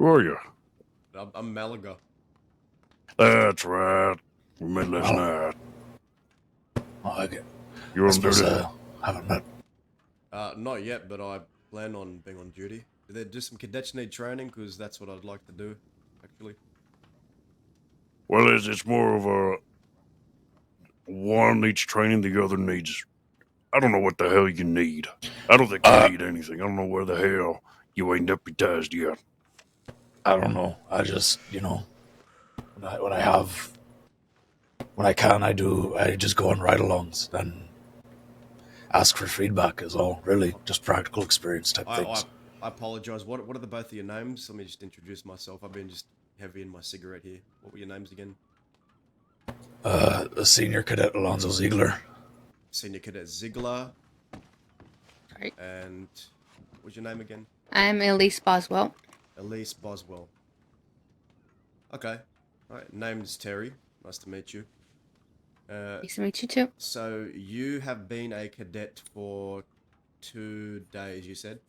Who are you? I'm Mallagher. That's right. We met last Oh. night. Okay. You're I on suppose duty? haven't met. Not yet, but I plan on being on duty. Do some cadets need training? Because that's what I'd like to do, actually. Well, it's more of a one needs training, the other needs. I don't know what the hell you need. I don't think you need anything. I don't know where the hell you ain't deputized yet. I don't know. I just, when I can, I just go on ride-alongs and ask for feedback is all, really. Just practical experience type things. I apologize. What are the both of your names? Let me just introduce myself. I've been just heavy in my cigarette here. What were your names again? The senior cadet Alonzo Ziegler. Senior Cadet Ziegler. Right. And what's your name again? I'm Elise Boswell. Elise Boswell. Okay. All right. Name's Terry. Nice to meet you. Nice to meet you too. So you have been a cadet for 2 days, you said?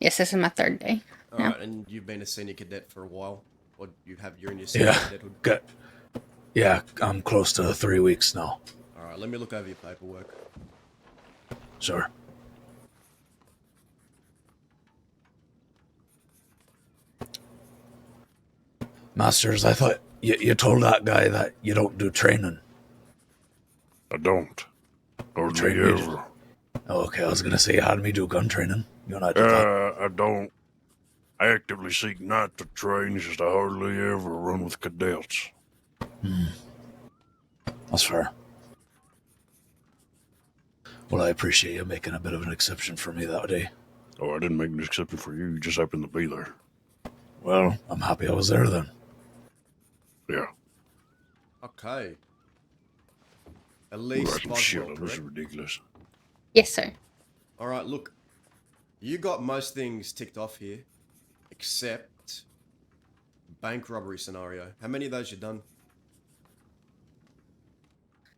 Yes, this is my third day. All now. right, and you've been a senior cadet for a while, or you're in your senior cadethood. Good. Yeah, I'm close to 3 weeks now. All right, let me look over your paperwork. Sure. Masters, I thought you told that guy that you don't do training. I don't. Or do Train you me. ever? Okay, I was gonna say you had me do gun training. You and I did that. I don't actively seek not to train, it's just I hardly ever run with cadets. That's fair. Well, I appreciate you making a bit of an exception for me that day. Oh, I didn't make an exception for you, you just happened to be there. Well, I'm happy I was there then. Yeah. Okay. Elise Right, shit, Boswell, this is correct? ridiculous. Yes, sir. All right, look. You got most things ticked off here, except bank robbery scenario. How many of those you done?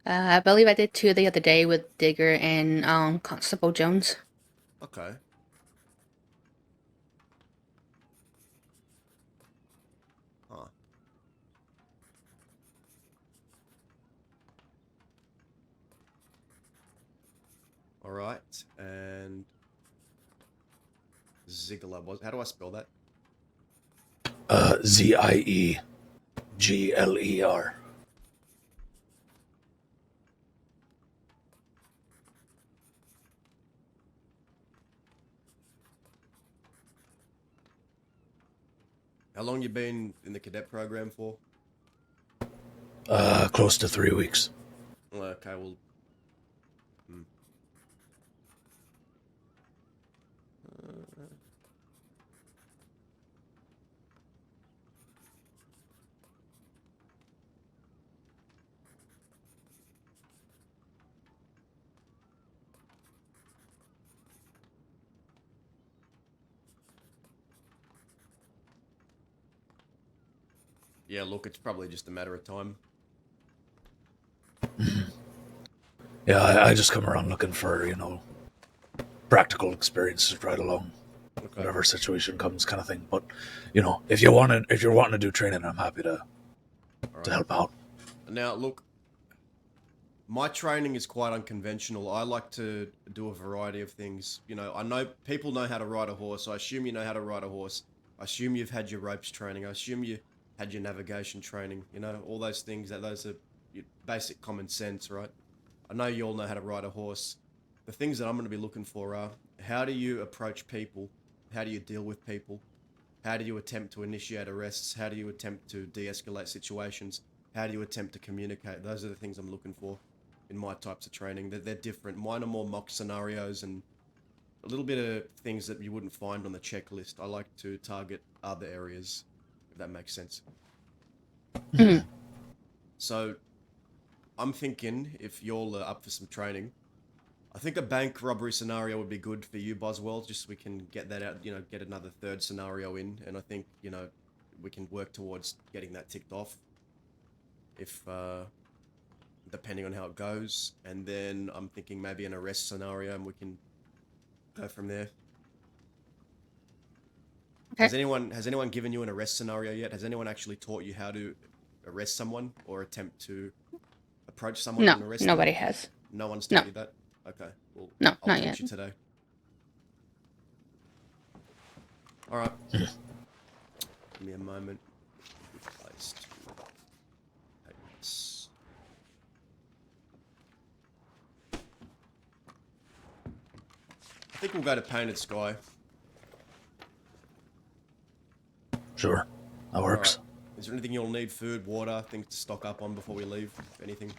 I believe I did 2 the other day with Digger and Constable Jones. Okay. Huh. All right, and Ziegler was. How do I spell that? Ziegler. How long you been in the cadet program for? Close to 3 weeks. Okay, well. Yeah, look, it's probably just a matter of time. Yeah, I just come around looking for, practical experiences right along. Okay. Whatever situation comes, kind of thing. But, if you're wanting to do training, I'm happy to help out. Now, look, my training is quite unconventional. I like to do a variety of things. I know people know how to ride a horse. I assume you know how to ride a horse. I assume you've had your ropes training. I assume you had your navigation training. All those things, those are basic common sense, right? I know you all know how to ride a horse. The things that I'm going to be looking for are, how do you approach people? How do you deal with people? How do you attempt to initiate arrests? How do you attempt to de-escalate situations? How do you attempt to communicate? Those are the things I'm looking for in my types of training. They're different. Mine are more mock scenarios and a little bit of things that you wouldn't find on the checklist. I like to target other areas, if that makes sense. So, I'm thinking, if you're up for some training, I think a bank robbery scenario would be good for you, Boswell, just so we can get that out, get another third scenario in, and I think, we can work towards getting that ticked off, if, depending on how it goes, and then I'm thinking maybe an arrest scenario, and we can go from there. Has anyone given you an arrest scenario yet? Has anyone actually taught you how to arrest someone or attempt to approach someone No, and arrest nobody them? has. No one's No. taught you that? Okay, well, No, I'll not teach yet. you today. Alright. Give me a moment. Place to take this. I think we'll go to Painted Sky. Sure, that works. Alright. Is there anything you'll need? Food, water, things to stock up on before we leave? Anything?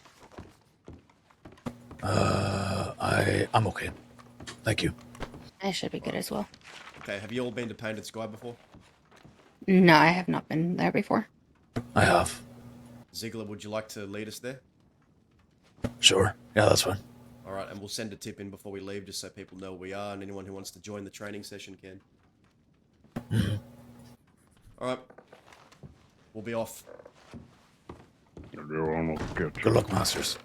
I'm okay. Thank you. I should be good as well. Okay, have you all been to Painted Sky before? No, I have not been there before. I have. Ziegler, would you like to lead us there? Sure. Yeah, that's fine. Alright, and we'll send a tip in before we leave just so people know where we are and anyone who wants to join the training session can. Alright. We'll be off. You're almost good. Good luck, masters.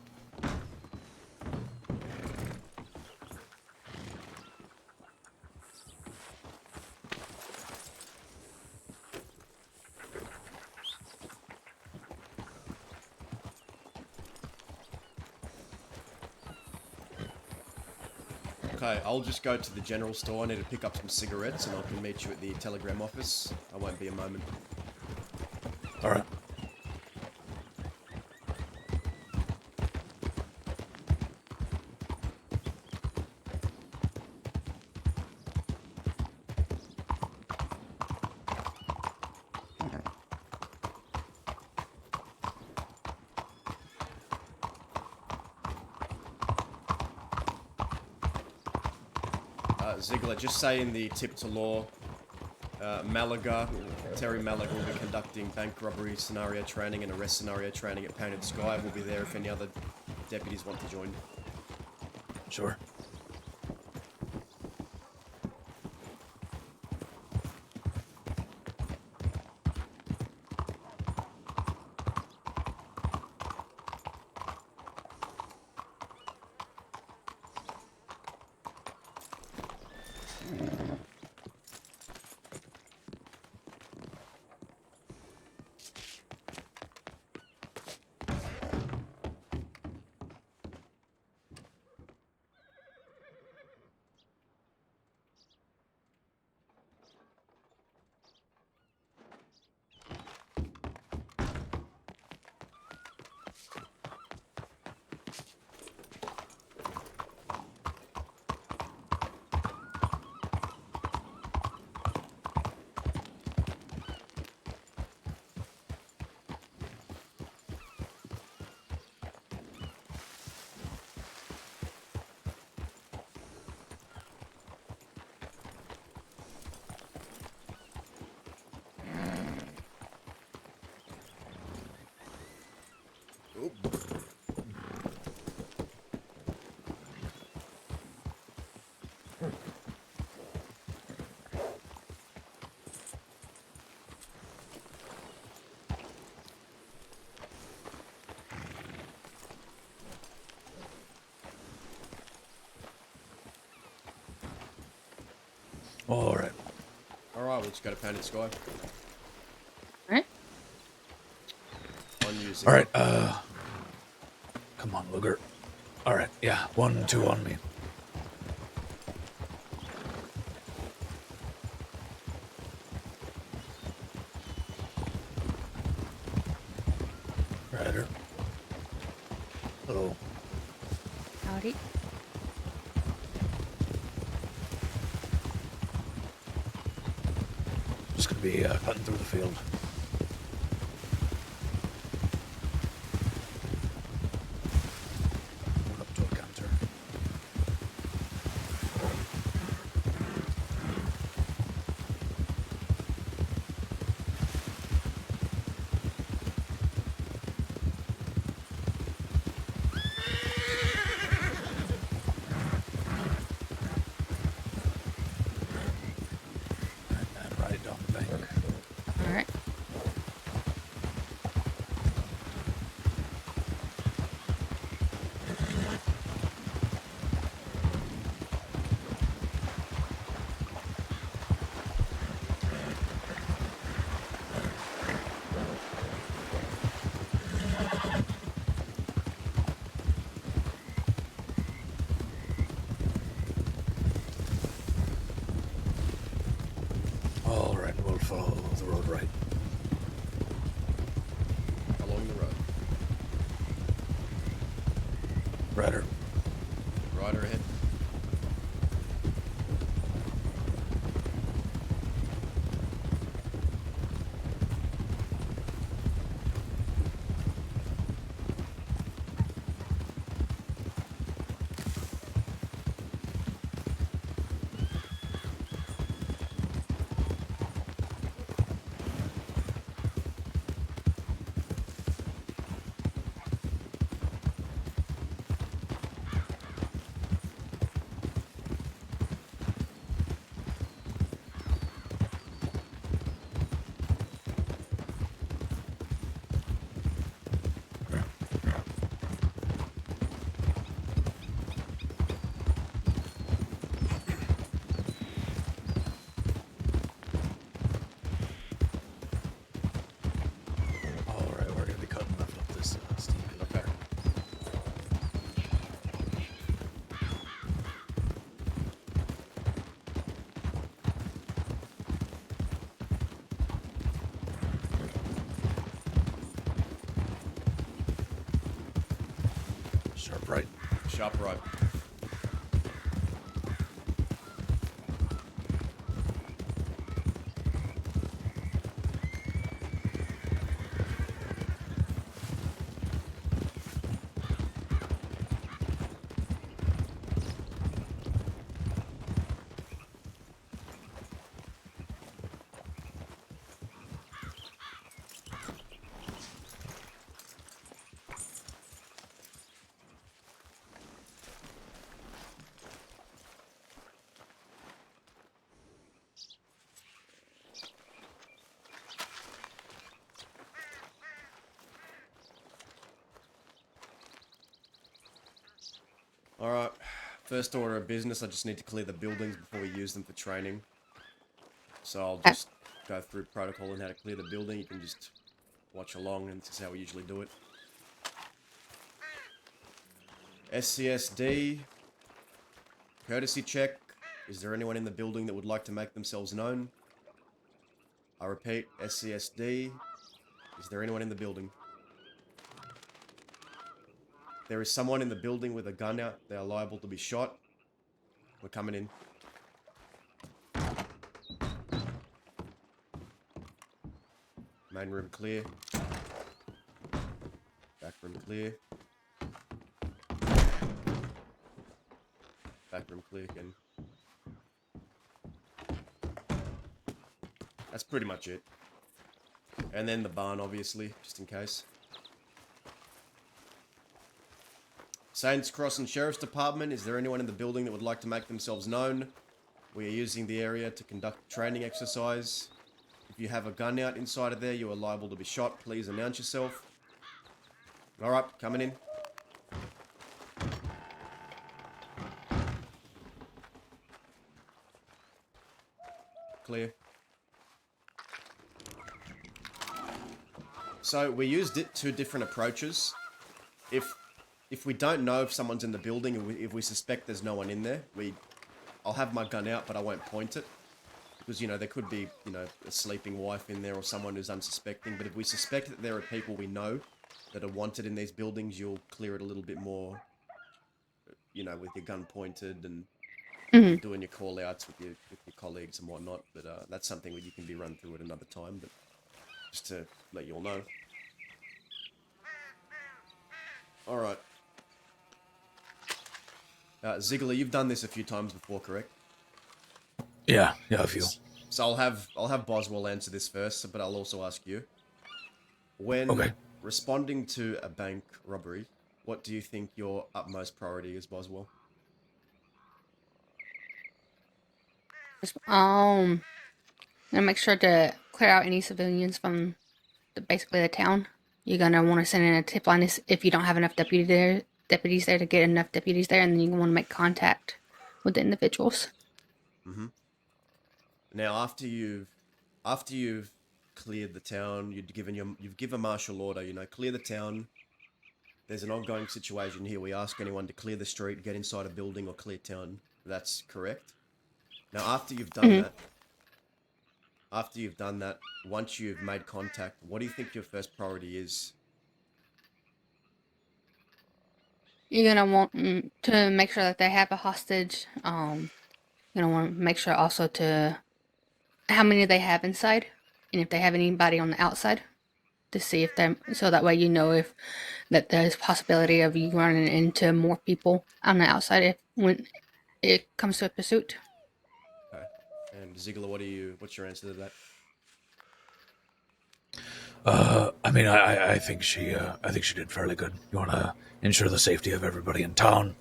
Okay, I'll just go to the general store. I need to pick up some cigarettes and I can meet you at the telegram office. I won't be a moment. All right. Ziegler, just say in the tip to law, Mallagher, Terry Mallagher will be conducting bank robbery scenario training and arrest scenario training at Painted Sky. We'll be there if any other deputies want to join. Sure. All right. Alright, we'll just go to Painted Sky. Alright. On you, All Ziegler. right. Come on, Luger. All right. Yeah. 1, 2 on me. Ryder. Hello. Howdy. Just gonna be cutting through the field. Going up to a counter. And right down the bank. Alright. follow the road right. Along the road. Rider. Rider ahead. All right, we're gonna be cutting left up this steep hill. Okay. Sharp right. Sharp right. Alright, first order of business, I just need to clear the buildings before we use them for training. So I'll just go through protocol on how to clear the building. You can just watch along, and this is how we usually do it. SCSD, courtesy check. Is there anyone in the building that would like to make themselves known? I repeat, SCSD, is there anyone in the building? There is someone in the building with a gun out. They are liable to be shot. We're coming in. Main room clear. Back room clear. Back room clear again. That's pretty much it. And then the barn, obviously, just in case. Saints Crossing Sheriff's Department, is there anyone in the building that would like to make themselves known? We are using the area to conduct a training exercise. If you have a gun out inside of there, you are liable to be shot. Please announce yourself. Alright, coming in. Clear. So we used it two different approaches. If we don't know if someone's in the building, and if we suspect there's no one in there, I'll have my gun out, but I won't point it. Because, you know, there could be, you know, a sleeping wife in there or someone who's unsuspecting. But if we suspect that there are people we know that are wanted in these buildings, you'll clear it a little bit more, you know, with your gun pointed and doing your call-outs with your colleagues and whatnot. But that's something that you can be run through at another time, but just to let you all know. Alright. Ziggler, you've done this a few times before, correct? Yeah, a few. So I'll have Boswell answer this first, but I'll also ask you. When responding to a bank robbery, what do you think your utmost priority is, Boswell? And make sure to clear out any civilians from basically the town. You're gonna want to send in a tip line if you don't have enough deputies there to get enough deputies there, and then you want to make contact with the individuals. Mm-hmm. Now, after you've cleared the town, you've given martial order. You know, clear the town. There's an ongoing situation here. We ask anyone to clear the street, get inside a building, or clear town. That's correct. Now, after you've done that, after you've done that, once you've made contact, what do you think your first priority is? You're gonna want to make sure that they have a hostage. You're gonna want to make sure also to how many they have inside, and if they have anybody on the outside, to see if they're so that way you know if that there's possibility of you running into more people on the outside if when it comes to a pursuit. Okay. And Ziggler, what's your answer to that? I mean, I think I think she did fairly good. You want to ensure the safety of everybody in town,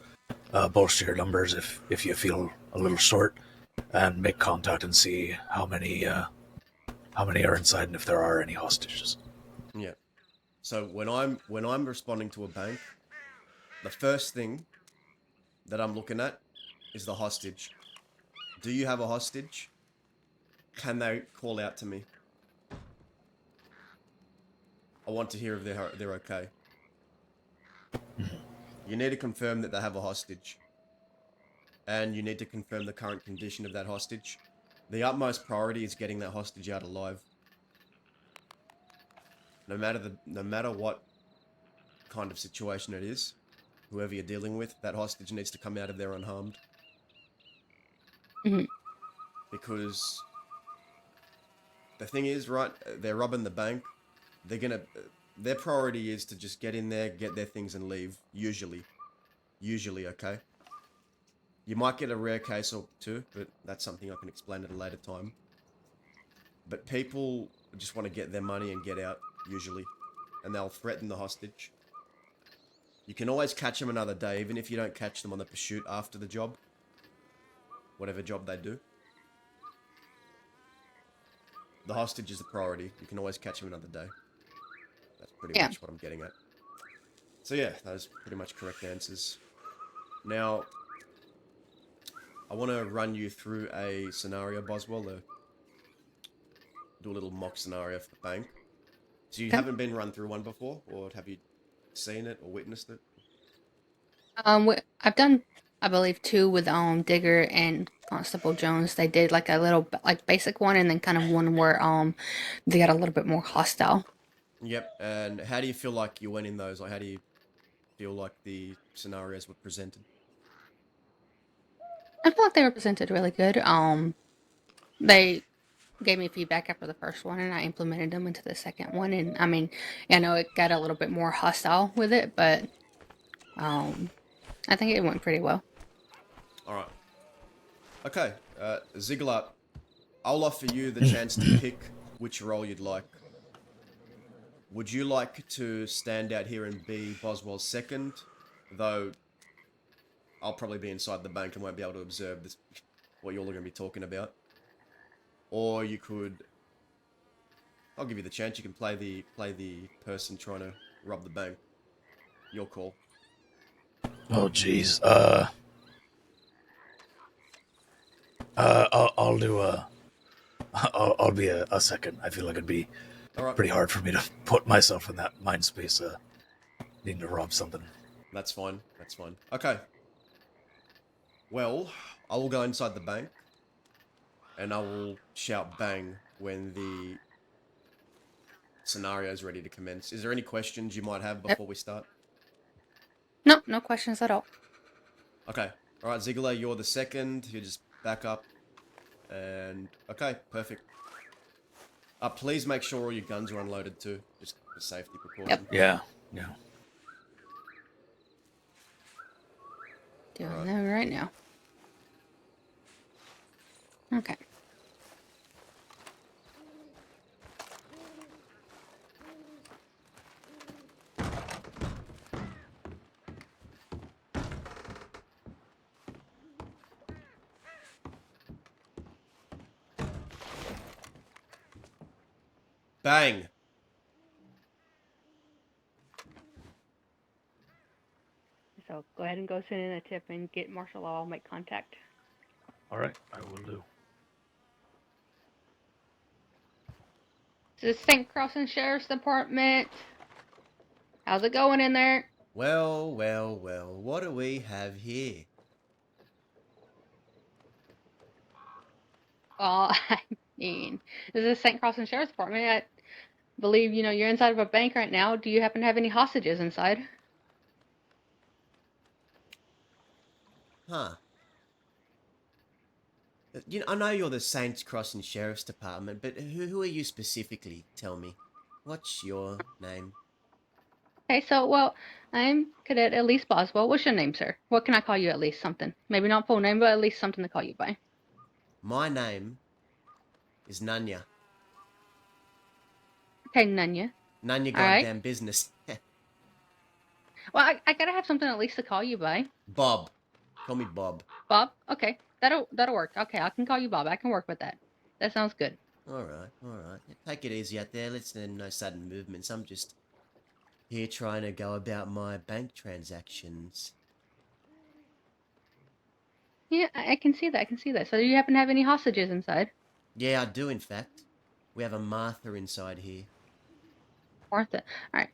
bolster your numbers if you feel a little short, and make contact and see how many are inside and if there are any hostages. Yeah. So when I'm responding to a bank, the first thing that I'm looking at is the hostage. Do you have a hostage? Can they call out to me? I want to hear if they're okay. You need to confirm that they have a hostage. And you need to confirm the current condition of that hostage. The utmost priority is getting that hostage out alive. No matter what kind of situation it is, whoever you're dealing with, that hostage needs to come out of there unharmed. Mhm. Because the thing is, right, they're robbing the bank. Their priority is to just get in there, get their things and leave, usually, okay? You might get a rare case or two, but that's something I can explain at a later time. But people just want to get their money and get out, usually. And they'll threaten the hostage. You can always catch them another day, even if you don't catch them on the pursuit after the job. Whatever job they do. The hostage is the priority. You can always catch them another day. That's pretty Yeah. much what I'm getting at. So yeah, those pretty much correct answers. Now, I want to run you through a scenario, Boswell, do a little mock scenario for the bank. So you Okay. haven't been run through one before, or have you seen it or witnessed it? I've done, I believe, two with Digger and Constable Jones. They did like a little like basic one, and then kind of one where they got a little bit more hostile. Yep. And how do you feel like you went in those? Like, how do you feel like the scenarios were presented? I feel like they were presented really good. They gave me feedback after the first one, and I implemented them into the second one. And I mean, I know it got a little bit more hostile with it, but I think it went pretty well. All right. Okay. Ziggler, I'll offer you the chance to pick which role you'd like. Would you like to stand out here and be Boswell's second? Though I'll probably be inside the bank and won't be able to observe this, what you're all going to be talking about. Or you could, I'll give you the chance. You can play the person trying to rob the bank. Your call. Oh, jeez. I'll do I'll be a second. I feel like it'd be All right, pretty hard for me to put myself in that mind space, needing to rob something. that's fine. That's fine. Okay. Well, I will go inside the bank, and I will shout bang when the scenario is ready to commence. Is there any questions you might have Yep. before we start? Nope, no questions at all. Okay. All right, Ziggler, you're the second. You just back up. And okay, perfect. Please make sure all your guns are unloaded too, just for safety precaution. Yeah. Doing Alright. that right now. Okay. Bang! So go ahead and go send in a tip and get martial law. I'll make contact. All right, I will do. This is St. Crossing Sheriff's Department. How's it going in there? Well, what do we have here? Well, And this is St. Carlson Sheriff's Department. I believe, you're inside of a bank right now. Do you happen to have any hostages inside? Huh. I know you're the Saints Crossing Sheriff's Department, but who are you specifically? Tell me. What's your name? Okay, so, well, I'm Cadet Elise Boswell. What's your name, sir? What can I call you at least? Something. Maybe not full name, but at least something to call you by. My name is Nanya. Okay, Nunya. None your All right. goddamn business. Well, I gotta have something at least to call you by. Bob. Call me Bob. Bob? Okay, that'll work. Okay, I can call you Bob. I can work with that. That sounds good. Alright, alright. Take it easy out there. Let's no sudden movements. I'm just here trying to go about my bank transactions. Yeah, I can see that. I can see that. So, do you happen to have any hostages inside? Yeah, I do, in fact. We have a Martha inside here. Martha. All right.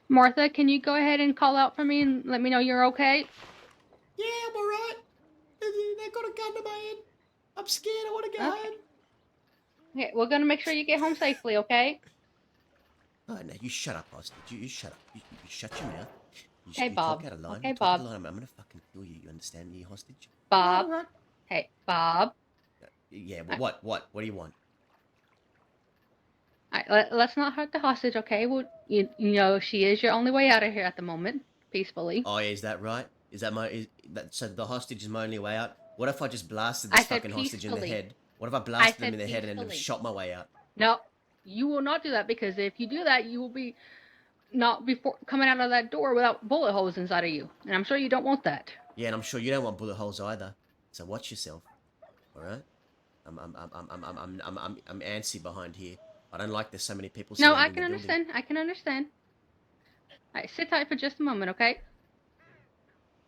Martha, can you go ahead and call out for me and let me know you're okay? Yeah, I'm alright. They got a gun to my head. I'm scared. I want to go Okay. home. Okay, we're gonna make sure you get home safely, okay? Oh, no, you shut up, hostage. You shut up. You shut your mouth. Hey, You Bob. talk out of line. Okay, You talk out Bob. of line. I'm going to fucking kill you. You understand me, hostage? Bob. Alright. Hey, Bob. Yeah, All well, what? What do you want? right, let's not hurt the hostage, okay? Well, she is your only way out of here at the moment, peacefully. Oh, yeah, is that right? Is that so the hostage is my only way out? What if I just blasted I this said fucking hostage in the peacefully. head? What if I I blasted them said in the head and then peacefully. shot my way out? No, you will not do that because if you do that, you will be not before coming out of that door without bullet holes inside of you, and I'm sure you don't want that. Yeah, and I'm sure you don't want bullet holes either. So watch yourself. All right? I'm antsy behind here. I don't like there's so many people No, I surrounding can the building. understand. I can understand. All right, sit tight for just a moment, okay?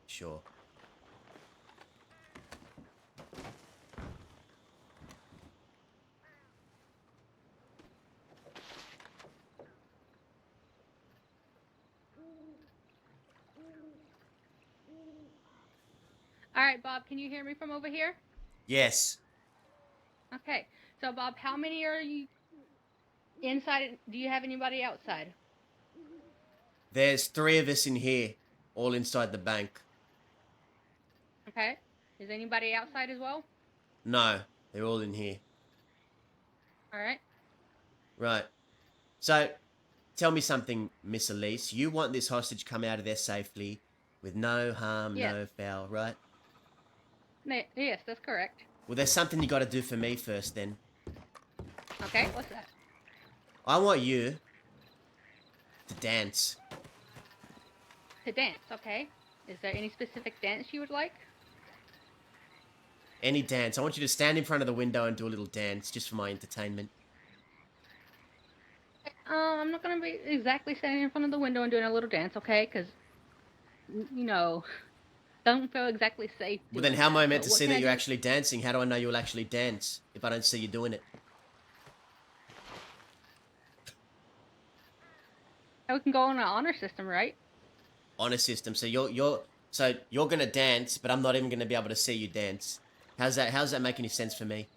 Sure. All right, Bob, can you hear me from over here? Yes. Okay. So, Bob, how many are you inside? Do you have anybody outside? There's 3 of us in here, all inside the bank. Okay. Is anybody outside as well? No, they're all in here. All right. Right. So, tell me something, Miss Elise. You want this hostage come out of there safely, with no harm, Yes. no foul, right? Yes, that's correct. Well, there's something you got to do for me first, then. Okay, what's that? I want you to dance. To dance, okay. Is there any specific dance you would like? Any dance. I want you to stand in front of the window and do a little dance, just for my entertainment. I'm not gonna be exactly standing in front of the window and doing a little dance, okay? Because, don't feel exactly safe Well, doing then how am I that. meant So to what see can that I you're do? actually dancing? How do I know you'll actually dance if I don't see you doing it? We can go on an honor system, right? Honor system. So you're gonna dance, but I'm not even gonna be able to see you dance. How's that make any sense for me?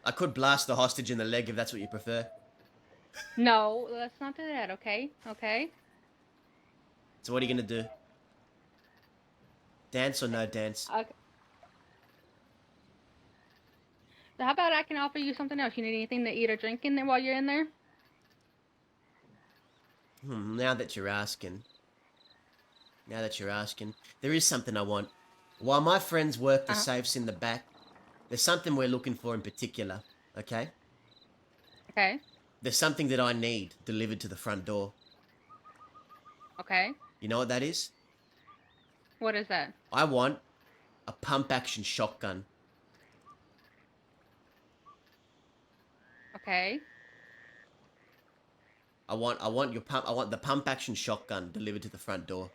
I could blast the hostage in the leg if that's what you prefer. No, let's not do that, okay? Okay? So what are you gonna do? Dance or no dance? Okay. So how about I can offer you something else? You need anything to eat or drink in there while you're in there? Now that you're asking. Now that you're asking. There is something I want. While my friends work the safes in the back, there's something we're looking for in particular, okay? Okay. There's something that I need delivered to the front door. Okay. You know what that is? What is that? I want a pump-action shotgun. Okay. I want the pump-action shotgun delivered to the front door.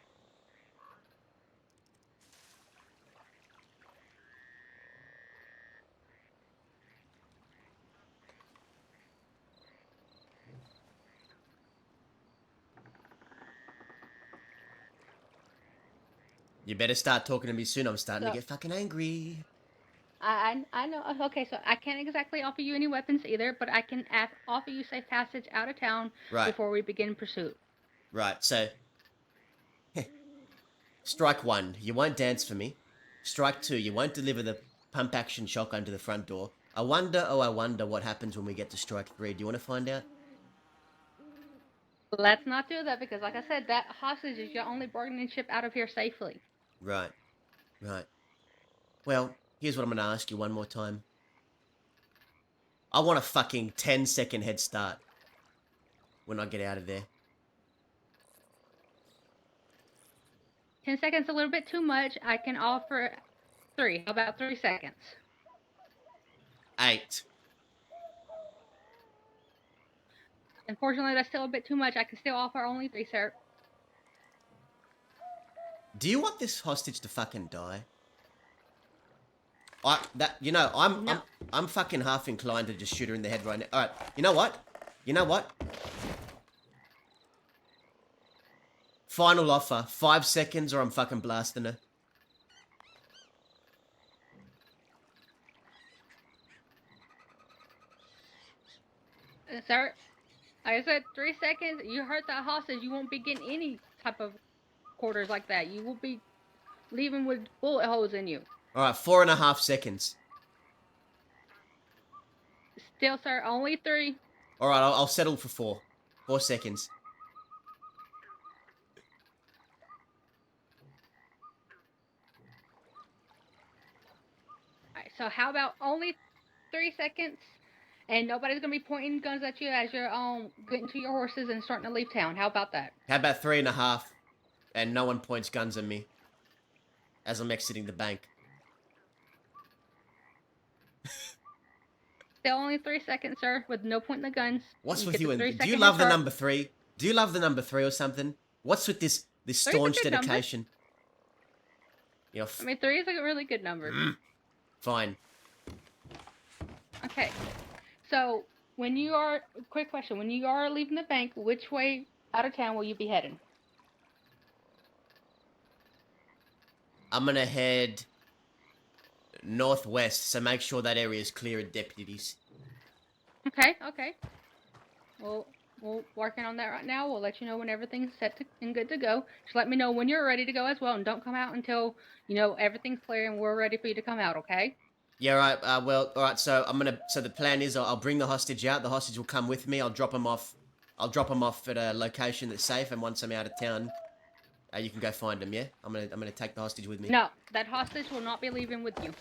You better start talking to me soon. I'm starting to So- get fucking angry. I know. Okay, so I can't exactly offer you any weapons either, but I can offer you safe passage out of town Right. before we begin pursuit. Right, so... Strike 1, you won't dance for me. Strike 2, you won't deliver the pump-action shotgun to the front door. I wonder what happens when we get to strike 3. Do you want to find out? Let's not do that because, like I said, that hostage is your only bargaining chip out of here safely. Right. Right. Well, here's what I'm going to ask you one more time. I want a fucking 10-second head start when I get out of there. 10 seconds a little bit too much. I can offer 3. How about 3 seconds? 8. Unfortunately, that's still a bit too much. I can still offer only 3, sir. Do you want this hostage to fucking die? No. I'm fucking half inclined to just shoot her in the head right now. Alright, you know what? You know what? Final offer. 5 seconds or I'm fucking blasting her. Sir, like I said, 3 seconds. You hurt that hostage, you won't be getting any type of quarters like that. You will be leaving with bullet holes in you. Alright, 4.5 seconds. Still, sir, only 3. Alright, I'll settle for 4. 4 seconds. Alright, so how about only 3 seconds? And nobody's gonna be pointing guns at you as you're getting to your horses and starting to leave town. How about that? How about 3.5? And no one points guns at me as I'm exiting the bank. Still only 3 seconds, sir, with no pointing the guns. What's You with get you the and 3 do you second love the head start. number 3? Do you love the number 3 or something? What's with this Three's a staunch good number. dedication? You know, I mean, 3 is a really good number. fine. Okay. So, quick question, when you are leaving the bank, which way out of town will you be heading? I'm gonna head northwest, so make sure that area is clear of deputies. Okay. Well, we're working on that right now. We'll let you know when everything's set and good to go. Just let me know when you're ready to go as well, and don't come out until, everything's clear and we're ready for you to come out, okay? Yeah, right. Well, all right. So So the plan is, I'll bring the hostage out. The hostage will come with me. I'll drop him off. I'll drop him off at a location that's safe, and once I'm out of town, you can go find him. Yeah. I'm gonna take the hostage with me. No, that hostage will not be leaving with you.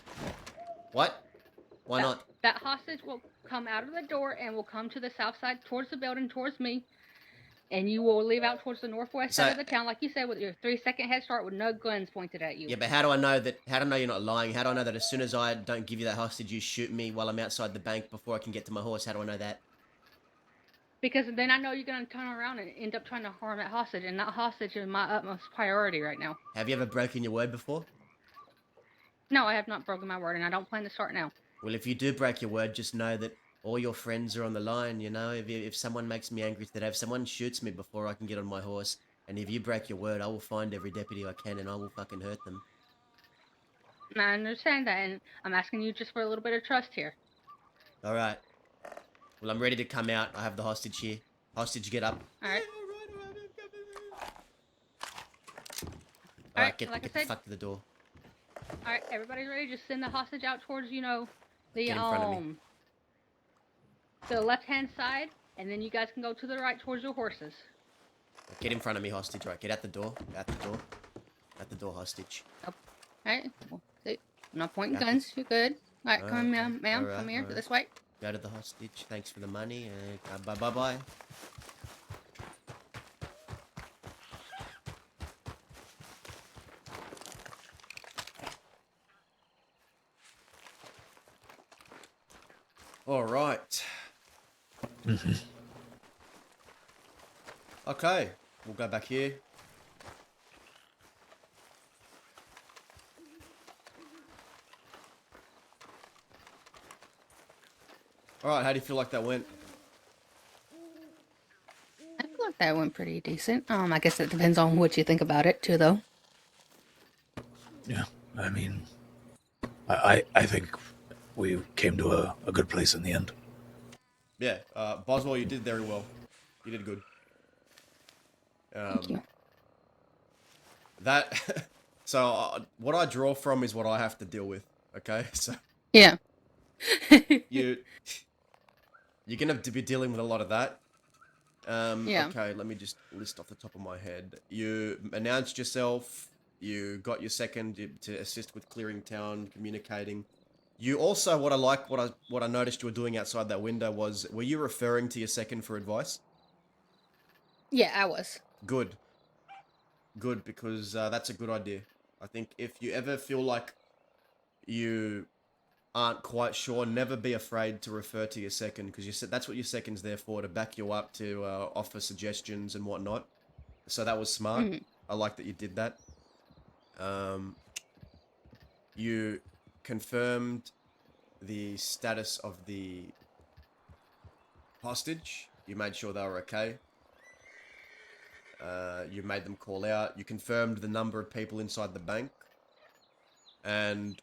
What? Why not? That hostage will come out of the door and will come to the south side towards the building, towards me. And you will leave out towards the northwest side of the town, like you said, with your 3 second head start with no guns pointed at you. Yeah, but how do I know that? How do I know you're not lying? How do I know that as soon as I don't give you that hostage, you shoot me while I'm outside the bank before I can get to my horse? How do I know that? Because then I know you're going to turn around and end up trying to harm that hostage, and that hostage is my utmost priority right now. Have you ever broken your word before? No, I have not broken my word, and I don't plan to start now. Well, if you do break your word, just know that all your friends are on the line. You know, if someone makes me angry today, if someone shoots me before I can get on my horse, and if you break your word, I will find every deputy I can, and I will fucking hurt them. And I understand that, and I'm asking you just for a little bit of trust here. All right. Well, I'm ready to come out. I have the hostage here. Hostage, get up. All right. All right, get like I the said- fuck to the door. All right, everybody's ready. Just send the hostage out towards, the Get in front of me. the left-hand side, and then you guys can go to the right towards your horses. Get in front of me, hostage. Right, get out the door. Out the door. Out the door, hostage. All right. Well, I'm not pointing Got guns. You're good. All right, All come right, on, ma'am. all right, Come here. all right. This way. Go to the hostage. Thanks for the money. Bye. All right. Okay, we'll go back here. All right, how do you feel like that went? I feel like that went pretty decent. I guess it depends on what you think about it, too, though. Yeah, I mean, I think we came to a good place in the end. Yeah, Boswell, you did very well. You did good. Thank you. That so what I draw from is what I have to deal with. Okay, so Yeah. you you're gonna be dealing with a lot of that. Yeah. Okay, let me just list off the top of my head. You announced yourself. You got your second to assist with clearing town, communicating. You also, what I noticed you were doing outside that window was, were you referring to your second for advice? Yeah, I was. Good, good, because that's a good idea. I think if you ever feel like you aren't quite sure, never be afraid to refer to your second, because you said that's what your second's there for, to back you up, to offer suggestions and whatnot. So that was smart. Mhm. I like that you did that. Um, you confirmed the status of the hostage. You made sure they were okay. You made them call out. You confirmed the number of people inside the bank. And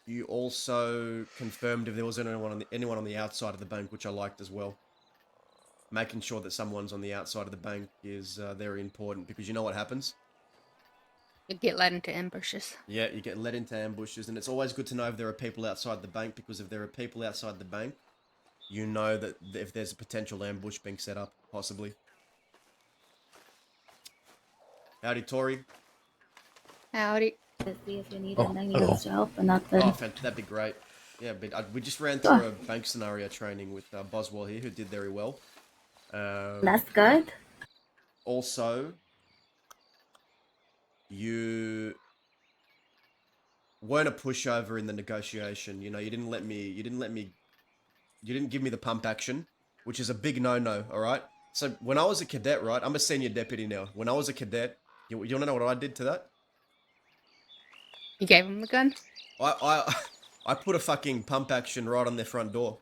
you also confirmed if there was anyone on the outside of the bank, which I liked as well. Making sure that someone's on the outside of the bank is very important, because you know what happens? You get led into ambushes. Yeah, you get led into ambushes, and it's always good to know if there are people outside the bank, because if there are people outside the bank, you know that if there's a potential ambush being set up, possibly. Howdy, Tori. Howdy. To see if you needed Oh, any hello. extra help or nothing. That'd be great. Yeah, but we just ran Sure. through a bank scenario training with Boswell here, who did very well. That's good. Also, you weren't a pushover in the negotiation. You know, you didn't give me the pump action, which is a big no-no. All right. So when I was a cadet, right, I'm a senior deputy now. When I was a cadet, you want to know what I did to that? You gave him the gun? I I put a fucking pump action right on their front door,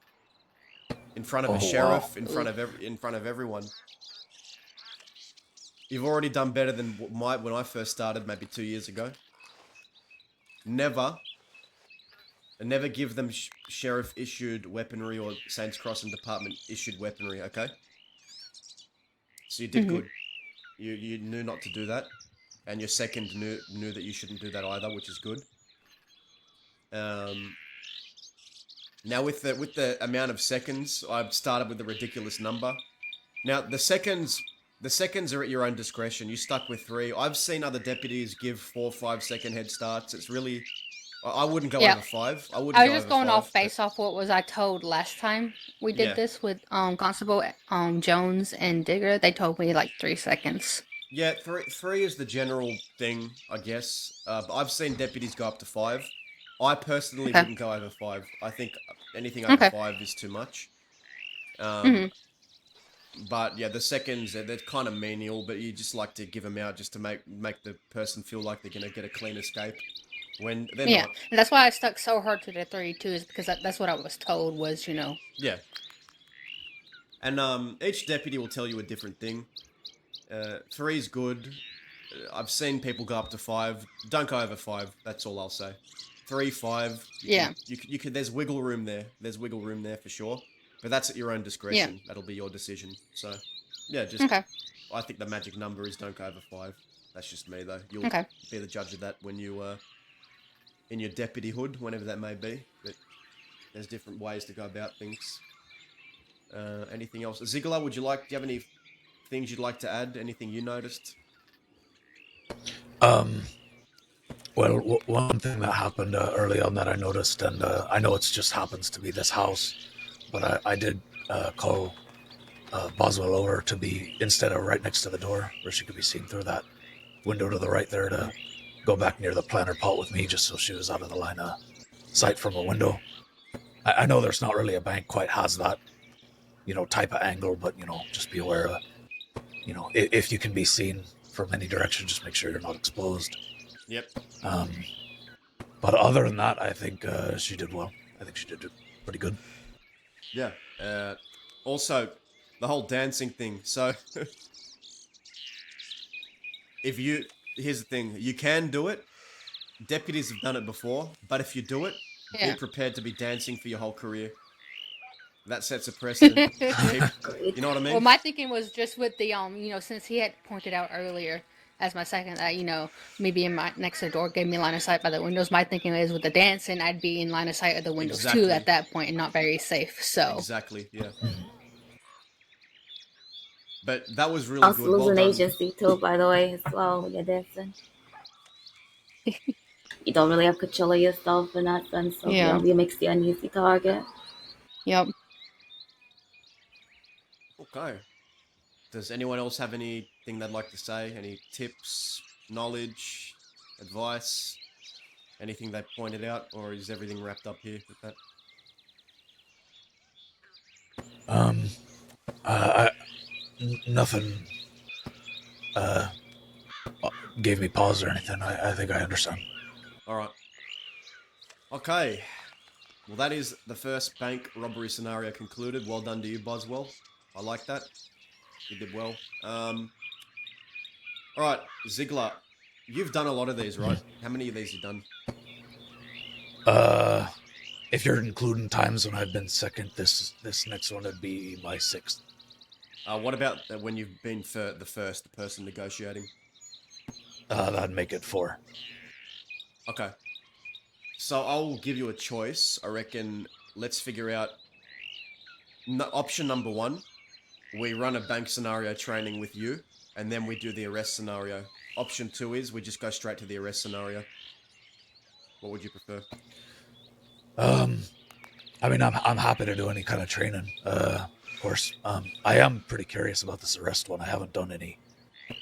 in front of a Oh, wow. sheriff, in front of everyone. You've already done better than when I first started, maybe 2 years ago. Never give them sheriff issued weaponry or Saints Crossing Department issued weaponry. Okay. So you did Mm-hmm. good. You knew not to do that, and your second knew that you shouldn't do that either, which is good. Now with the amount of seconds, I've started with a ridiculous number. Now the seconds are at your own discretion. You stuck with 3. I've seen other deputies give 4, 5 second head starts. It's really, I wouldn't go Yeah. over 5. I I wouldn't was go just over going 5. off but- based off what was I told last time we did Yeah. this with Constable Jones and Digger. They told me like 3 seconds. Yeah, three is the general thing, I guess. But I've seen deputies go up to 5. I personally Okay. wouldn't go over 5. I think anything over Okay. 5 is too much. Mhm. But yeah, the seconds, they're kind of menial, but you just like to give them out just to make the person feel like they're gonna get a clean escape when they're Yeah, not. and that's why I stuck so hard to the 3 too, is because that's what I was told was, Yeah. And each deputy will tell you a different thing. 3 is good. I've seen people go up to 5. Don't go over 5. That's all I'll say. 3, 5. Yeah. You could. There's wiggle room there. There's wiggle room there for sure. But that's at your own discretion. That'll be your decision. So, yeah, just. Okay. I think the magic number is don't go over 5. That's just me though. You'll Okay. be the judge of that when you in your deputyhood, whenever that may be. But there's different ways to go about things. Anything else? Ziggler, do you have any things you'd like to add? Anything you noticed? Well, one thing that happened early on that I noticed, and I know it just happens to be this house, but I did call Boswell over to be, instead of right next to the door where she could be seen through that window to the right there, to go back near the planter pot with me, just so she was out of the line of sight from a window. I know there's not really a bank quite has that, type of angle, but, just be aware of, if you can be seen from any direction, just make sure you're not exposed. Yep. But other than that, I think she did well. I think she did pretty good. Yeah. Also, the whole dancing thing. So, here's the thing: you can do it, deputies have done it before, but if you do it, Yeah. be prepared to be dancing for your whole career. That sets a precedent. You know what I mean? Well, my thinking was just with the since he had pointed out earlier as my second that me being my next to the door gave me line of sight by the windows. My thinking is with the dancing, I'd be in line of sight of the windows too Exactly. at that point, and not very safe. So Exactly, yeah. But that was really Also good. Well losing done. agency too, by the way, as well when you're dancing. You don't really have control of yourself in that sense, so Yeah. you makes the uneasy target. yep. Okay. Does anyone else have anything they'd like to say? Any tips, knowledge, advice? Anything they pointed out? Or is everything wrapped up here with that? Nothing gave me pause or anything. I think I understand. Alright. Okay. Well, that is the first bank robbery scenario concluded. Well done to you, Boswell. I like that. You did well. Alright, Ziggler. You've done a lot of these, right? How many of these you done? If you're including times when I've been second, this next one would be my 6th. What about when you've been the person negotiating? That'd make it 4. Okay. So I'll give you a choice. I reckon let's figure out option number 1. We run a bank scenario training with you, and then we do the arrest scenario. Option 2 is we just go straight to the arrest scenario. What would you prefer? I mean, I'm happy to do any kind of training. Of course, I am pretty curious about this arrest one. I haven't done any,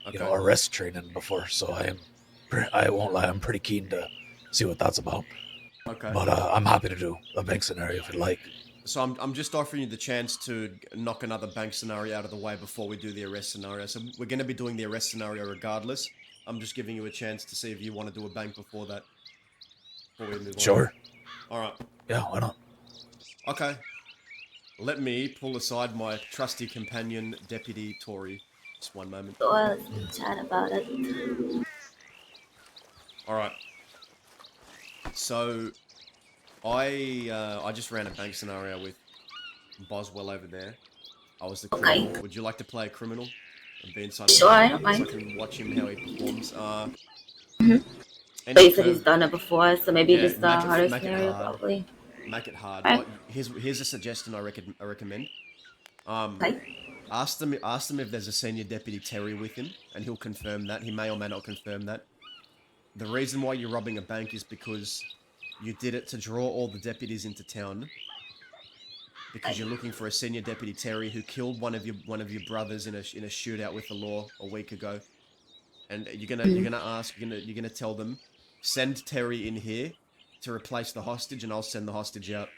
Okay. arrest training before, so I won't lie, I'm pretty keen to see what that's about. Okay. But I'm happy to do a bank scenario if you'd like. So I'm just offering you the chance to knock another bank scenario out of the way before we do the arrest scenario. So we're going to be doing the arrest scenario regardless. I'm just giving you a chance to see if you want to do a bank before that. Before we move on. Sure. All right. Yeah, why not? Okay. Let me pull aside my trusty companion, Deputy Tory. Just one moment. So let's chat about it. All right. So, I just ran a bank scenario with Boswell over there. I was the criminal. Okay. Would you like to play a criminal and be inside? Sure, I don't so I mind. can watch him how he performs. But you said he's done it before, so maybe Yeah, just the harder make it scenario, hard. probably. Make it hard. Right. Here's a suggestion I recommend. Okay. Ask them if there's a senior deputy Terry with him, and he'll confirm that. He may or may not confirm that. The reason why you're robbing a bank is because you did it to draw all the deputies into town. Because you're looking for a senior deputy Terry who killed one of your brothers in a shootout with the law a week ago, and you're gonna tell them, send Terry in here to replace the hostage, and I'll send the hostage out.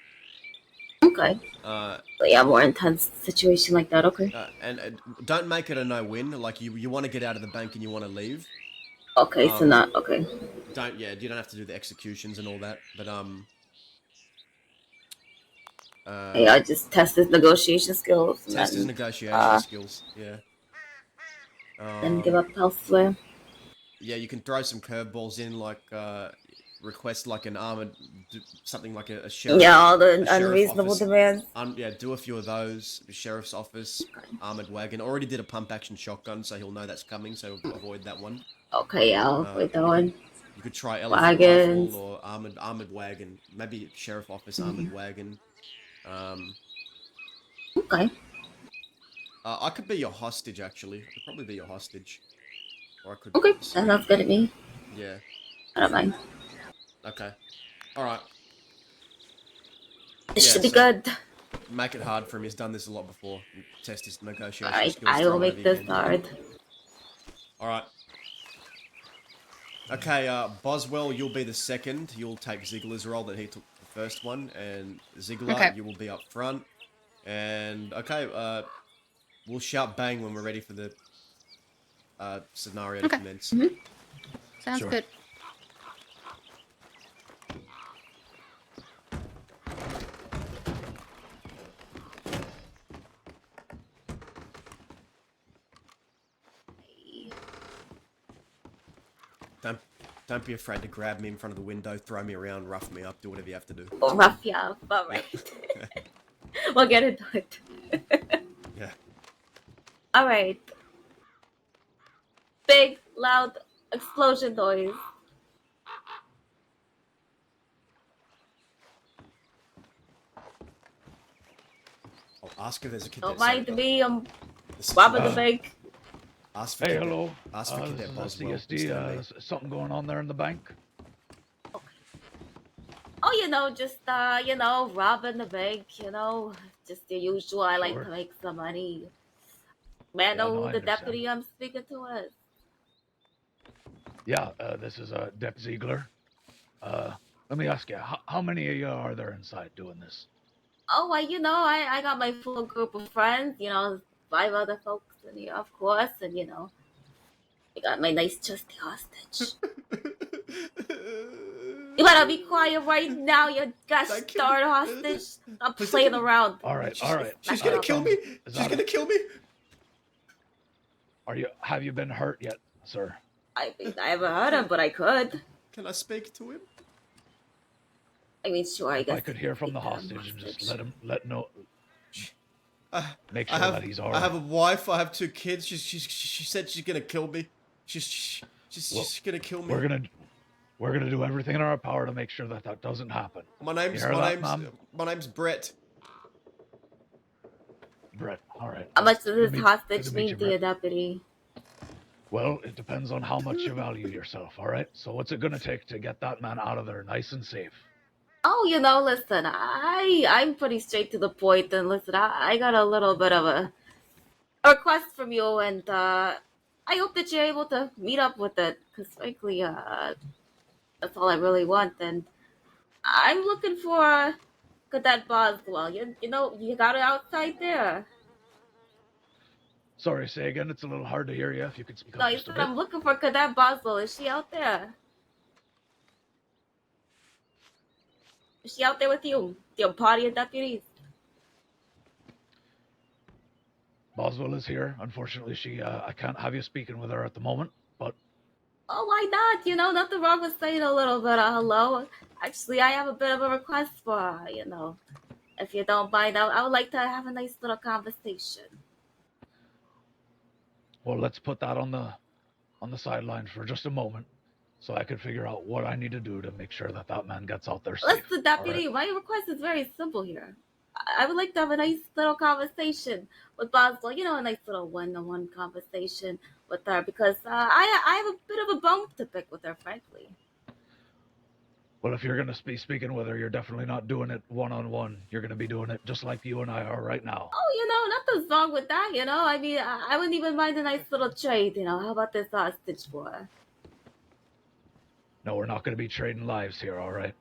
Okay. But yeah, more intense situation like that, okay. And don't make it a no-win. Like you want to get out of the bank and you want to leave. Okay, so not, okay. You don't have to do the executions and all that, but Yeah, just test his negotiation skills. test his negotiation skills. Yeah. Then give up elsewhere. Yeah, you can throw some curveballs in, like request like an armored, something like a sheriff. Yeah, all the unreasonable office. demands. Yeah, do a few of those. Sheriff's office, armored wagon. Already did a pump action shotgun, so he'll know that's coming. So avoid that one. Okay, yeah, I'll avoid that one. You could try elephant rifle or armored wagon. Maybe sheriff office armored wagon. Okay. I could be your hostage, actually. I could probably be your hostage. Or I could... Okay, that sounds good to me. Yeah. I don't mind. Okay. Alright. It should be good. Make it hard for him. He's done this a lot before. Test his negotiation Alright, skills. I will make this hard. Alright. Okay, Boswell, you'll be the second. You'll take Ziggler's role that he took the first one. And Ziggler, you will be up front. And, okay, we'll shout bang when we're ready for the scenario to commence. Sounds good. Done. Don't be afraid to grab me in front of the window, throw me around, rough me up, do whatever you have to do. Oh, rough you up. All right. We'll get into it. Yeah. All right. Big, loud explosion noise. I'll ask if there's a Don't cadet. mind me. I'm The robbing the situation- bank. Ask for Hey, cadet. hello. Ask for This Cadet is Boswell. CSD. instead of me. Something going on there in the bank? Oh, just robbing the bank. Just the usual. I like Sure. to make some money. May I Yeah, know no, who I the understand. deputy I'm speaking to is? Yeah, this is Dep Ziegler. Let me ask you, how many of you are there inside doing this? Oh, well, I got my full group of friends. 5 other folks in here, of course, and I got my nice trusty hostage. You better be quiet right now, you gosh Don't kill darn me. hostage. I'm Please don't playing kill me. around. All right. She's gonna kill me. Is She's that gonna kill me. Have you been hurt yet, sir? I haven't heard him, but I could. Can I speak to him? I mean, sure, I If guess. I could hear from the take him hostage and just hostage. make I sure that he's all right. I have a wife. I have 2 kids. She said she's gonna kill me. She's gonna kill me. We're gonna do everything in our power to make sure that doesn't happen. My You hear that, Mom? name's Brett. Brett, all right. How much does Good this to hostage meet mean you, to you, Brett. deputy? Well, it depends on how much you value yourself, all right? So what's it gonna take to get that man out of there nice and safe? Oh, listen, I'm pretty straight to the point, and listen, I got a little bit of a request from you, and I hope that you're able to meet up with it, because frankly, that's all I really want, and I'm looking for Cadet Boswell. You got it outside there. Sorry, say again. It's a little hard to hear you. If you could speak No, up you just a said bit. I'm looking for Cadet Boswell. Is she out there? Is she out there with you? Your party of deputies? Boswell is here. Unfortunately, I can't have you speaking with her at the moment, but Oh, why not? Nothing wrong with saying a little bit of hello. Actually, I have a bit of a request for her, If you don't mind, I would like to have a nice little conversation. well, let's put that on the sidelines for just a moment, so I can figure out what I need to do to make sure that man gets out there safe. Listen, deputy, All right? my request is very simple here. I would like to have a nice little conversation with Boswell. A nice little one-on-one conversation with her because I have a bit of a bone to pick with her, frankly. Well, if you're going to be speaking with her, you're definitely not doing it one-on-one. You're going to be doing it just like you and I are right now. Oh, nothing's wrong with that. I mean, I wouldn't even mind a nice little trade. How about this hostage for her? No, we're not going to be trading lives here, all right?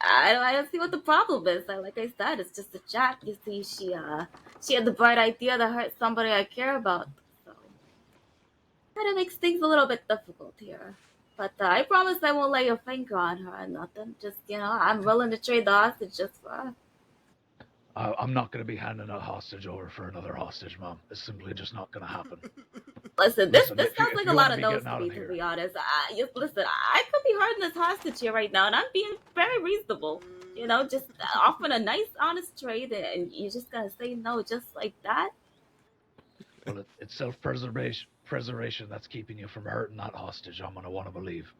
I don't see what the problem is. Like I said, it's just a chat. You see, she had the bright idea to hurt somebody I care about. So kind of makes things a little bit difficult here. But I promise I won't lay a finger on her or nothing. Just I'm willing to trade the hostage just for her. I'm not going to be handing a hostage over for another hostage, Mom. It's simply just not going to happen. Listen, this if sounds you like a lot of wanna be no's getting to out me, of to here. be honest. Listen, I could be hurting this hostage here right now, and I'm being very reasonable. Just offering a nice, honest trade, and you're just gonna say no just like that? Well, it's self-preservation that's keeping you from hurting that hostage. I'm going to want to believe.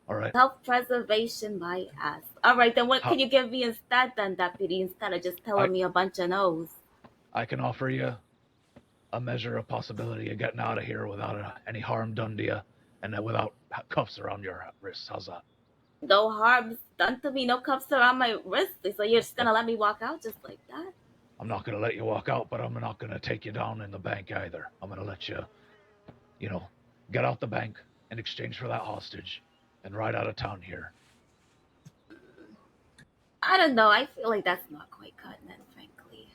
All right? Self-preservation, my ass. All right, then what How- can you give me instead, then, deputy, instead of just telling me a bunch of no's? I can offer you a measure of possibility of getting out of here without any harm done to you and without cuffs around your wrists. How's that? No harm done to me, no cuffs around my wrist, so you're just gonna let me walk out just like that? I'm not going to let you walk out, but I'm not going to take you down in the bank either. I'm going to let you, get out the bank in exchange for that hostage and ride out of town here. I don't know. I feel like that's not quite cutting it, frankly.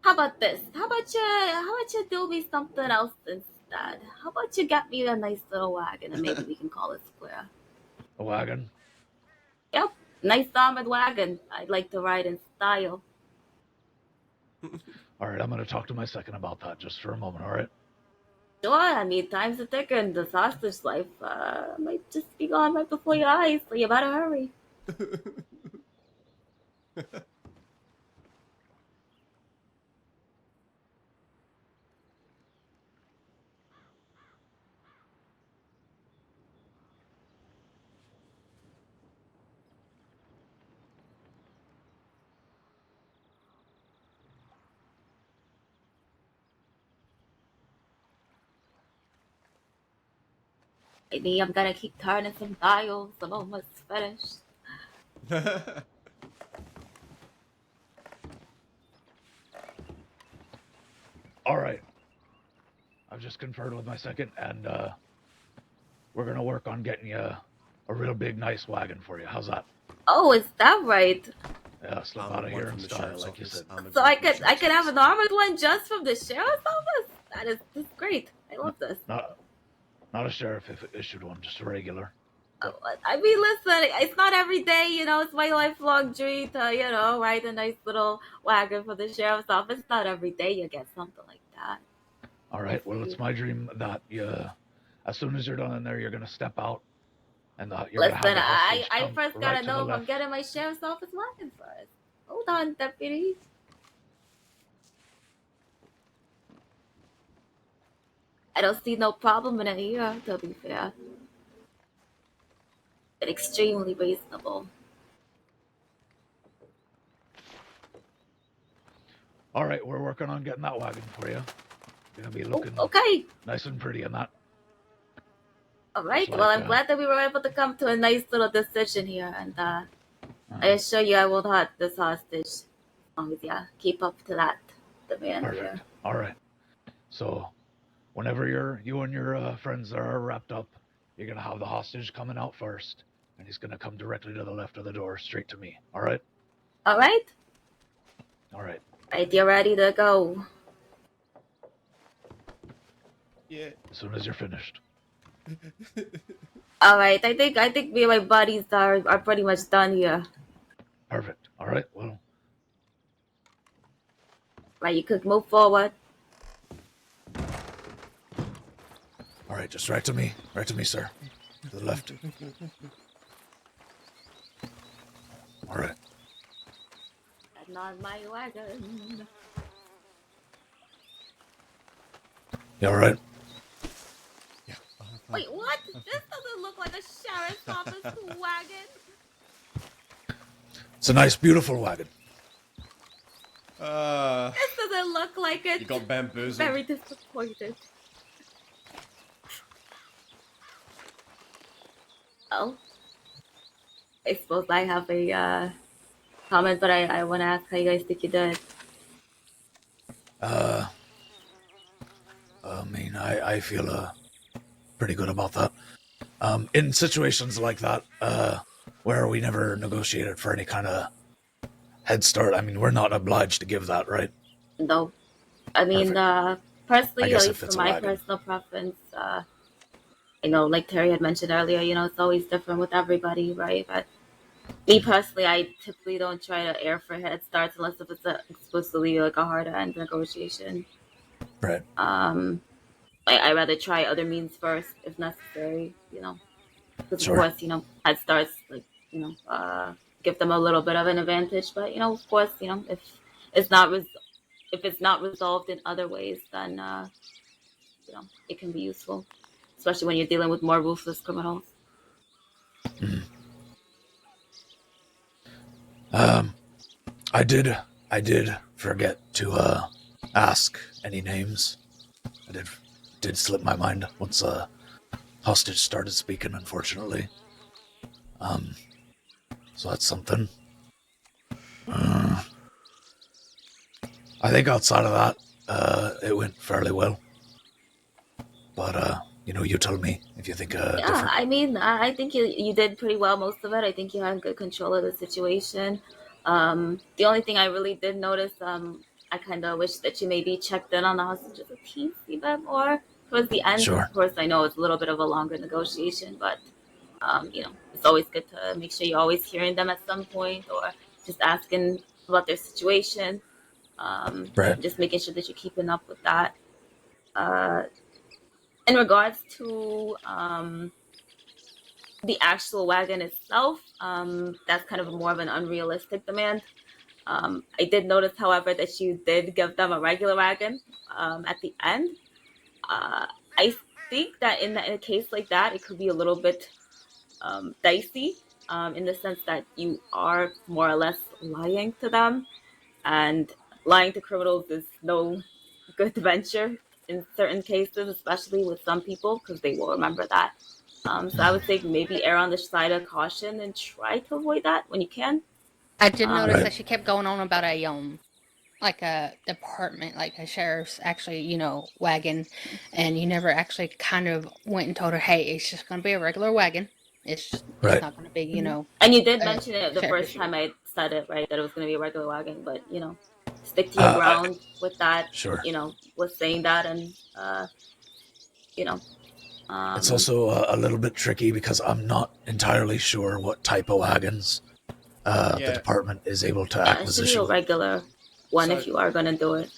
How about this? How about you do me something else instead? How about you get me a nice little wagon and maybe we can call it square? A wagon? Yep, nice armored wagon. I'd like to ride in style. All right, I'm going to talk to my second about that just for a moment, all right? Sure, I mean, time's a ticker and the hostage life might just be gone right before your eyes, so you better hurry. Maybe I'm gonna keep turning some dials. I'm almost finished. All right. I've just conferred with my second, and we're gonna work on getting you a real big, nice wagon for you. How's that? Oh, is that right? Yeah, slip Armored out of one here from in the style, sheriff's like you office. said. Armored So one I from the could sheriff's have office. an armored one just from the sheriff's office? That's great. I love this. Not a sheriff if issued one, just a regular. Oh, I mean, listen, it's not every day, it's my lifelong dream to, ride a nice little wagon for the sheriff's office. Not every day you get something like that. All right. Well, it's my dream that you, as soon as you're done in there, you're gonna step out, and you're gonna have Listen, the hostage I come first right gotta to the know if I'm left. getting my sheriff's office wagon first. Hold on, deputy. I don't see no problem in it here, to be fair. It's extremely reasonable. All right, we're working on getting that wagon for you. You're gonna be Oh, looking okay. nice and pretty in that. All right. Just Well, like, I'm glad that we were able to come to a nice little decision here, and I uh, assure you I will not this hostage as long as you keep up to that demand here. perfect. All right. So, whenever you and your friends are wrapped up, you're gonna have the hostage coming out first, and he's gonna come directly to the left of the door, straight to me. All right. All right. All right. Right, you're ready to go. Yeah. As soon as you're finished. All right. I think me and my buddies are pretty much done here. Perfect. All right. Well, Right, you could move forward. all right. Just right to me, sir. To the left. All right. And on my wagon. You all right? Yeah. Wait, what? This doesn't look like a sheriff's office wagon. It's a nice, beautiful wagon. This doesn't look like it. You got bamboozled. Very disappointed. Oh. I suppose I have a comment, but I want to ask how you guys think you did. I mean, I feel pretty good about that. In situations like that, where we never negotiated for any kind of head start, I mean, we're not obliged to give that, right? No. I mean, Perfect. I personally, guess at if least it's for a my wagon. personal preference, like Terry had mentioned earlier, it's always different with everybody, right? But me personally, I typically don't try to air for head starts unless if it's explicitly like a hard end negotiation. Right. I rather try other means first if necessary, because of Sure. course, head starts like, give them a little bit of an advantage, but of course, if it's not if it's not resolved in other ways, then it can be useful, especially when you're dealing with more ruthless criminals. I did forget to ask any names. I did slip my mind once hostage started speaking, unfortunately. So that's something. I think outside of that, it went fairly well. But you tell me if you think Yeah, different. I mean, I think you did pretty well most of it. I think you had good control of the situation. The only thing I really did notice, I kind of wish that you maybe checked in on the hostages a teensy bit more towards the end. Sure. Of course, I know it's a little bit of a longer negotiation, but it's always good to make sure you're always hearing them at some point or just asking about their situation. Right. Just making sure that you're keeping up with that. Uh, In regards to the actual wagon itself, that's kind of more of an unrealistic demand. I did notice, however, that you did give them a regular wagon at the end. I think that in a case like that, it could be a little bit dicey in the sense that you are more or less lying to them, and lying to criminals is no good venture in certain cases, especially with some people, because they will remember that. So I would say maybe err on the side of caution and try to avoid that when you can. I did notice Right. that she kept going on about like a department, like a sheriff's actually, wagon, and you never actually kind of went and told her, hey, it's just going to be a regular wagon. It's Right. not going to be, And you did a mention it the sheriff first issue. time I said it, right? That it was going to be a regular wagon, but stick to your Uh, I, ground with that. sure. With saying that, and you know, It's um, also a little bit tricky because I'm not entirely sure what type of wagons the Yeah. department is able to yeah, it should be a acquisition. regular one So if you are going to do it.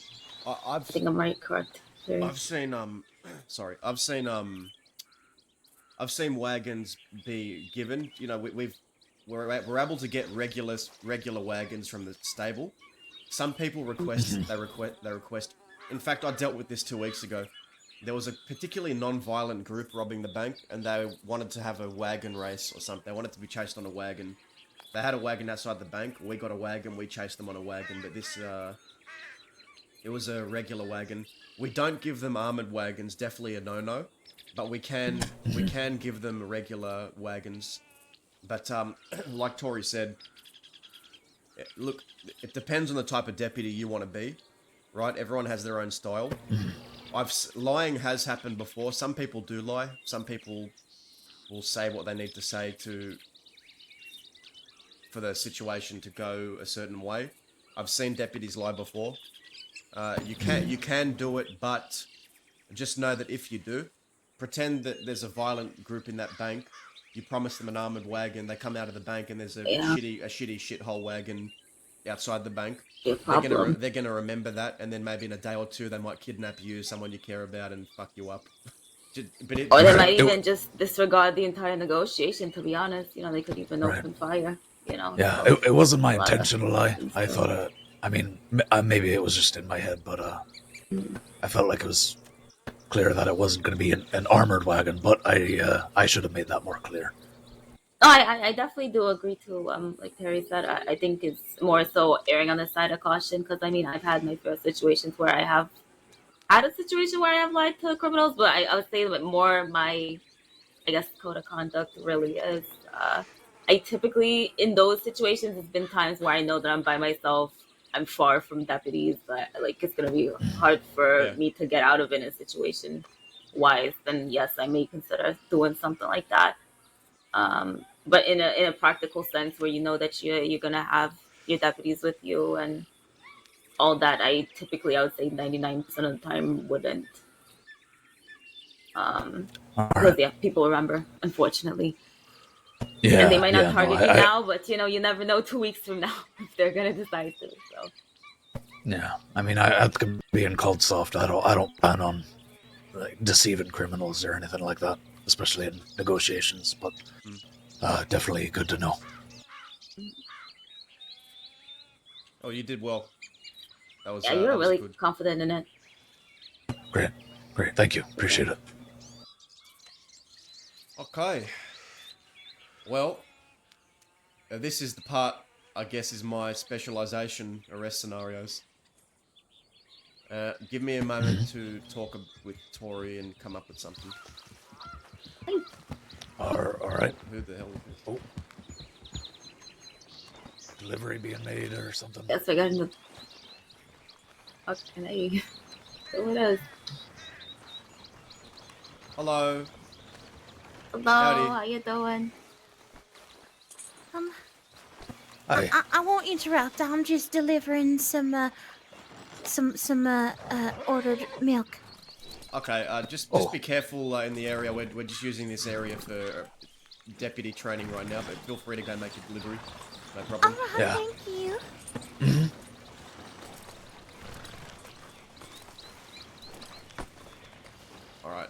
I I've think I'm right, correct? Sorry. I've seen sorry, I've seen wagons be given. You know, we're able to get regular wagons from the stable. Some people request they request. In fact, I dealt with this 2 weeks ago. There was a particularly non-violent group robbing the bank, and they wanted to have a wagon race or something. They wanted to be chased on a wagon. They had a wagon outside the bank. We got a wagon. We chased them on a wagon. But this, it was a regular wagon. We don't give them armored wagons. Definitely a no-no. But we can give them regular wagons. But like Tori said, look, it depends on the type of deputy you want to be, right? Everyone has their own style. Lying has happened before. Some people do lie. Some people will say what they need to say for the situation to go a certain way. I've seen deputies lie before. You can do it, but just know that if you do, pretend that there's a violent group in that bank. You promise them an armored wagon. They come out of the bank and there's a shitty shithole wagon outside the bank. They're gonna remember that, and then maybe in a day or two they might kidnap you, someone you care about, and fuck you up. Or they might even just disregard the entire negotiation. To be honest, they could even open fire. Yeah, it wasn't my intention to lie. I thought, maybe it was just in my head, but I felt like it was clear that it wasn't going to be an armored wagon, but I should have made that more clear. No, I definitely do agree to like Terry said. I think it's more so erring on the side of caution, because I've had my fair situations where I have had a situation where I have lied to criminals, but I would say that more my, I guess, code of conduct really is. I typically, in those situations, it's been times where I know that I'm by myself, I'm far from deputies, but like it's gonna be hard for me to get out of it in a situation wise. Then yes, I may consider doing something like that. But in a practical sense, where you know that you're gonna have your deputies with you and all that, I would say 99% of the time wouldn't. Because people remember, unfortunately. Yeah, and they might not target you now, but you never know 2 weeks from now if they're gonna decide to. So. Yeah, I being called soft. I don't plan on deceiving criminals or anything like that, especially in negotiations. But definitely good to know. Oh, you did well. That was you were really good. confident in it. Great. Thank you. Appreciate it. Okay. Well, this is the part, I guess, is my specialization, arrest scenarios. Give me a moment to talk with Tori and come up with something. All right. Who the hell is this? Oh. Delivery being made or something? Yes, I got into... Okay. So it is. Hello. Hello, Howdy. how you doing? Hi. I won't interrupt. I'm just delivering some ordered milk. Okay, just be careful in the area. We're just using this area for deputy training right now, but feel free to go make your delivery. No problem. Yeah. Thank you. Alright,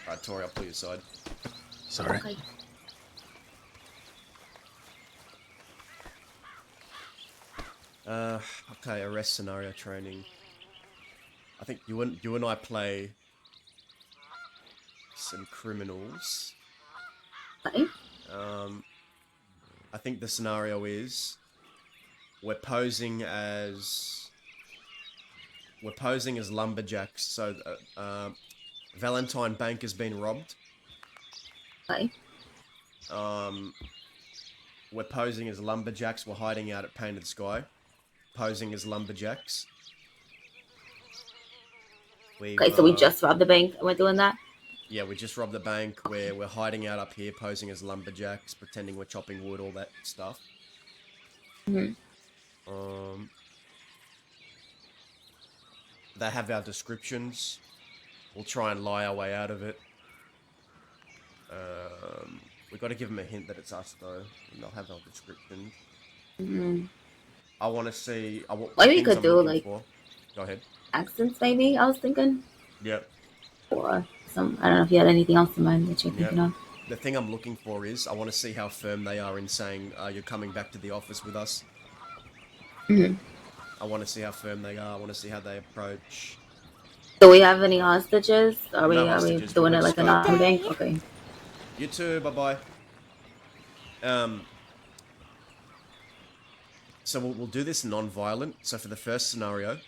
alright, Tori, I'll pull you aside. Sorry. Okay. Okay, arrest scenario training. I think you and I play some criminals. Okay. I think the scenario is we're posing as lumberjacks. So Valentine Bank has been robbed. Okay. We're posing as lumberjacks. We're hiding out at Painted Sky, posing as lumberjacks. Okay, so we just robbed the bank and we're doing that? Yeah, we just robbed the bank. We're hiding out up here, posing as lumberjacks, pretending we're chopping wood, all that stuff. Mhm. They have our descriptions. We'll try and lie our way out of it. We've got to give them a hint that it's us, though, and they'll have our description. I want to see. Maybe we could do, like, for. Go ahead. accents, maybe, I was thinking. Yep. Or some, I don't know if you had anything else in mind that you're Yep. thinking of. The thing I'm looking for is I want to see how firm they are in saying you're coming back to the office with us. Mm-hmm. I want to see how firm they are. I want to see how they approach. Do we have any hostages? Are we No are hostages, we doing we're it like just a non-bank? Okay. You too. Bye bye. So we'll do this non-violent. So for the first scenario,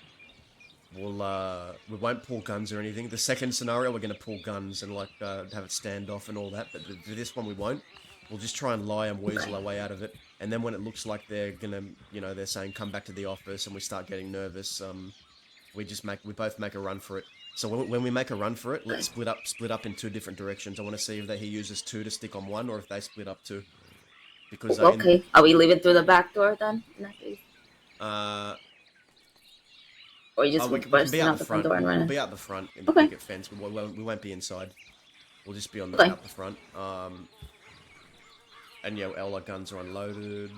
we won't pull guns or anything. The second scenario, we're gonna pull guns and like have it stand off and all that. But for this one, we won't. We'll just try and lie and weasel our way out of it. And then when it looks like they're gonna, they're saying come back to the office, and we start getting nervous, we both make a run for it. So when we make a run for it, let's split up in two different directions. I want to see if he uses two to stick on one, or if they split up two. Because Okay. Are we leaving through the back door then? In that case? Or you just we can bursting be out out the the front front. door and We'll running? be out the front in the Okay. picket fence. We won't be inside. We'll just be on Okay. out the front. And yeah, all our guns are unloaded.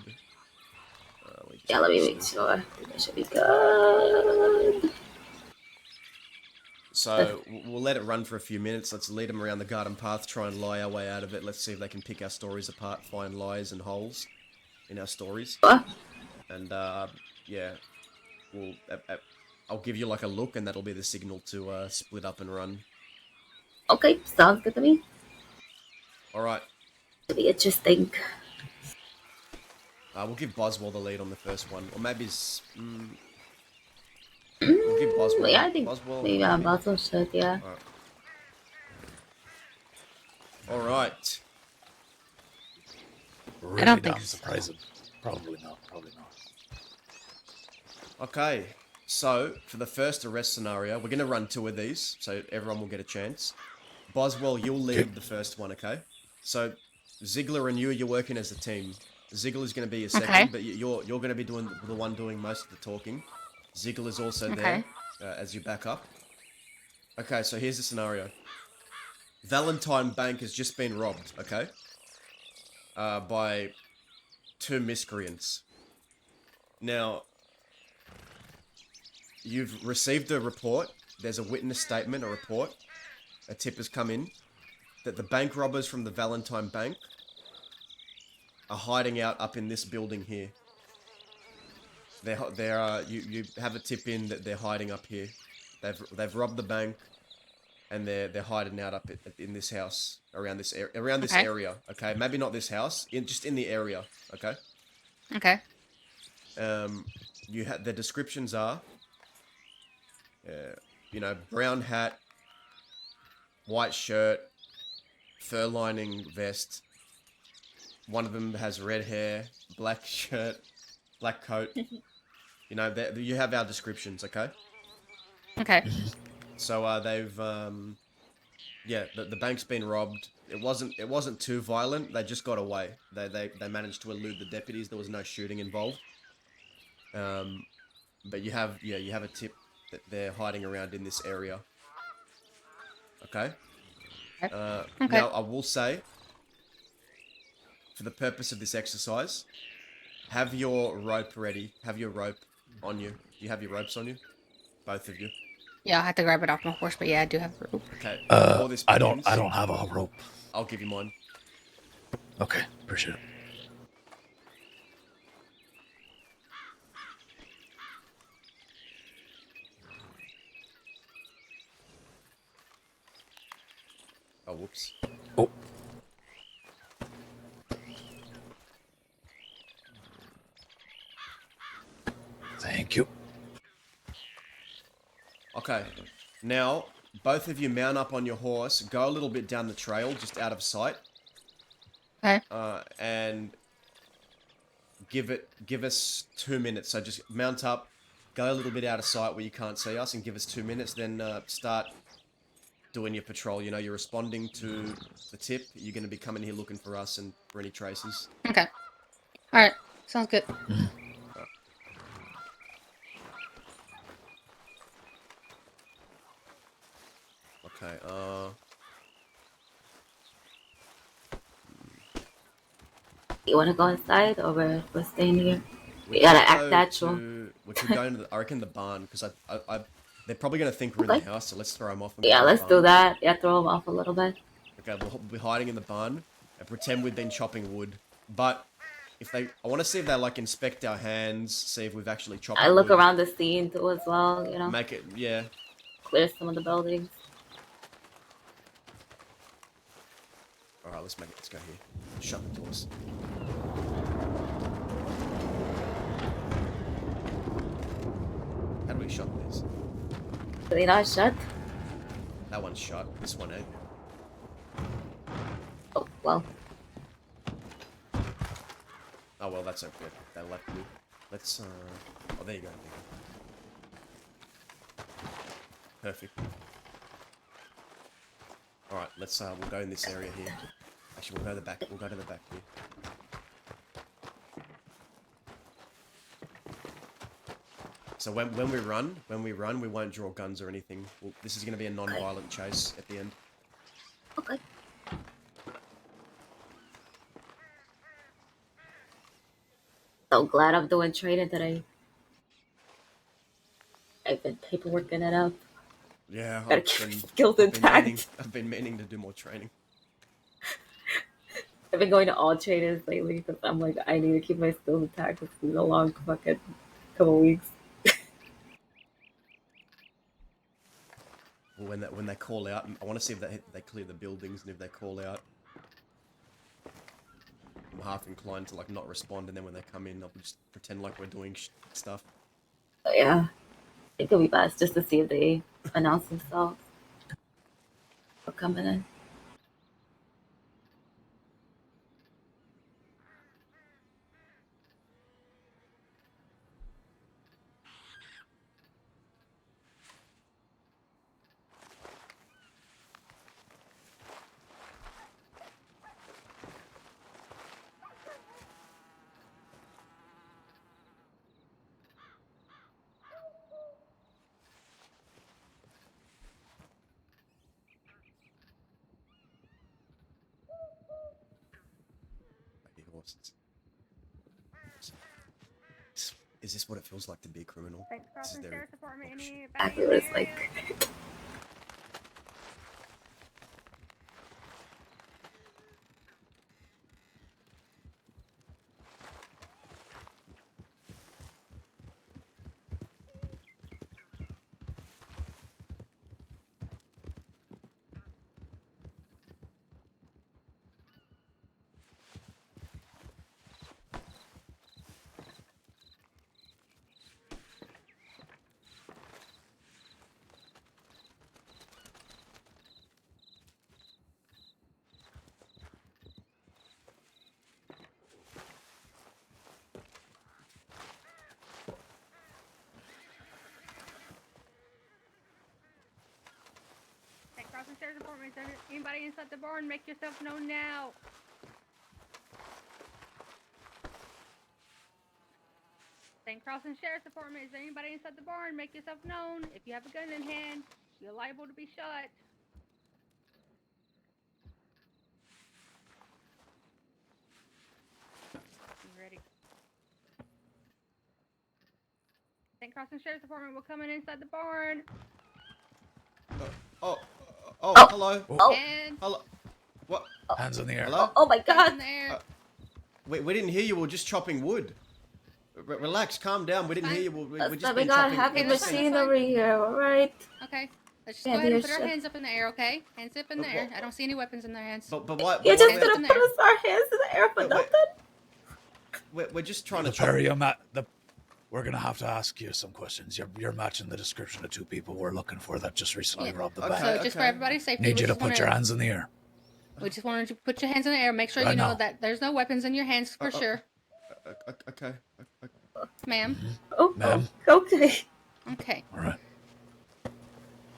Yeah, let me make sure. That should be good. So we'll let it run for a few minutes. Let's lead them around the garden path, try and lie our way out of it. Let's see if they can pick our stories apart, find lies and holes in our stories. And yeah, I'll give you like a look, and that'll be the signal to split up and run. Okay, sounds good to me. All right. Should be interesting. We'll give Boswell the lead on the first one, or maybe we'll give Boswell. Yeah, I think Boswell. maybe Boswell should, yeah. All right. Really I don't think damn so. surprising. Probably not. Okay. So for the first arrest scenario, we're gonna run two of these, so everyone will get a chance. Boswell, you'll lead the first one, okay? So Ziggler and you're working as a team. Ziggler's going to be your second, Okay. but you're going to be doing the one doing most of the talking. Ziggler's also there as your backup. Okay, so here's the scenario. Valentine Bank has just been robbed, okay? By two miscreants. Now, you've received a report. There's a witness statement, a report. A tip has come in that the bank robbers from the Valentine Bank are hiding out up in this building here. You have a tip in that they're hiding up here. They've robbed the bank, and they're hiding out up in this house around this area. Okay, maybe not this house, just in the area. Okay. Okay. The descriptions are, brown hat, white shirt, fur lining vest. One of them has red hair, black shirt, black coat. You have our descriptions, okay? Okay. So they've, the bank's been robbed. It wasn't too violent. They just got away. They managed to elude the deputies. There was no shooting involved. But you have a tip that they're hiding around in this area. Okay. Okay. Now I will say, for the purpose of this exercise, have your rope ready. Have your rope on you. Do you have your ropes on you? Both of you. Yeah, I'll have to grab it off my horse, but yeah, I do have a rope. Okay. Before this I begins, don't have a rope. I'll give you mine. Okay, appreciate it. Oh, whoops. Oh. Thank you. Okay. Now, both of you mount up on your horse, go a little bit down the trail, just out of sight, Okay. and give us 2 minutes. So just mount up, go a little bit out of sight where you can't see us, and give us 2 minutes. Then start doing your patrol. You know, you're responding to the tip. You're going to be coming here looking for us and for any traces. Okay. All right. Sounds good. Okay. You want to go inside or we're staying here? We You gotta could act go natural. We could go into the, I reckon the barn, because they're probably going to think we're in Okay. the house, so let's throw them off and go Yeah, to the let's barn. do that. Yeah, throw them off a little bit. Okay, we'll be hiding in the barn and pretend we've been chopping wood. But I want to see if they like inspect our hands, see if we've actually chopped I look wood. around the scene too as well, you know, Make it, yeah. clear some of the buildings. All right, let's make it. Let's go here. Shut the doors. How do we shut this? Are they not shut? That one's shut. This one ain't. Oh, well. Oh well, that's okay. They left me. Let's. Oh, there you go. There you go. Perfect. All right, let's. We'll go in this area here. Actually, we'll go to the back. We'll go to the back here. So when we run, we won't draw guns or anything. This is going to be a non-violent chase at the end. Okay. So glad I'm doing training today. I've been paperworking it up. Yeah, Gotta keep my skills intact. I've been meaning to do more training. I've been going to all trainings lately because I'm like, I need to keep my skills intact. It's been a long fucking couple weeks. Well, when they call out, I want to see if they clear the buildings, and if they call out, I'm half inclined to like not respond, and then when they come in, I'll just pretend like we're doing stuff. So yeah, it could be best just to see if they announce themselves for coming in. I hear horses. Is this what it feels like to be a criminal? This is their Exactly what it's like. Crossing Sheriff's Department. Is there anybody inside the barn? Make yourself known now. St. Crossing Sheriff's Department. Is there anybody inside the barn? Make yourself known. If you have a gun in hand, you're liable to be shot. You ready? St. Crossing Sheriff's Department. We're coming inside the barn. Oh, Oh. hello. Oh. And Hello. What? Hands in the air. Hello? Oh my hands god. in the air. We didn't hear you. We were just chopping wood. Relax, calm down. We didn't hear you. We just We been got chopping. heavy Okay, that's fine, that's fine. machinery here, alright? Okay. Let's just Yeah, go ahead and dear put our shit. hands up in the air, okay? Hands up in the air. I don't see any weapons in their hands. But why? You're But just why Hands gonna up in put there. us our hands in the air for Wait, nothing? we're just trying The to chop. pair of you, we're gonna have to ask you some questions. You're matching the description of two people we're looking for that just recently Yeah. robbed the Okay. bank. So just for everybody's safety, Need we you to just put wanna, your hands in the air. we just wanted you to put your hands in the air. Make sure Right you know now. that there's no weapons in your hands for sure, Okay. ma'am. Oh, Ma'am. okay. Okay. All right.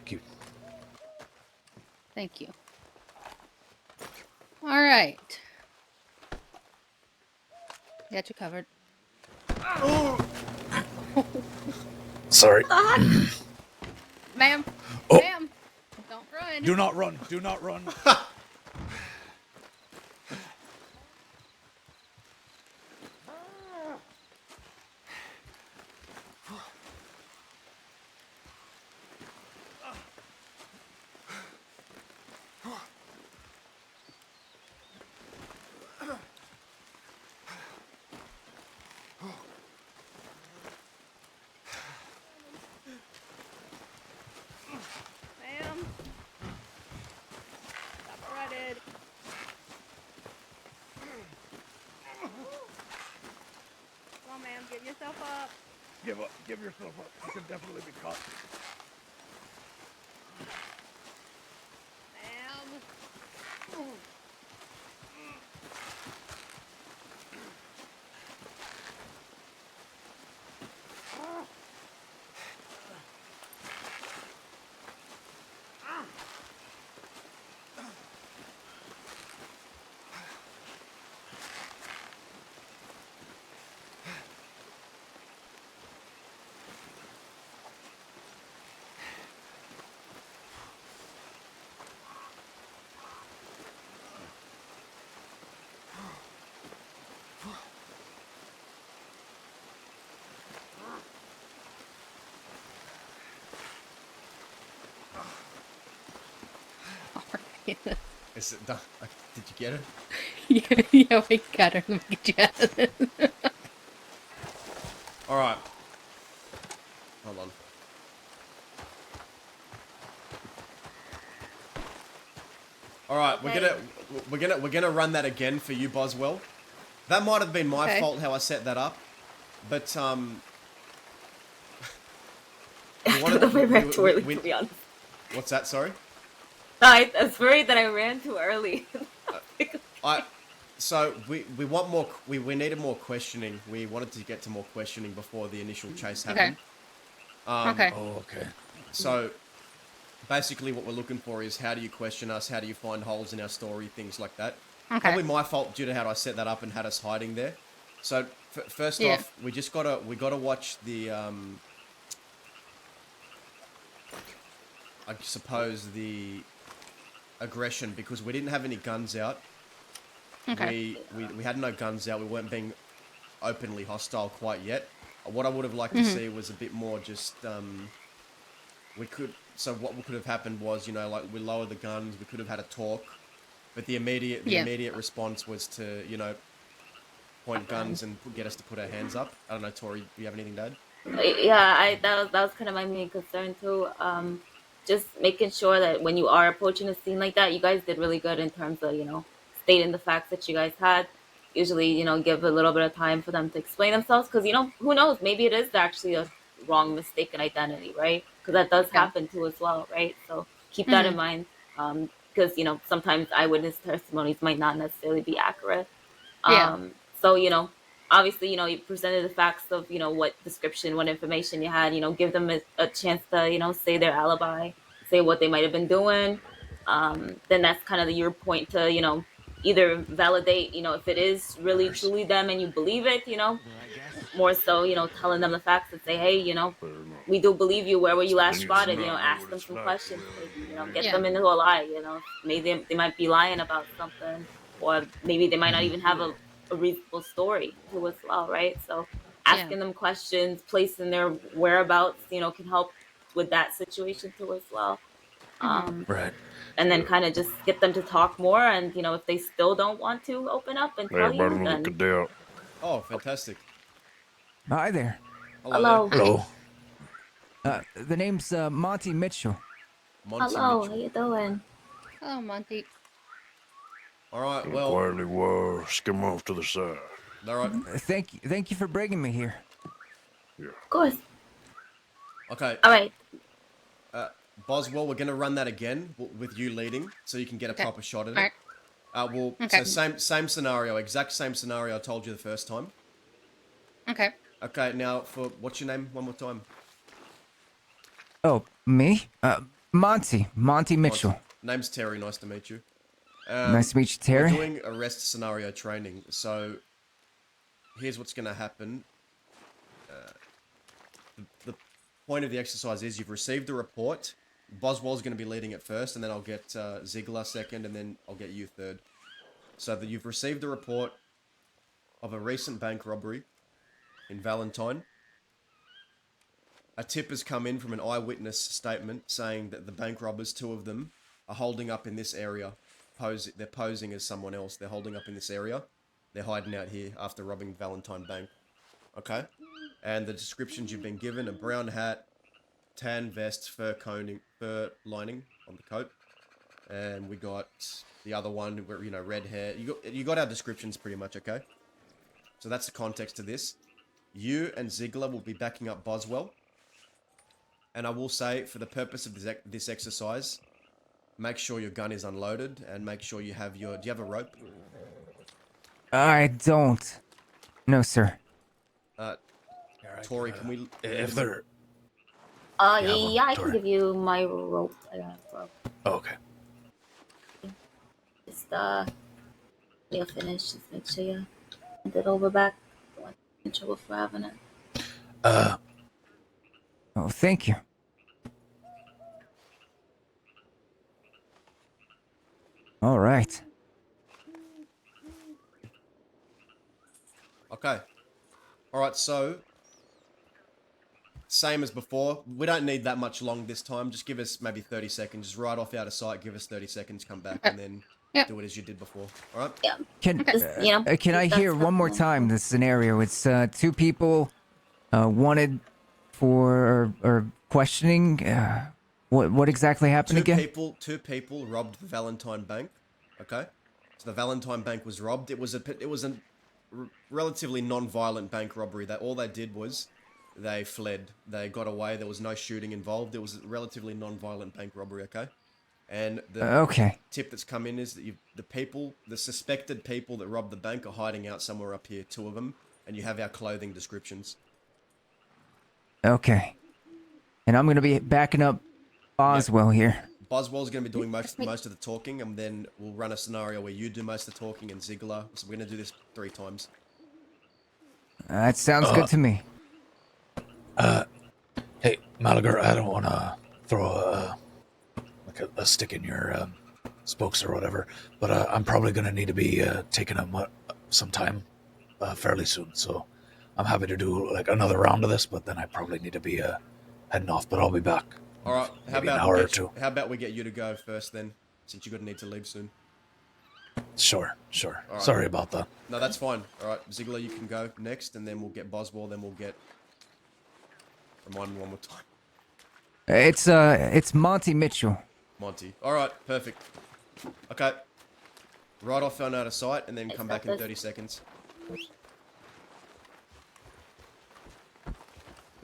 Cute. Thank you. All right. Got you covered. Sorry. Ma'am. Oh. Ma'am. Don't run. Do not run. Do not run. Ma'am. Stop running. Come on, ma'am. Get yourself up. Give yourself up. You can definitely be caught. Ma'am. Is it done? Did you get it? Yeah, we got her. Let me get you out of this. All right. Hold on. All right, Okay. we're gonna run that again for you, Boswell. That might have been my Okay. fault how I set that up, but I don't know if I ran too early, to be honest. What's that? Sorry. I was worried that I ran too early. So we want more. We needed more questioning. We wanted to get to more questioning before the initial chase happened. Okay. Oh, okay. So basically, what we're looking for is how do you question us? How do you find holes in our story? Things like that. Okay. Probably my fault due to how I set that up and had us hiding there. So first Yeah. off, we gotta watch the I suppose the aggression because we didn't have any guns out. Okay. We had no guns out. We weren't being openly hostile quite yet. What I would have liked to see was a bit more just what could have happened was, like we lowered the guns, we could have had a talk, but the immediate response was to, point guns and get us to put our hands up. I don't know, Tori, do you have anything to add? Yeah, that was kind of my main concern too. Just making sure that when you are approaching a scene like that, you guys did really good in terms of stating the facts that you guys had. Usually, give a little bit of time for them to explain themselves because who knows, maybe it is actually a wrong mistaken identity, right? Because that does Yeah. happen too as well, right? So keep that in mind because sometimes eyewitness testimonies might not necessarily be accurate. Yeah. So, obviously, you presented the facts of, what description, what information you had, give them a chance to, say their alibi, say what they might have been doing. Then that's kind of your point to, either validate, if it is really truly them and you believe it, more so, telling them the facts and say, hey, we do believe you. Where were you last Then you spotted? not know Ask what them it's some like, questions, well, get Yeah. them into a lie, maybe they might be lying about something, or maybe they might not even have a reasonable story too as well, right? So asking them questions, placing their whereabouts, can help with that situation too as well. Right. And then kind of just get them to talk more. And if they still don't want to open up and tell Everybody you, look then at that. Oh, fantastic. Hi there. Hello hello, Hello. The name's Monty Mitchell. there. Monty hello, Mitchell. how you doing? Oh, Monty. All right, And well, quietly skim off to the side. all right. Thank you for bringing me here. Of course. Okay, All right. Boswell, we're going to run that again with you leading so you can get a Okay. proper shot at All it. right. So Okay. same scenario, exact same scenario I told you the first time. Okay. Okay, now for what's your name one more time? Oh, me? Monty Mitchell. Monty. Name's Terry. Nice to meet you. Nice to meet you, We're Terry. doing arrest scenario training. So here's what's going to happen. The point of the exercise is you've received a report. Boswell's going to be leading it first, and then I'll get Ziegler second, and then I'll get you third. So that you've received a report of a recent bank robbery in Valentine. A tip has come in from an eyewitness statement saying that the bank robbers, two of them, are holding up in this area. They're posing as someone else. They're holding up in this area. They're hiding out here after robbing Valentine Bank. Okay? And the descriptions you've been given: a brown hat, tan vest, fur lining on the coat. And we got the other one where, red hair. You got our descriptions pretty much, okay? So that's the context to this. You and Ziegler will be backing up Boswell. And I will say, for the purpose of this exercise, make sure your gun is unloaded and make sure you have do you have a rope? I don't. No, sir. Tori, can we... If they're Yeah, I can Tori. give you my rope. I got a rope. okay. Just you'll finish. Just make sure you hand it over back. Don't want you in trouble for having it. Uh, Oh, thank you. All right. Okay. Alright, so... Same as before. We don't need that much long this time. Just give us maybe 30 seconds. Just ride off out of sight. Give us 30 seconds. Come back. And then Yep. do it as you did before. Alright? Yeah. Can Just, can I keep that hear stuff one more going. time the scenario? It's two people wanted for or questioning. What exactly happened again? Two people robbed the Valentine Bank. Okay? So the Valentine Bank was robbed. It was a relatively non-violent bank robbery. That all they did was they fled. They got away. There was no shooting involved. It was a relatively non-violent bank robbery, okay? And the Okay. tip that's come in is that the suspected people that robbed the bank are hiding out somewhere up here, two of them, and you have our clothing descriptions. Okay. And I'm gonna be backing up Boswell here. Boswell's going to be doing most of the talking, and then we'll run a scenario where you do most of the talking and Ziegler. So we're going to do this 3 times. That sounds good to me. Hey, Mallagher, I don't want to throw a stick in your spokes or whatever, but I'm probably going to need to be taking some time fairly soon. So I'm happy to do like another round of this, but then I probably need to be heading off. But I'll be back. All right. Maybe an hour or two. How about we get you to go first then, since you're going to need to leave soon. Sure. All right. Sorry about that. No, that's fine. All right, Ziegler, you can go next, and then we'll get Boswell. Then we'll get. Remind me one more time. It's Monty Mitchell. Monty. All right, perfect. Okay. Right off out of sight, and then come back in this. 30 seconds.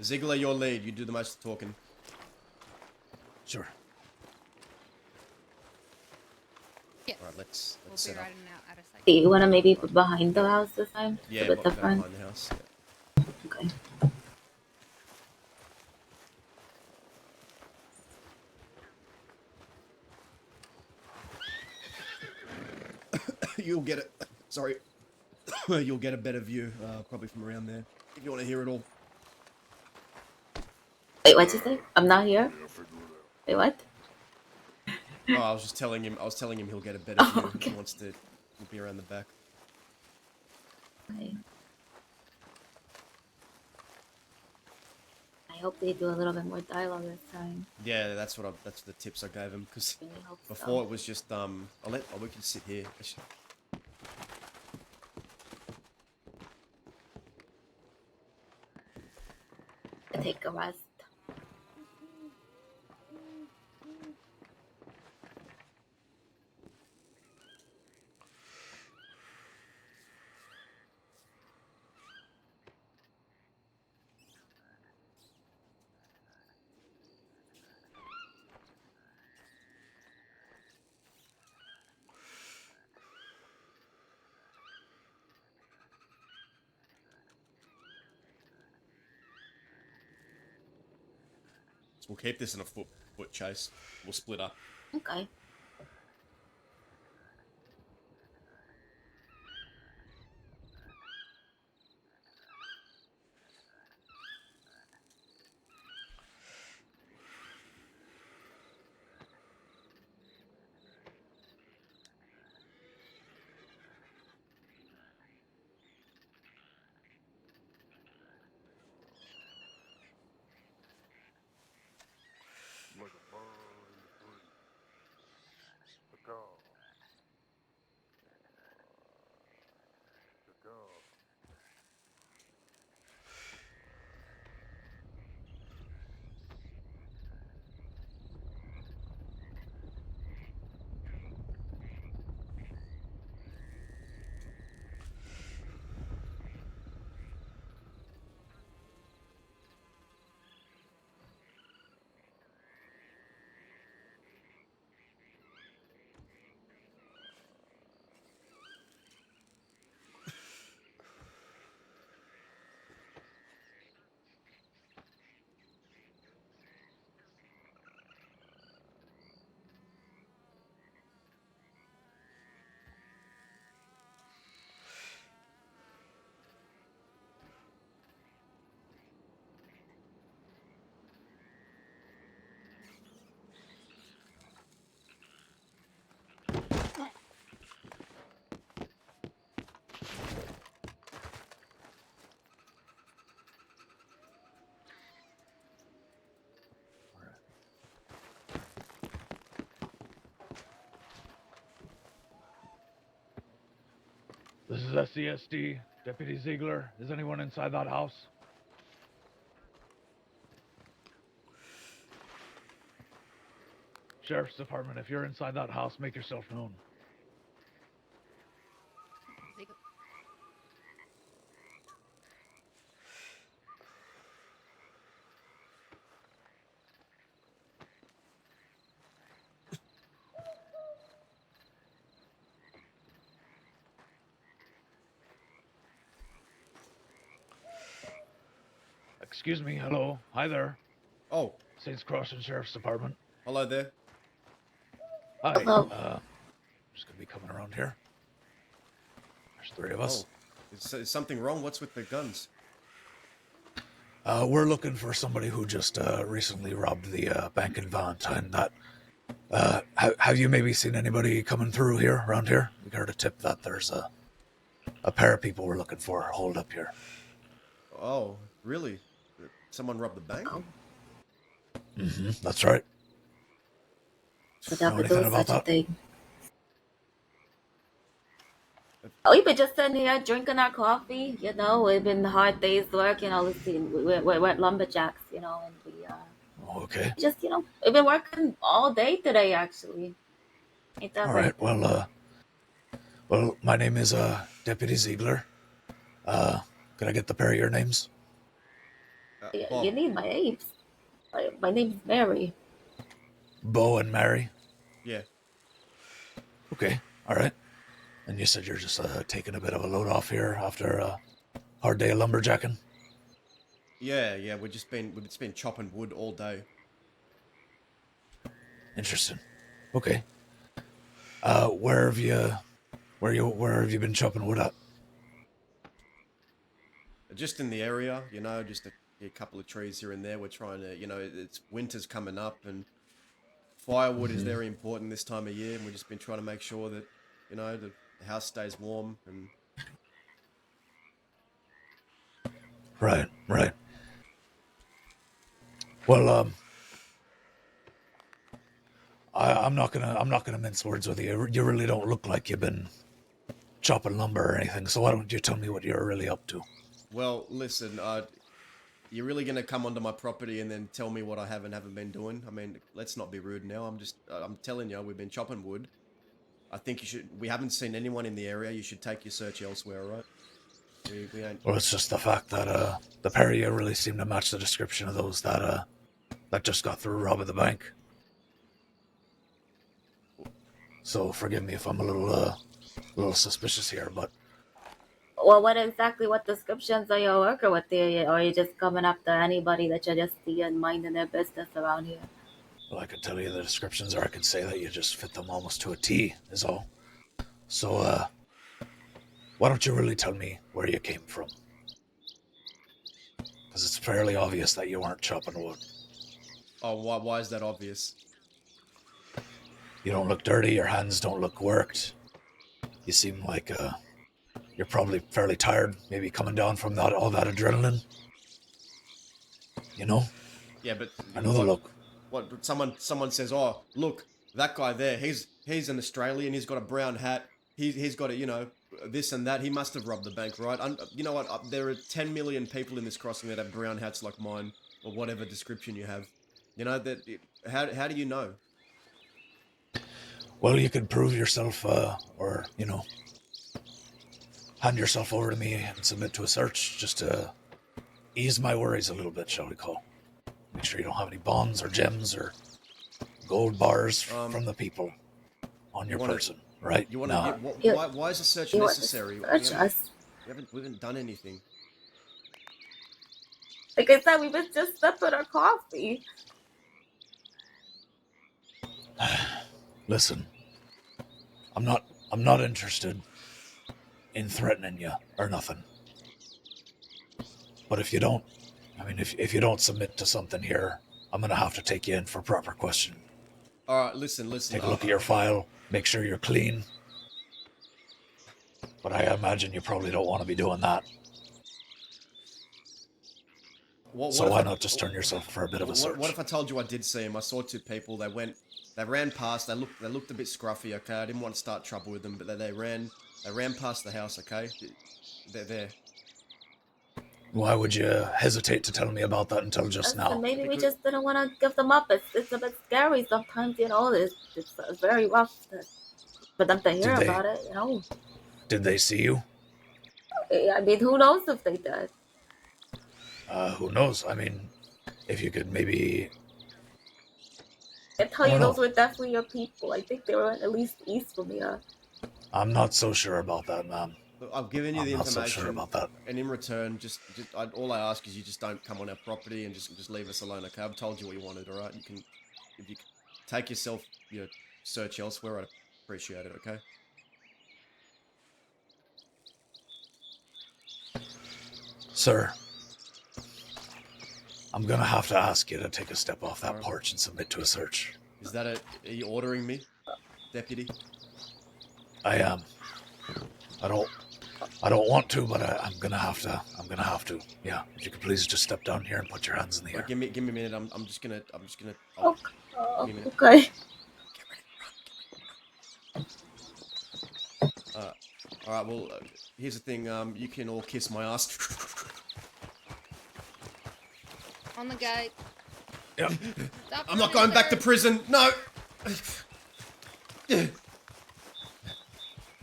Ziegler, your lead. You do the most talking. Sure. Yes. All right, let's We'll set be up. riding out of sight. Do you want to maybe put behind the house this time? Yeah, It's a bit go different. behind the house. Okay. You'll get it. Sorry. You'll get a better view, probably from around there. If you want to hear it all. Wait, what'd you say? I'm not here. Wait, what? Oh, I was telling him he'll get a better view if okay. he wants to be around the back. Okay. I hope they do a little bit more dialogue this time. Yeah, that's the tips I gave him because Really hope before so. it was just we can sit here. Take a rest. So we'll keep this in a foot chase. We'll split up. Okay. Like a bird in the tree. The cow. The cow. This is SCSD, Deputy Ziegler. Is anyone inside that house? Sheriff's Department, if you're inside that house, make yourself known. Excuse me, hello. Hi there. Oh, Saints Cross and Sheriff's Department. hello there. Hi. Hello. Just gonna be coming around here. There's three of us. Oh, is something wrong? What's with the guns? We're looking for somebody who just recently robbed the bank in Valentine. Have you maybe seen anybody coming through here, around here? We heard a tip that there's a pair of people we're looking for holed up here. Oh, really? Someone robbed the bank? Oh, That's right. would Know never anything do about such a that? thing. Oh, we've been just sitting here drinking our coffee. You know, it's been a hard day's work. You know, we're lumberjacks. You know, and we Okay. just we've been working all day today. Actually, ain't that All right? right. Well, my name is Deputy Ziegler. Could I get the pair of your names? You Bob. need my names. My name's Mary. Bo and Mary. Yeah. Okay. All right. And you said you're just taking a bit of a load off here after a hard day of lumberjacking. Yeah. We've just been chopping wood all day. Interesting. Okay. Where have you been chopping wood at? Just in the area, just a couple of trees here and there. We're trying to, it's winter's coming up and firewood is very important this time of year. And we've just been trying to make sure that, the house stays warm and Right. Well, I'm not gonna mince words with you. You really don't look like you've been chopping lumber or anything. So why don't you tell me what you're really up to? Well, listen, you're really gonna come onto my property and then tell me what I have and haven't been doing? I mean, let's not be rude now. I'm telling you, we've been chopping wood. I think you should. We haven't seen anyone in the area. You should take your search elsewhere, all right? We ain't. Well, it's just the fact that the pair of you really seem to match the description of those that just got through robbing the bank. So forgive me if I'm a little suspicious here, but Well, what descriptions are you working with there? Or are you just coming after anybody that you just see and minding their business around here? well, I can tell you the descriptions, or I can say that you just fit them almost to a T, is all. So, why don't you really tell me where you came from? Because it's fairly obvious that you weren't chopping wood. Oh, why is that obvious? You don't look dirty, your hands don't look worked. You seem like, you're probably fairly tired, maybe coming down from all that adrenaline. You know? Yeah, but I know the look. What someone says, oh, look, that guy there, he's an Australian, he's got a brown hat, he's got a, this and that, he must have robbed the bank, right? You know what, there are 10 million people in this crossing that have brown hats like mine, or whatever description you have. You know, how do you know? Well, you could prove yourself, or, hand yourself over to me and submit to a search, just to ease my worries a little bit, shall we call. Make sure you don't have any bonds or gems or gold bars from the people on your person, right? You want No. to why is a search necessary? Search us. We haven't done anything. Like I said, we was just sipping our coffee. Listen, I'm not interested in threatening you or nothing. But if you don't, if you don't submit to something here, I'm gonna have to take you in for proper questioning. All right, listen. Take a look at your file, make sure you're clean. But I imagine you probably don't want to be doing that. So why not just turn yourself for a bit of a search? What if I told you I did see him? I saw two people. They ran past. They looked a bit scruffy. Okay, I didn't want to start trouble with them, but they ran past the house. Okay, they're there. Why would you hesitate to tell me about that until just now? Maybe we just didn't want to give them up. It's a bit scary sometimes, It's very rough for them to hear about it, Did they see you? I mean, who knows if they did? Who knows? If you could maybe... I tell you, those were definitely your people. I think they were at least east from here. I'm not so sure about that, ma'am. Look, I've given you the information. I'm not so sure about that. And in return, all I ask is you just don't come on our property and just leave us alone. Okay, I've told you what you wanted. All right, if you can take yourself search elsewhere, I'd appreciate it. Okay. Sir, I'm gonna have to ask you to take a step off that porch and submit to a search. Is that are you ordering me, deputy? I am. I don't want to, but I'm gonna have to. Yeah. If you could please just step down here and put your hands in the air. Give me a minute. I'm just gonna. Okay. All right. Well, here's the thing. You can all kiss my ass. On the guy. Yep. I'm not going back to prison. No.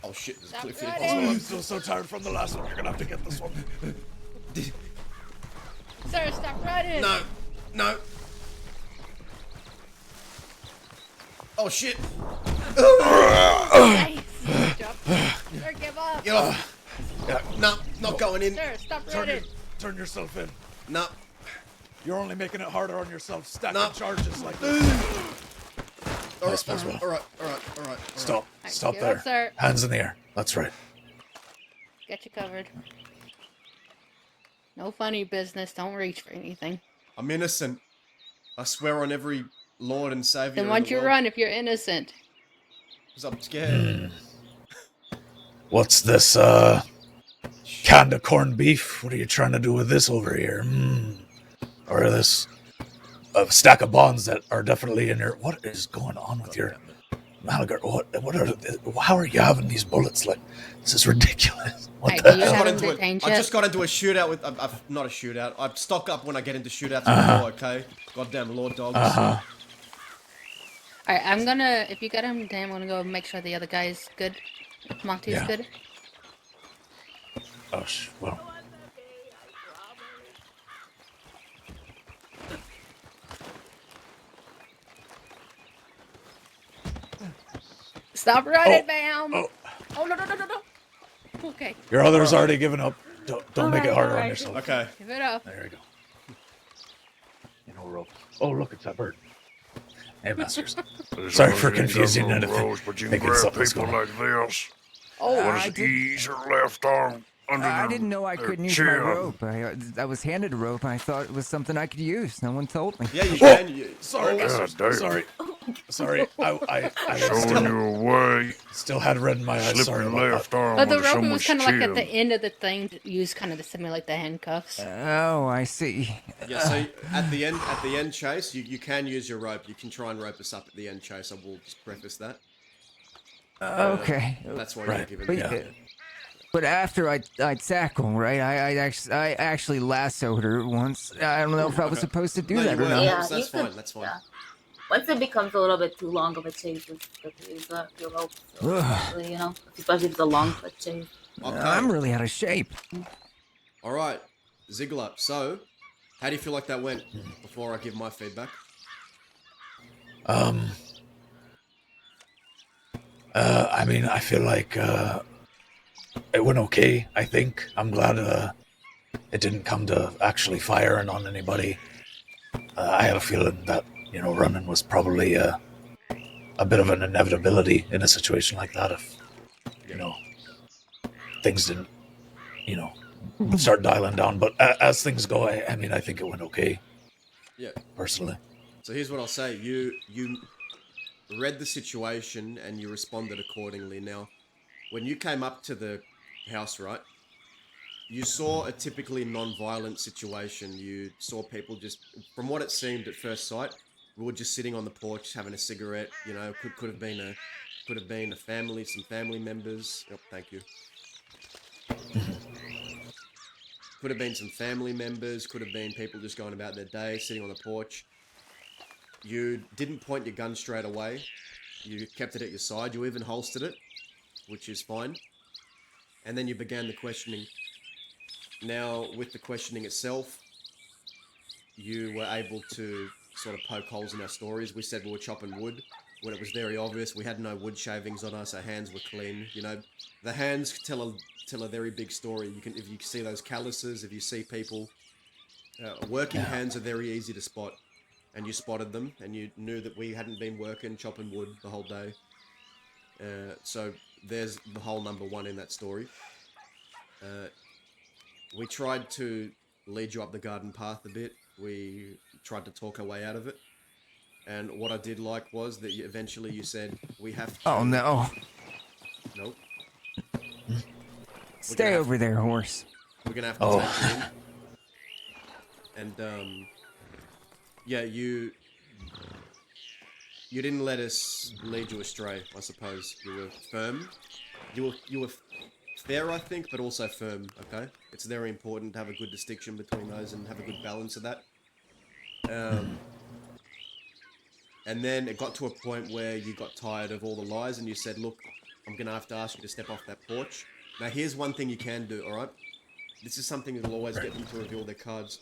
Oh shit! There's a cliff here. Oh, I'm still so tired from the last one. You're gonna have to get this one. Sir, stop running. No. Oh shit! Nice. Sir, give up. Get off! No, not going in. Sir, stop running. Turn yourself in. No. You're only making it harder on yourself, stacking No. charges like this. All Yes, as well. right, all right. Stop Give there. up, sir. Hands in the air. That's right. Got you covered. No funny business. Don't reach for anything. I'm innocent. I swear on every Lord and Savior. Then why'd you run if you're innocent? Because I'm scared. What's this, canned of corned beef? What are you trying to do with this over here? Or this, a stack of bonds that are definitely in here. What is going on with your Mallagher? How are you having these bullets? Like, this is ridiculous. What Hey, the do you hell? have Got them into detained I yet? just got into a shootout with. Not a shootout. I stock up when I get into shootouts with the law. Okay. Goddamn law dogs. Uh-huh. Alright, I'm gonna, if you got him, Dan, I'm gonna go make sure the other guy's good. If Monty's Yeah. good. Oh, well. Stop running, Oh, ma'am! oh. Oh, no. Okay, Your other's already given up. Don't make it harder on alright. yourself. Okay. give it up. There you go. You know, rope. Oh, look, it's that bird. Hey, masters. As Sorry long for as it ain't confusing got no anything. rows, but you can Thinking grab something's people going on. like this. Oh, What I is did- ease your left arm under I their, didn't know I their couldn't use chin. my rope. I was handed a rope and I thought it was something I could use. No one told me. Yeah, you can. You, Sorry, oh, masters. damn. Sorry. I Showing you a way. still had red in my eyes. Slip Sorry your about left that. arm but the under rope someone's was kind of like at the chin. end of the thing, used kind of to simulate the handcuffs. Oh, I see. Yeah, so at the end, Chase, you can use your rope. You can try and rope us up at the end, Chase. I will just preface that. Okay. That's why Right. you're given. But, Yeah. but after I tackle, right? I actually lassoed her once. I don't know if I was supposed to do No, that you or were. not. Yeah, That's you fine. could- That's fine. yeah. Once it becomes a little bit too long of a chase, it's good to use your rope. So, Ugh. you know, especially if it's a long foot chase. Okay. I'm really out of shape. All right, Ziggler. So, how do you feel like that went? Before I give my feedback. I mean, I feel like it went okay. I think I'm glad it didn't come to actually firing on anybody. I had a feeling that running was probably a bit of an inevitability in a situation like that. If things didn't start dialing down, but as things go, I mean, I think it went okay Yeah. personally. So here's what I'll say. You read the situation and you responded accordingly. Now, when you came up to the house, right, you saw a typically non-violent situation. You saw people just, from what it seemed at first sight, we were just sitting on the porch having a cigarette. You know, could have been a family, some family members. Oh, thank you. Could have been some family members. Could have been people just going about their day, sitting on the porch. You didn't point your gun straight away. You kept it at your side. You even holstered it, which is fine. And then you began the questioning. Now, with the questioning itself, you were able to sort of poke holes in our stories. We said we were chopping wood when it was very obvious. We had no wood shavings on us. Our hands were clean. You know, the hands tell a very big story. If you see those calluses, if you see people, working hands are very easy to spot. And you spotted them, and you knew that we hadn't been working, chopping wood the whole day. So there's the whole number one in that story. We tried to lead you up the garden path a bit. We tried to talk our way out of it. And what I did like was that eventually you said, we have to... Oh no. Nope. Stay have- over there, horse. We're going to have to take you in. And, yeah, you didn't let us lead you astray, I suppose. You were firm. You were fair, I think, but also firm, okay? It's very important to have a good distinction between those and have a good balance of that. And then it got to a point where you got tired of all the lies and you said, look, I'm going to have to ask you to step off that porch. Now, here's one thing you can do, alright? This is something that will always get them to reveal their cards.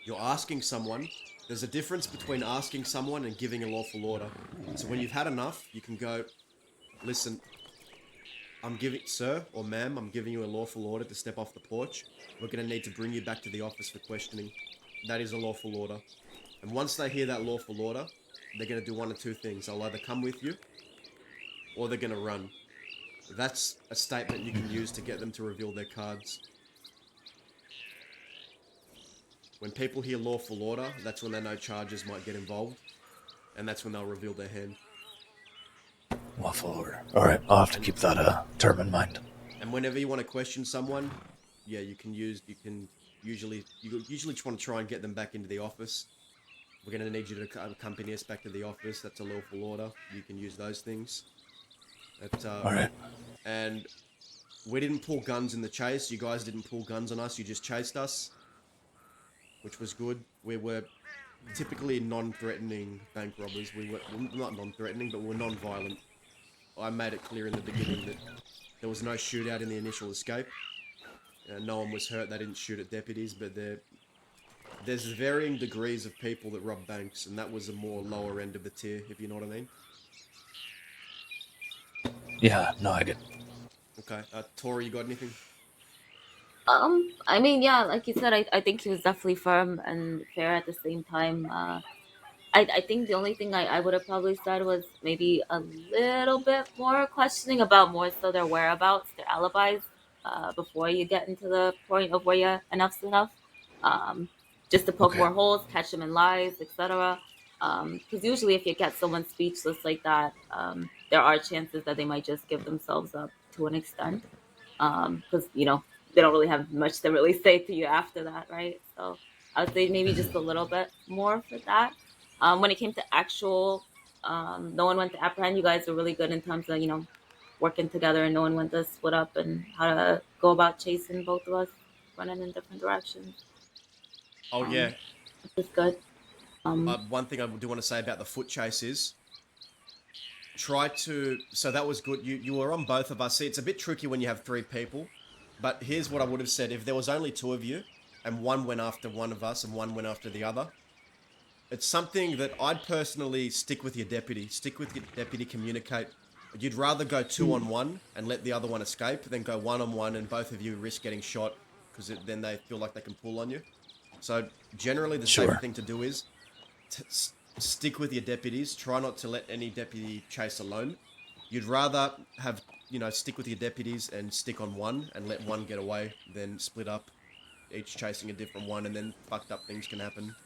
You're asking someone. There's a difference between asking someone and giving a lawful order. So when you've had enough, you can go, listen, sir or ma'am, I'm giving you a lawful order to step off the porch. We're going to need to bring you back to the office for questioning. That is a lawful order. And once they hear that lawful order, they're going to do one of two things. They'll either come with you, or they're going to run. That's a statement you can use to get them to reveal their cards. When people hear lawful order, that's when they know charges might get involved. And that's when they'll reveal their hand. Waffle order. All right, I'll have to keep that term in mind. And whenever you want to question someone, yeah, you usually just want to try and get them back into the office we're going to need you to accompany us back to the office. That's a lawful order. You can use those things. All right. And we didn't pull guns in the chase. You guys didn't pull guns on us. You just chased us, which was good. We were typically non-threatening bank robbers. We were not non-threatening, but we were non-violent. I made it clear in the beginning that there was no shootout in the initial escape. No one was hurt. They didn't shoot at deputies, but there's varying degrees of people that rob banks, and that was a more lower end of the tier, if you know what I mean. Yeah, no, I get. Okay, Tori, you got anything? I mean, yeah, like you said, I think he was definitely firm and fair at the same time. I think the only thing I would have probably said was maybe a little bit more questioning about more so their whereabouts, their alibis, before you get into the point of where you enough's enough. Just to poke Okay. more holes, catch them in lies, etc. Because usually if you get someone speechless like that, there are chances that they might just give themselves up to an extent. Because, they don't really have much to really say to you after that, right? So I would say maybe just a little bit more for that. When it came to actual, no one went to apprehend. You guys were really good in terms of, working together and knowing when to split up and how to go about chasing both of us, running in different directions. Oh, yeah. Which is good. One thing I do want to say about the foot chase is so that was good. You were on both of us. See, it's a bit tricky when you have 3 people, but here's what I would have said. If there was only 2 of you and one went after one of us and one went after the other, it's something that I'd personally stick with your deputy. Stick with your deputy, communicate. You'd rather go 2-on-1 and let the other one escape than go 1-on-1 and both of you risk getting shot because then they feel like they can pull on you. So generally the safe thing to do is stick with your deputies. Try not to let any deputy chase alone. You'd rather have, stick with your deputies and stick on one and let one get away than split up, each chasing a different one, and then fucked up things can happen.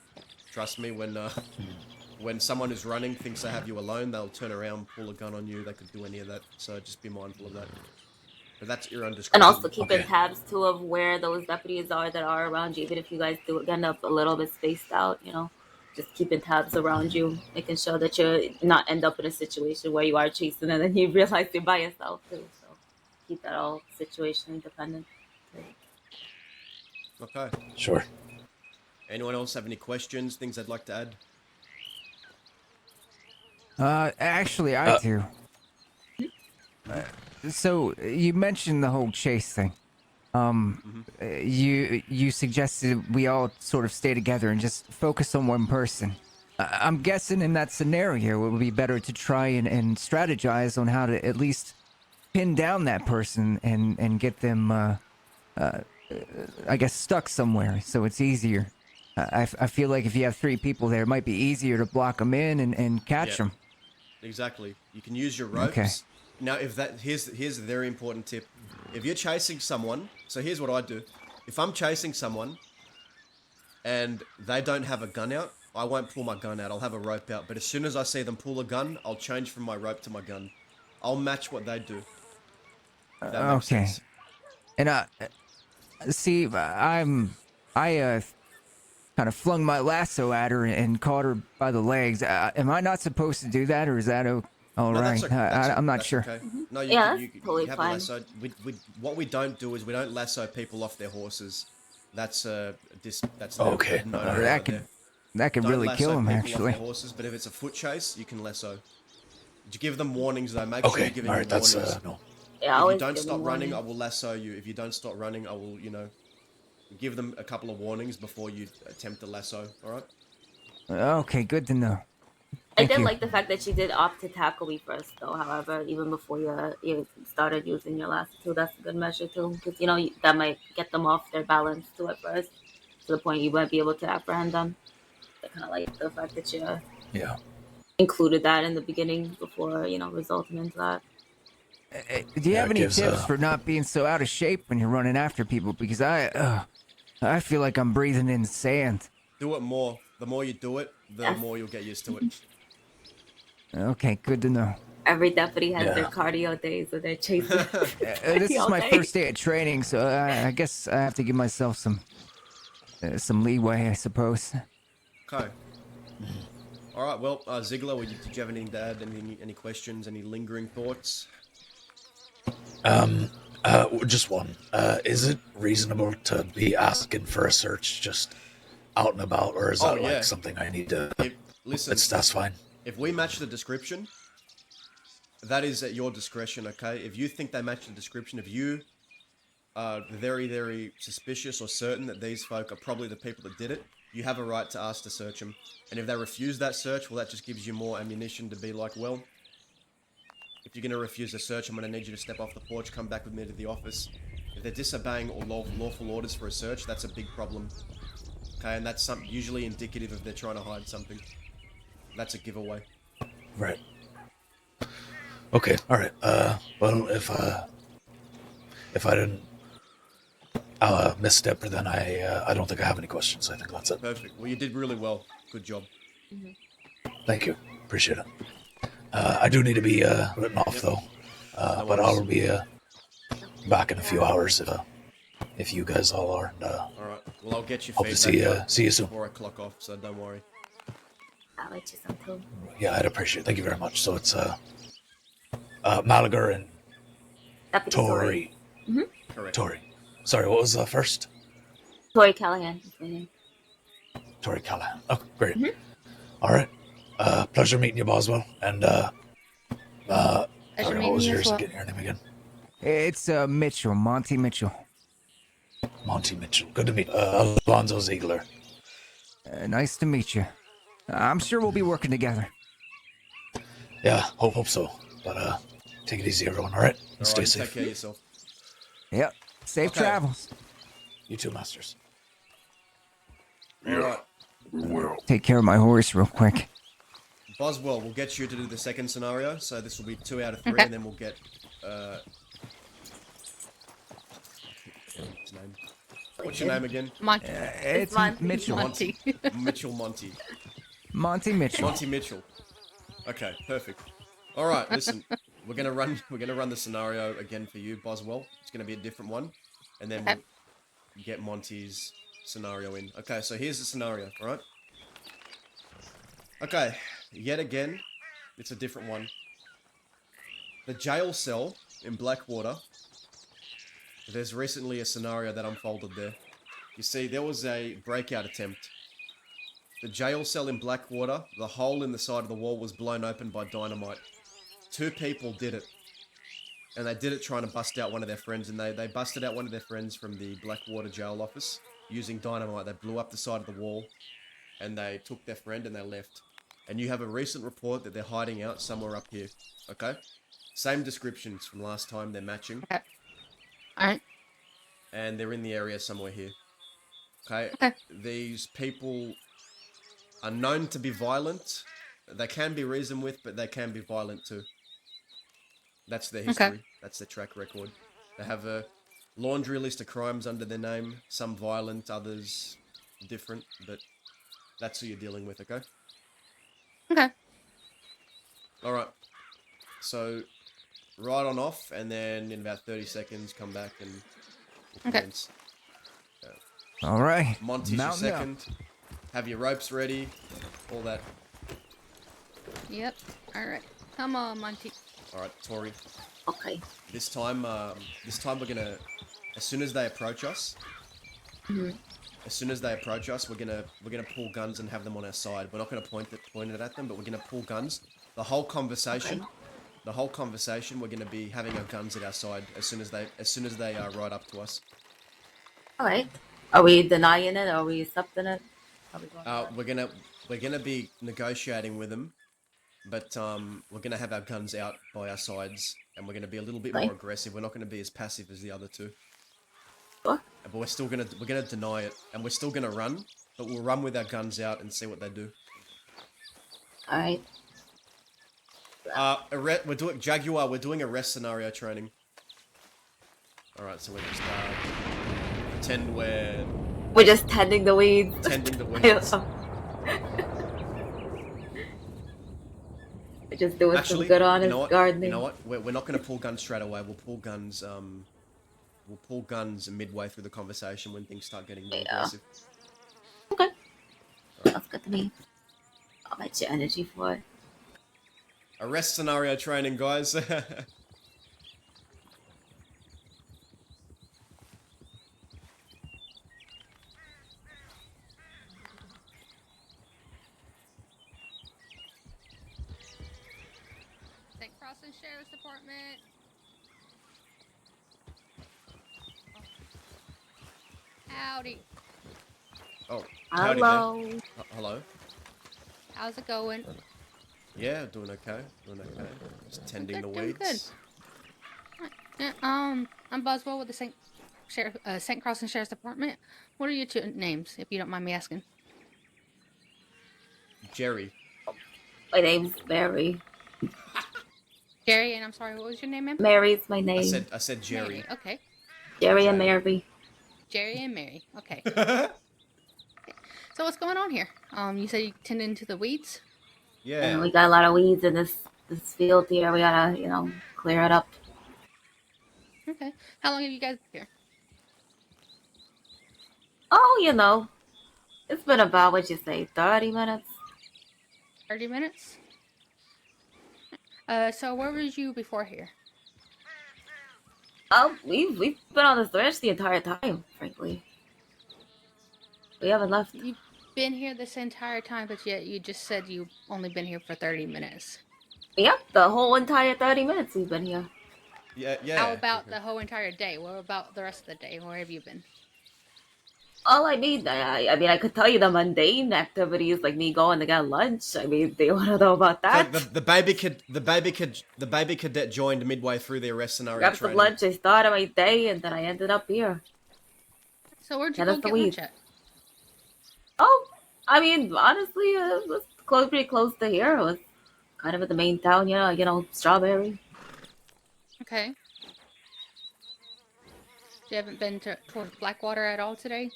Trust me, when someone who's running thinks they have you alone, they'll turn around, pull a gun on you. They could do any of that. So just be mindful of that. But that's your own discretion. And also keeping tabs too of where those deputies are that are around you. Even if you guys do end up a little bit spaced out, just keeping tabs around you, making sure that you're not end up in a situation where you are chasing and then you realize you're by yourself too. So keep that all situation dependent. Okay. Sure. Anyone else have any questions, things they'd like to add? Actually, I do. So you mentioned the whole chase thing. You suggested we all sort of stay together and just focus on one person. I'm guessing in that scenario, it would be better to try and strategize on how to at least pin down that person and get them, I guess, stuck somewhere so it's easier. I feel like if you have 3 people there, it might be easier to block them in and catch them. Exactly. You can use your ropes. Okay. Now, here's a very important tip. If you're chasing someone, so here's what I do. If I'm chasing someone and they don't have a gun out, I won't pull my gun out. I'll have a rope out. But as soon as I see them pull a gun, I'll change from my rope to my gun. I'll match what they do. If that makes sense. And see, I kind of flung my lasso at her and caught her by the legs. Am I not supposed to do that, or is that all No, right? I'm not sure. Okay. No, Yeah, you that's totally have fine. a lasso. What we don't do is we don't lasso people off their horses. That's Okay. no, That could Don't really lasso kill him, people off actually. their horses, but if it's a foot chase, you can lasso. You give them warnings though. Make sure you're Okay. giving All them right. That's warnings. no. Yeah, If you always don't give stop them running, I warning. will lasso you. If you don't stop running, I will, give them a couple of warnings before you attempt to lasso. All right. Okay, good to know. I Thank did you. like the fact that you did opt to tackle me first, though. However, even before you started using your last two, that's a good measure too, because that might get them off their balance too at first, to the point you might be able to apprehend them. I kind of like the fact that you Yeah. included that in the beginning before resulting into that. Do you Yeah, have it any gives, tips for not being so out of shape when you're running after people? Because I feel like I'm breathing in sand. Do it more. The more you do it, the Yes. more you'll get used to it. Okay, good to know. Every deputy has their Yeah. cardio days where they're chasing. This is all my day. first day of training, so I guess I have to give myself some leeway, I suppose. Okay. All right. Well, Ziggler, did you have anything to add? Any questions? Any lingering thoughts? Just one. Is it reasonable to be asking for a search just out and about, or is Oh, that yeah. like something I need to? Listen, That's fine. if we match the description, that is at your discretion. Okay. If you think they match the description, if you are very, very suspicious or certain that these folk are probably the people that did it, you have a right to ask to search them. And if they refuse that search, well, that just gives you more ammunition to be like, well, if you're going to refuse a search, I'm going to need you to step off the porch, come back with me to the office. If they're disobeying all lawful orders for a search, that's a big problem. Okay, and that's usually indicative of they're trying to hide something. That's a giveaway. Right. Okay. All right. Well, if I didn't misstep, then I don't think I have any questions. I think that's it. Perfect. Well, you did really well. Good job. Thank you. Appreciate it. I do need to be written off though, No but worries. I'll be back in a few hours if you guys all are. And, All right. Well, I'll get your hope to feedback see you soon. before I clock off, so don't worry. I'll let you some too. Yeah, I'd appreciate it. Thank you very much. So it's Mallagher and Deputy Tori. Correct. Tori. Sorry, what was first? Tori Callahan is my name. Tori Callahan. Oh, great. All right. Pleasure meeting you, Boswell. And Pleasure sorry, what meeting was you as yours? well. Getting your name again? It's Mitchell, Monty Mitchell. Monty Mitchell. Good to meet. Alonzo Ziegler. Nice to meet you. I'm sure we'll be working together. Yeah, hope so. But take it easy, everyone. All right, and All stay right, safe. take care of yourself. Yep. Safe Okay. travels. You too, masters. All right. Well, Take care of my horse real quick. Boswell, we'll get you to do the second scenario, so this will be 2 out of 3, Okay. and then we'll get, his name. What's your name again? Monty. It's Monty. Mitchell. Monty. Mitchell Monty. Monty Mitchell. Monty Mitchell. Okay, perfect. All right, listen, we're gonna run the scenario again for you, Boswell. It's gonna be a different one, and then Okay. we'll get Monty's scenario in. Okay, so here's the scenario. All right. Okay, yet again, it's a different one. The jail cell in Blackwater. There's recently a scenario that unfolded there. You see, there was a breakout attempt. The jail cell in Blackwater, the hole in the side of the wall was blown open by dynamite. 2 people did it. And they did it trying to bust out one of their friends, and they busted out one of their friends from the Blackwater jail office using dynamite. They blew up the side of the wall, and they took their friend and they left. And you have a recent report that they're hiding out somewhere up here. Okay? Same descriptions from last time, they're matching. Okay. Alright. And they're in the area somewhere here. Okay? Okay. These people are known to be violent. They can be reasoned with, but they can be violent too. That's their history. Okay. That's their track record. They have a laundry list of crimes under their name. Some violent, others different, but that's who you're dealing with, okay? Okay. Alright. So, right on off, and then in about 30 seconds, come back and we'll Okay. commence. All right. Monty's your Mountain up. second. Have your ropes ready. All that. Yep. Alright. Come on, Monty. Alright, Tori. Okay. This time we're gonna, as soon as they approach us, we're gonna pull guns and have them on our side. We're not gonna point it at them, but we're gonna pull guns. The whole conversation, we're gonna be having our guns at our side as soon as they are right up to us. Alright. Are we denying it? Are we accepting it? How we going We're gonna be negotiating with them, but we're gonna have our guns out by our sides, and we're gonna be a little bit Okay. more aggressive. We're not gonna be as passive as the other two. Sure. But we're gonna deny it, and we're still gonna run, but we'll run with our guns out and see what they do. Alright. We're doing Jaguar. We're doing arrest scenario training. All right, so we're just pretend we're We're just tending the weeds. tending the weeds. We're just doing Actually, some good honest you know what? gardening. You know what? We're not gonna pull guns straight away. We'll pull guns. We'll pull guns midway through the conversation when things start getting more Yeah. aggressive. Okay. That's good to me. much energy for it. Arrest scenario training, guys. St. Crossing Sheriff's Department. Howdy. Oh, howdy there. Hello. Hello. How's it going? Yeah, doing okay. Doing okay. Just tending the Doing good. weeds. Yeah, I'm Boswell with the St. Crossing Sheriff's Department. What are your two names, if you don't mind me asking? Jerry. My name's Mary. Jerry, and I'm sorry, what was your name, ma'am? Mary's my name. I said Jerry. Mary. Okay. Jerry and Jerry. Mary. Jerry and Mary. Okay. So what's going on here? You said you tend into the weeds? Yeah. And we got a lot of weeds in this field here. We gotta, clear it up. Okay. How long have you guys been here? Oh, it's been about, what'd you say, 30 minutes? 30 minutes? So where were you before here? Oh, we've been on this ranch the entire time, frankly. We haven't left. You've been here this entire time, but yet you just said you've only been here for 30 minutes. Yep, the whole entire 30 minutes we've been here. Yeah. How about the whole entire day? What about the rest of the day? Where have you been? All I mean, I could tell you the mundane activities like me going to get lunch. I mean, do you want to know about that? So the baby cadet joined midway through the arrest scenario Grabbed some training. lunch, I started my day, and then I ended up here. So where'd you That go is the get lunch weeds. at? Oh, I mean, honestly, it was pretty close to here. It was kind of at the main town, Strawberry. Okay. You haven't been towards Blackwater at all today?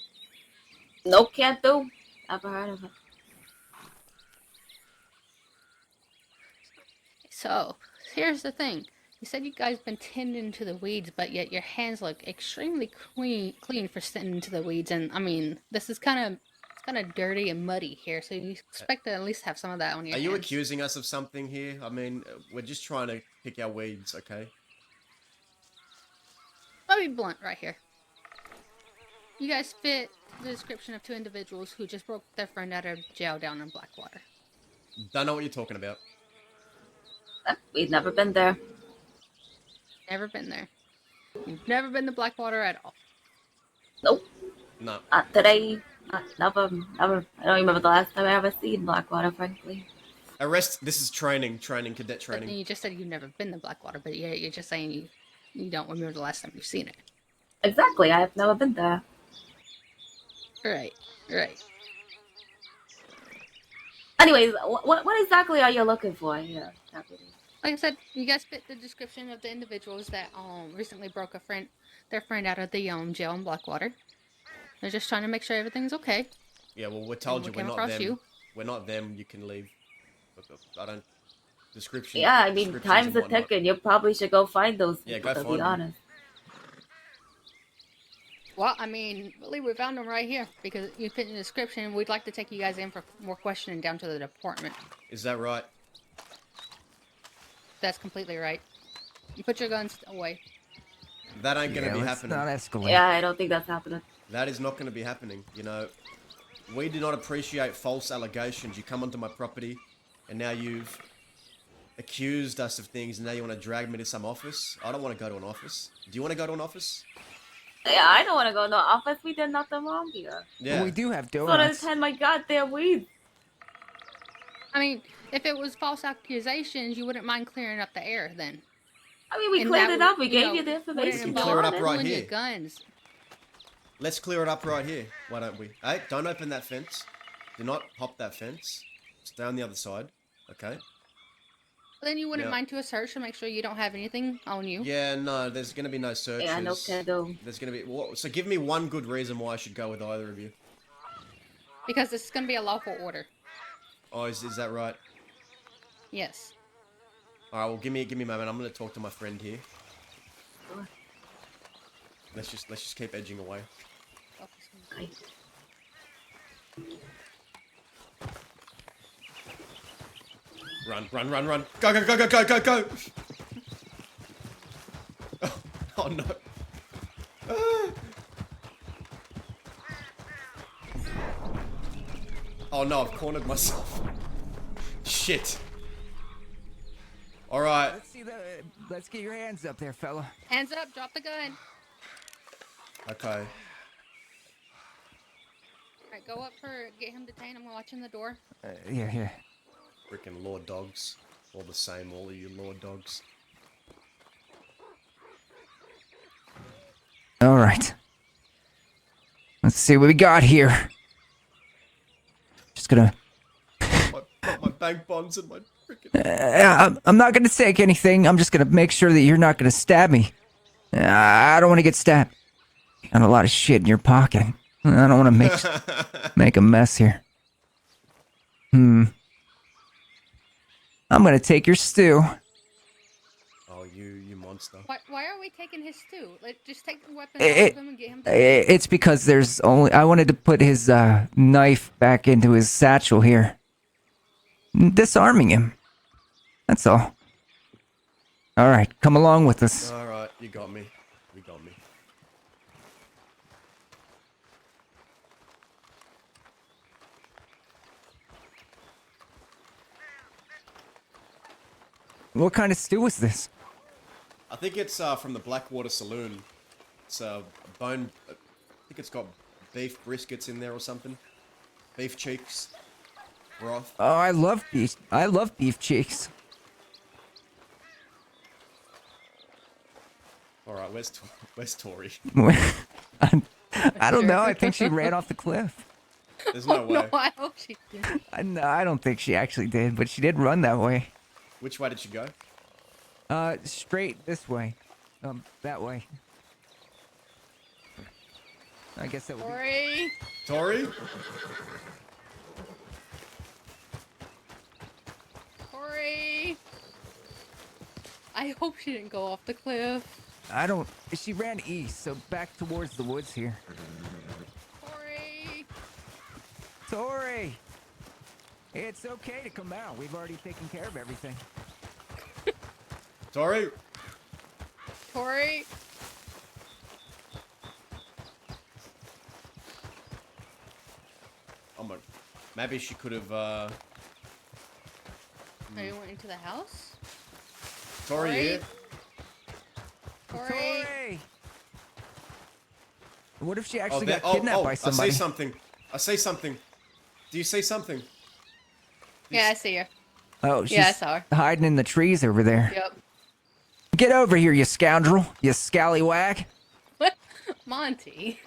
Nope, can't do. Never heard of it. So, here's the thing. You said you guys been tending to the weeds, but yet your hands look extremely clean for tending to the weeds. And I mean, this is kind of dirty and muddy here, so you expect to at least have some of that on your Are hands. you accusing us of something here? I mean, we're just trying to pick our weeds, okay? I'll be blunt right here. You guys fit the description of two individuals who just broke their friend out of jail down in Blackwater. Don't know what you're talking about. We've never been there. Never been there. You've never been to Blackwater at all. Nope, No. not today. Never. I don't remember the last time I ever seen Blackwater, frankly. Arrest. This is training, cadet But then training. you just said you've never been to Blackwater, but you're just saying you don't remember the last time you've seen it. Exactly, I have never been there. Right. Anyways, what exactly are you looking for here, Deputy? Like I said, you guys fit the description of the individuals that recently broke their friend out of the jail in Blackwater. They're just trying to make sure everything's okay. Yeah, well, we're told we you we're came not across them. you. We're not them. You can leave. I don't. Description. Yeah, I mean, descriptions time's and a whatnot. ticking. You probably should go find those Yeah, people, go to find be 'em. honest. Well, I mean, really, we found them right here because you fit in the description. We'd like to take you guys in for more questioning down to the department. Is that right? That's completely right. You put your guns away. That ain't gonna be let's happening. not escalate. Yeah, I don't think that's happening. That is not going to be happening. We do not appreciate false allegations. You come onto my property, and now you've accused us of things, and now you want to drag me to some office. I don't want to go to an office. Do you want to go to an office? Yeah, I don't want to go in the office. We did nothing wrong here. Yeah. We do have I want to donuts. attend my goddamn weeds. I mean, if it was false accusations, you wouldn't mind clearing up the air then. I mean, we And cleared that it would- up. We you gave know, you the wouldn't information. We involve clear it up on right pulling here. your guns. Let's clear it up right here. Why don't we? Hey, don't open that fence. Do not hop that fence. Stay on the other side. Okay? Then you wouldn't Yeah. mind to a search to make sure you don't have anything on you. Yeah, no, there's going to be no searches. Yeah, no pedo. There's going to be... So give me one good reason why I should go with either of you. Because this is going to be a lawful order. Oh, is that right? Yes. Alright, well, give me a moment. I'm going to talk to my friend here. Sure. Let's just keep edging away. Okay. Run, run, run, run. Go, go, go, go, go, go, go. Oh, no. Ah. Oh, no, I've cornered myself. Shit. All right. Let's get your hands up there, fella. Hands up, drop the gun. Okay. Alright, go up for get him detained. I'm watching the door. Yeah. Freaking lord dogs. All the same, all of you lord dogs. All right. Let's see what we got here. Just gonna. My bank bonds and my freaking. I'm not gonna take anything. I'm just gonna make sure that you're not gonna stab me. I don't want to get stabbed. Got a lot of shit in your pocket. I don't want to make a mess here. I'm gonna take your stew. Oh, you monster. Why are we taking his stew? Like, just take the weapon out of him and get him detained. It's because there's only. I wanted to put his knife back into his satchel here, disarming him. That's all. All right, come along with us. All right, you got me. You got me. What kind of stew is this? I think it's from the Blackwater Saloon. It's bone. I think it's got beef briskets in there or something. Beef cheeks. Broth. Oh, I love beef. I love beef cheeks. All right, where's Tori? I don't know. I think she ran off the cliff. There's no way. No, I hope she did. No, I don't think she actually did, but she did run that way. Which way did she go? Straight this way. That way. I guess that would be... Tori! Tori? Tori! I hope she didn't go off the cliff. I don't... She ran east, so back towards the woods here. Tori! Tori! It's okay to come out. We've already taken care of everything. Tori? Tori! Oh my. Maybe she could have. Maybe went into the house? Tori here? Tori! Tori! What if she Oh, actually there, got kidnapped by I somebody? see something. I see something. Do you see something? Yeah, I see her. Oh, she's Yeah, I saw her. hiding in the trees over there. Yep. Get over here, you scoundrel. You scallywag. What? Monty.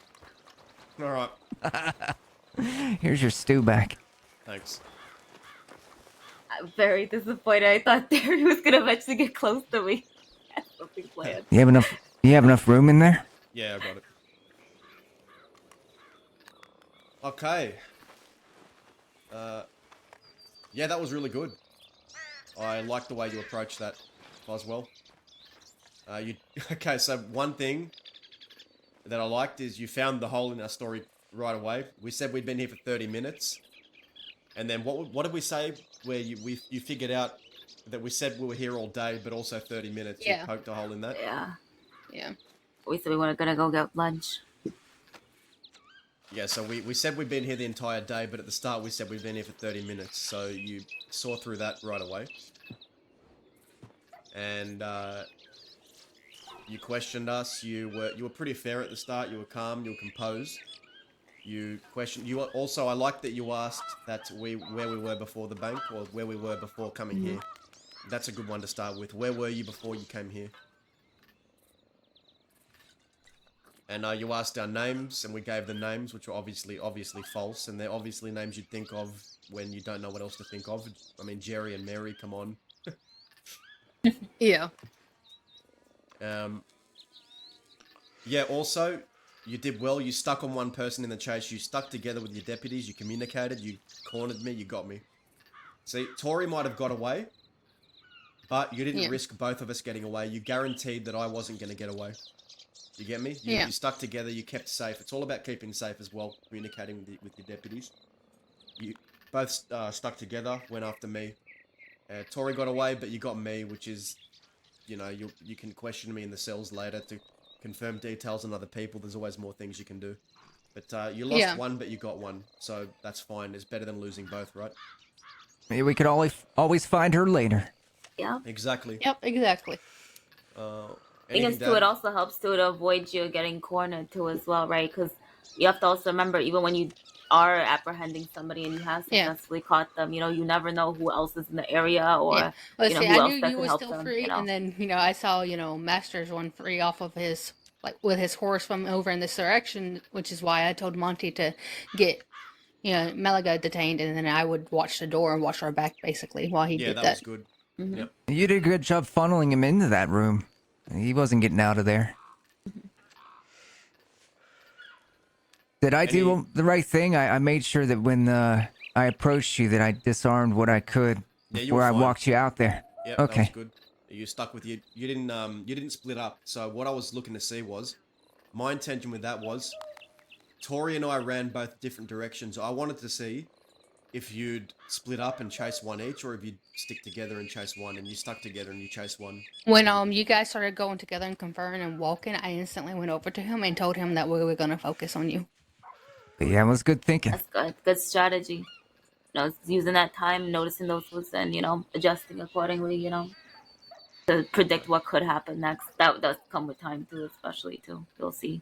Alright. Here's your stew back. Thanks. I'm very disappointed. I thought Terry was gonna eventually get close to me. That's something planned. You have enough room in there? Yeah, I got it. Okay. Yeah, that was really good. I like the way you approached that, Boswell. Okay, so one thing that I liked is you found the hole in our story right away. We said we'd been here for 30 minutes. And then what did we say where you figured out that we said we were here all day, but also 30 minutes? Yeah. You poked a hole in that? Yeah. We said we were gonna go get lunch. Yeah, so we said we'd been here the entire day, but at the start we said we'd been here for 30 minutes, so you saw through that right away. And you questioned us. You were pretty fair at the start. You were calm. You were composed. You questioned. You were, also, I like that you asked that where we were before the bank, or where we were before coming here. That's a good one to start with. Where were you before you came here? And you asked our names, and we gave the names, which were obviously false, and they're obviously names you'd think of when you don't know what else to think of. I mean, Jerry and Mary, come on. Yeah. Yeah, also, you did well. You stuck on one person in the chase. You stuck together with your deputies. You communicated. You cornered me. You got me. See, Tori might have got away, but you didn't risk both of us getting away. You guaranteed that I wasn't going to get away. You get me? You stuck together. You kept safe. It's all about keeping safe as well, communicating with your deputies. You both stuck together, went after me. Tori got away, but you got me, which is, you know, you can question me in the cells later to confirm details on other people. There's always more things you can do. But you lost Yeah. one, but you got one, so that's fine. It's better than losing both, right? Maybe we could always find her later. Yeah. Exactly. Yep, exactly. Thing Anything is, too, it to add? also helps to avoid you getting cornered too as well, right? Because you have to also remember, even when you are apprehending somebody and you have Yeah. successfully caught them, you know, you never know who else is in the area or Yeah. Well, you know see, who I knew else that you could were help still them. free, You know. and then I saw Master's one free off of his with his horse from over in this direction, which is why I told Monty to get Mallagher detained, and then I would watch the door and watch our back basically while he Yeah, did that that. was good. Mhm. Yep. You did a good job funneling him into that room. He wasn't getting out of there. Did I do the right thing? I made sure that when I approached you that I disarmed what I could Yeah, you before were I fine. walked you out there. Yep, that was Okay. good. You stuck with you didn't split up. So what I was looking to see was my intention with that was Tori and I ran both different directions. I wanted to see if you'd split up and chase one each, or if you'd stick together and chase one, and you stuck together and you chased one. When you guys started going together and conferring and walking, I instantly went over to him and told him that we were gonna focus on you. But yeah, it was good thinking. That's good. Good strategy. You know, using that time, noticing those moves, and adjusting accordingly. You know, to predict what could happen next. That does come with time too, especially too. You'll see.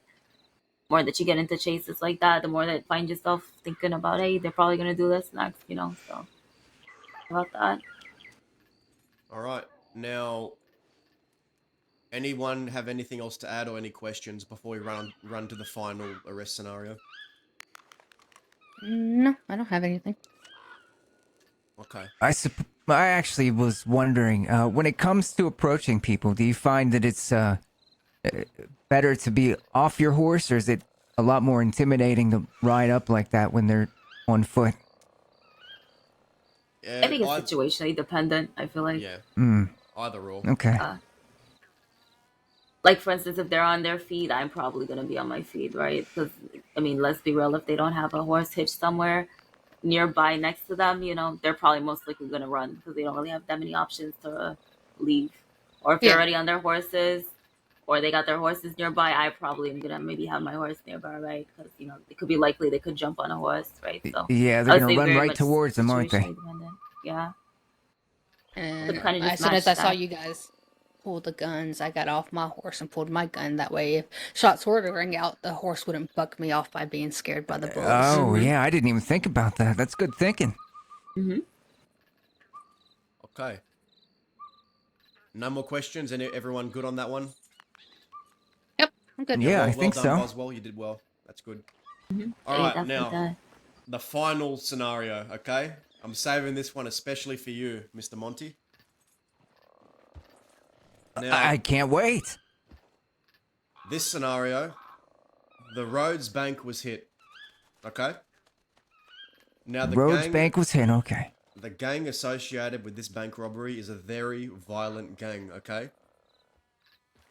More that you get into chases like that, the more that you find yourself thinking about, hey, they're probably gonna do this next. You know, so about that. All right. Now, anyone have anything else to add or any questions before we run to the final arrest scenario? No, I don't have anything. Okay. I actually was wondering, when it comes to approaching people, do you find that it's better to be off your horse, or is it a lot more intimidating to ride up like that when they're on foot? I think it's situationally dependent. I feel like. Yeah. Hmm. Either or. Okay. Like for instance, if they're on their feet, I'm probably gonna be on my feet, right? Because I mean, let's be real. If they don't have a horse hitched somewhere nearby next to them, they're probably most likely gonna run because they don't really have that many options to leave. Or if they're Yeah. already on their horses, or they got their horses nearby, I probably am gonna maybe have my horse nearby, right? Because it could be likely they could jump on a horse, right? So Yeah, I they're would gonna say run very right much towards them, aren't they? situationally dependent. Yeah. And kinda just as soon as match I saw that. you guys pull the guns, I got off my horse and pulled my gun. That way, if shots were to ring out, the horse wouldn't buck me off by being scared by the bullets. Oh, yeah, I didn't even think about that. That's good thinking. Okay. No more questions. Everyone good on that one? Yep, I'm good. Yeah, well, I think well done, so. Boswell. You did well. That's good. All Yeah, right, definitely now does. the final scenario. Okay, I'm saving this one especially for you, Mr. Monty. Now, I can't wait. this scenario, the Rhodes Bank was hit. Okay. Now Rhodes Bank was hit. Okay. The gang associated with this bank robbery is a very violent gang. Okay.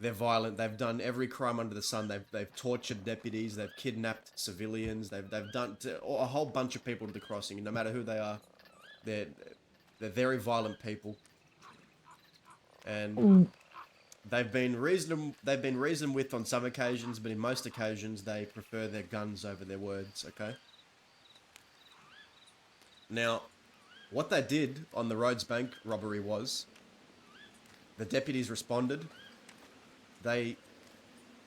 They're violent. They've done every crime under the sun. They've tortured deputies. They've kidnapped civilians. They've done a whole bunch of people to the crossing. And no matter who they are, they're very violent people. And they've been reasoned with on some occasions, but in most occasions they prefer their guns over their words. Okay. Now, what they did on the Rhodes Bank robbery was the deputies responded. They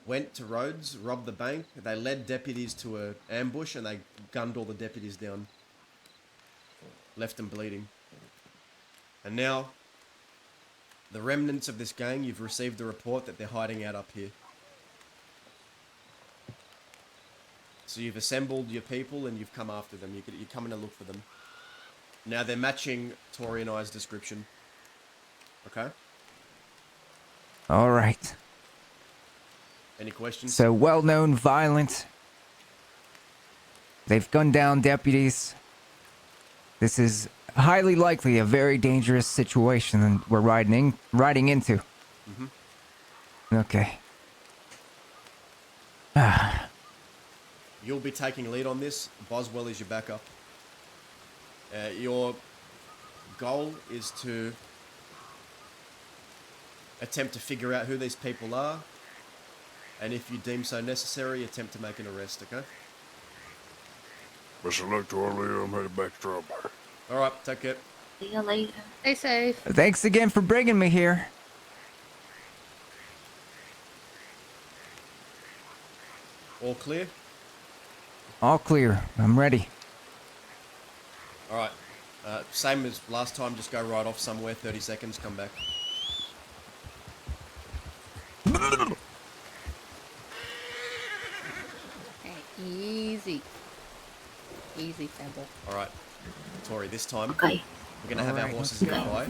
went to Rhodes, robbed the bank. They led deputies to an ambush and they gunned all the deputies down. Left them bleeding. And now, the remnants of this gang, you've received a report that they're hiding out up here. So you've assembled your people and you've come after them. You're coming to look for them. Now they're matching Tori and I's description. Okay? All right. Any questions? So, well-known, violent. They've gunned down deputies. This is highly likely a very dangerous situation that we're riding into. Okay. You'll be taking lead on this. Boswell is your backup. You're goal is to attempt to figure out who these people are, and if you deem so necessary, attempt to make an arrest, okay? Best of luck to all of you. I'm headed back to trouble. Alright, take care. See you later. Stay safe. Thanks again for bringing me here. All clear? All clear. I'm ready. Alright. Same as last time, just go right off somewhere, 30 seconds, come back. Hey, easy. Easy, Pebble. Alright. Tori, this time, Okay. we're gonna have our Alright, horses let's go go. by.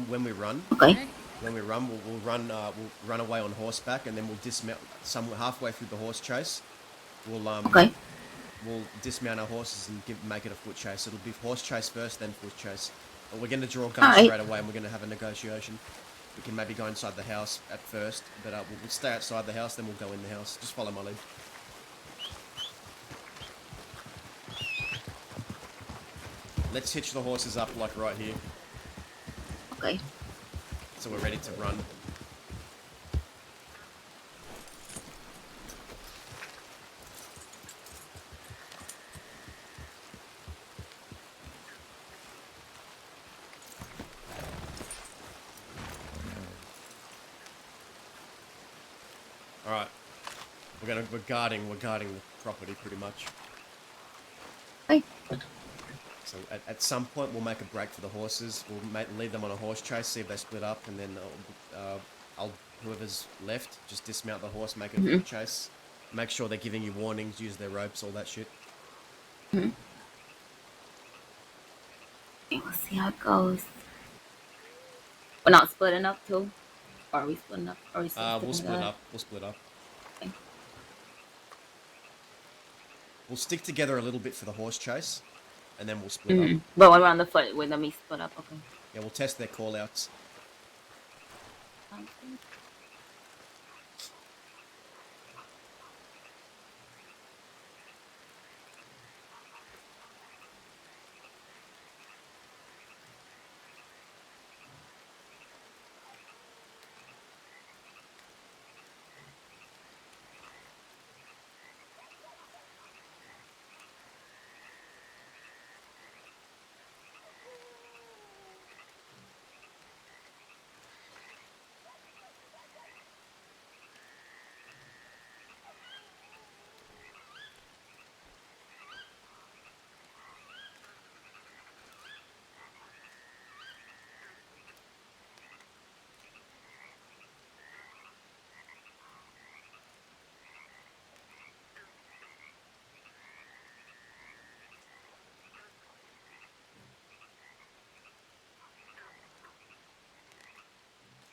When we run, Okay. we'll run away on horseback, and then we'll dismount somewhere halfway through the horse chase. Okay. We'll dismount our horses and make it a foot chase. It'll be horse chase first, then foot chase. But we're gonna draw guns Alright. straight away, and we're gonna have a negotiation. We can maybe go inside the house at first, but we'll stay outside the house, then we'll go in the house. Just follow my lead. Let's hitch the horses up like right here, Okay. so we're ready to run. Alright. We're guarding the property pretty much. Okay. So at some point we'll make a break for the horses. We'll lead them on a horse chase, see if they split up, and then whoever's left, just dismount the horse, make it a foot chase. Make sure they're giving you warnings, use their ropes, all that shit. Okay, we'll see how it goes. We're not splitting up too? Or are we splitting up? Or are we still We'll sticking split together? up. We'll split up. Okay. We'll stick together a little bit for the horse chase, and then we'll split up. But when we're on the foot, when we split up, okay. Yeah, we'll test their call-outs. Sounds good.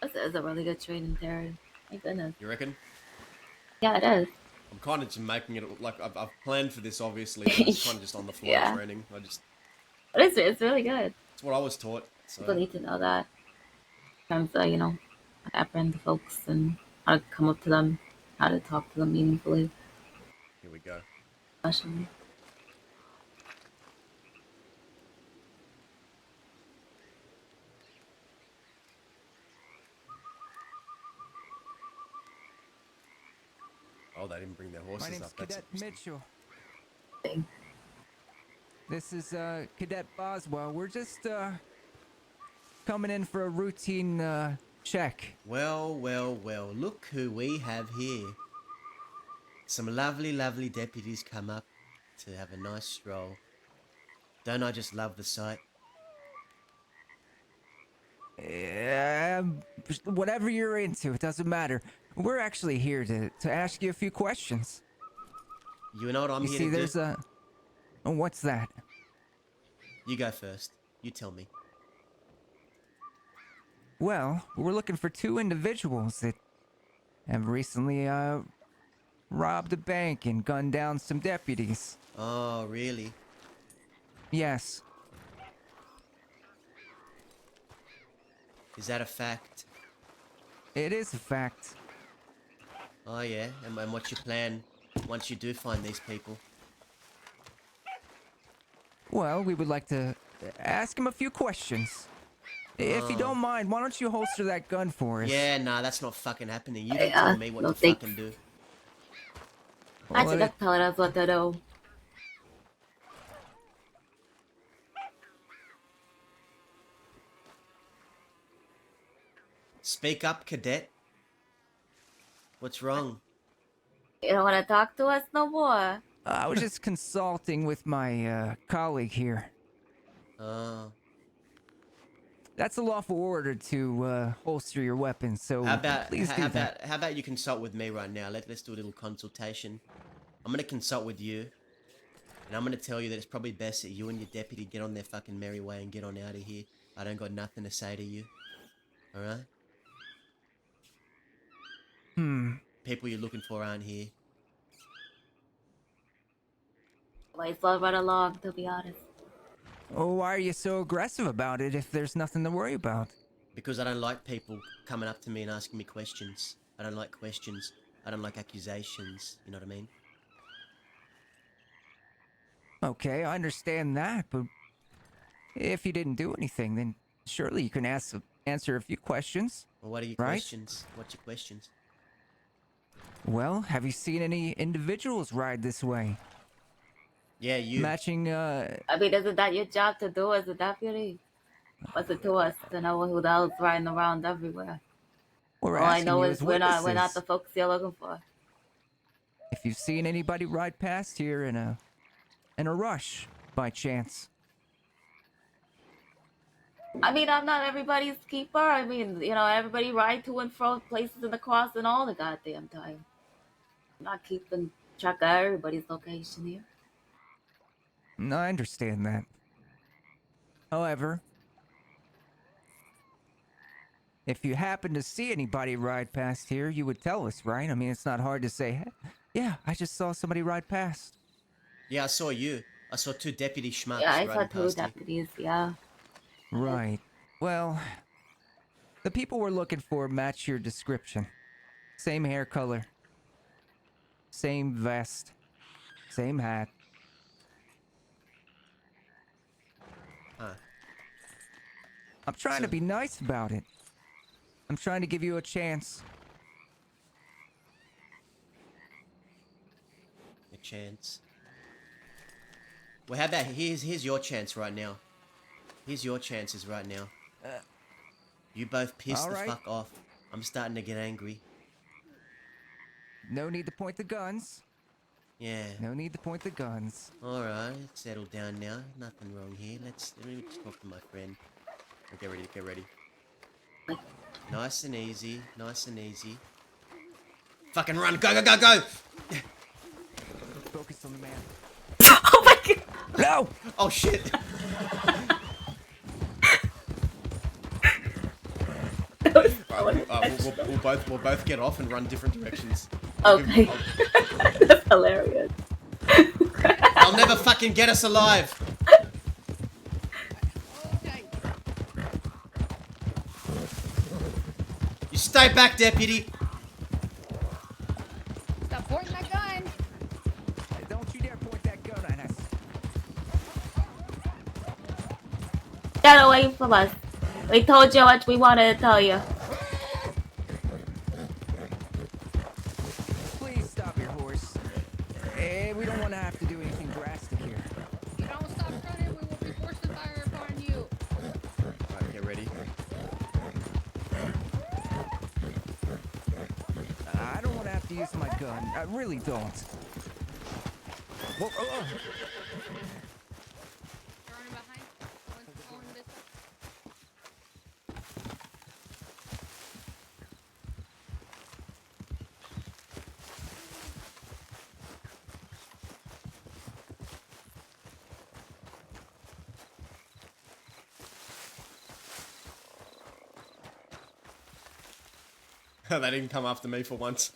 This is a really good training theory. My goodness. You reckon? Yeah, it is. I'm kind of just making it like I've planned for this, obviously. But it's kind of just on the fly Yeah. training. It's really good. It's what I was taught. People So need to know that. In terms of, how to apprehend the folks and how to come up to them, how to talk to them meaningfully, here we go. especially. Oh, they didn't bring their My horses name's up. That's Cadet interesting. Mitchell. This is Cadet Boswell. We're just coming in for a routine check. Well, well, well. Look who we have here. Some lovely, lovely deputies come up to have a nice stroll. Don't I just love the sight? Whatever you're into, it doesn't matter. We're actually here to ask you a few questions. You know what I'm You here see, to do? there's a... Oh, what's that? You go first. You tell me. Well, we're looking for two individuals that have recently robbed a bank and gunned down some deputies. Oh, really? Yes. Is that a fact? It is a fact. Oh, yeah? And what's your plan once you do find these people? Well, we would like to ask him a few questions. If you don't mind, why don't you holster that gun for us? Yeah, nah, that's not fucking happening. You don't Yeah, tell me what no to thanks. fucking do. I Well, should have told us what to do. Speak up, cadet. What's wrong? You don't want to talk to us no more. I was just consulting with my colleague here. Oh. That's a lawful order to holster your weapons, so please do that. How about you consult with me right now? Let's do a little consultation. I'm gonna consult with you, and I'm gonna tell you that it's probably best that you and your deputy get on their fucking merry way and get on out of here. I don't got nothing to say to you. All right? People you're looking for aren't here. Might as well run along, to be honest. Oh, why are you so aggressive about it if there's nothing to worry about? Because I don't like people coming up to me and asking me questions. I don't like questions. I don't like accusations. You know what I mean? Okay, I understand that, but if you didn't do anything, then surely you can answer a few questions. Well, what are your Right. questions? What's your questions? Well, have you seen any individuals ride this way? Yeah, you. Matching, I mean, isn't that your job to do as a deputy? What's it to us to know who the hell's riding around everywhere? we're All I asking know you is as we're not witnesses. the folks you're looking for. If you've seen anybody ride past here in a rush, by chance. I mean, I'm not everybody's keeper. I mean, everybody ride to and fro places in the crossing all the goddamn time. I'm not keeping track of everybody's location here. No, I understand that. However, if you happen to see anybody ride past here, you would tell us, right? I mean, it's not hard to say, hey, yeah, I just saw somebody ride past. Yeah, I saw you. I saw two deputy schmucks Yeah, I saw riding two past you. deputies, yeah. Right. Well, the people we're looking for match your description. Same hair color. Same vest. Same hat. Huh. I'm trying to So- be nice about it. I'm trying to give you a chance. A chance. Well, how about here's your chance right now. Here's your chances right now. You both piss all the right. fuck off. I'm starting to get angry. No need to point the guns. Yeah. No need to point the guns. Alright, settle down now. Nothing wrong here. Let me just talk to my friend. Get ready, get ready. Nice and easy, nice and easy. Fucking run, go, go, go, go! Focus on the man. Oh my god! No! Oh shit! We'll both get off and run different directions. Okay. That's hilarious. They'll never fucking get us alive! You stay back, deputy! Stop pointing that gun. Don't you dare point that gun at us. Get away from us. We told you what we wanted to tell you. Please stop your horse. We don't want to have to do anything drastic here. If you don't stop running, we will be forced to fire upon you. Alright, get ready. I don't want to have to use my gun. I really don't. Whoa, You're running behind. Going this way. They didn't come after me for once.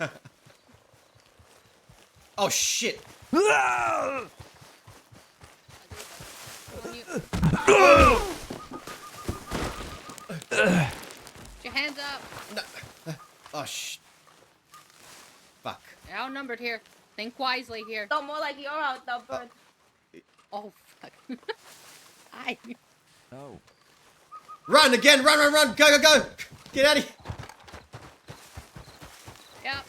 Oh shit! On you. Put your hands up. Oh sh... Fuck. You're outnumbered here. Think wisely here. No more like you're outnumbered. Oh, fuck. Hi. oh. Run again! Run! Go! Get out of here! Yep.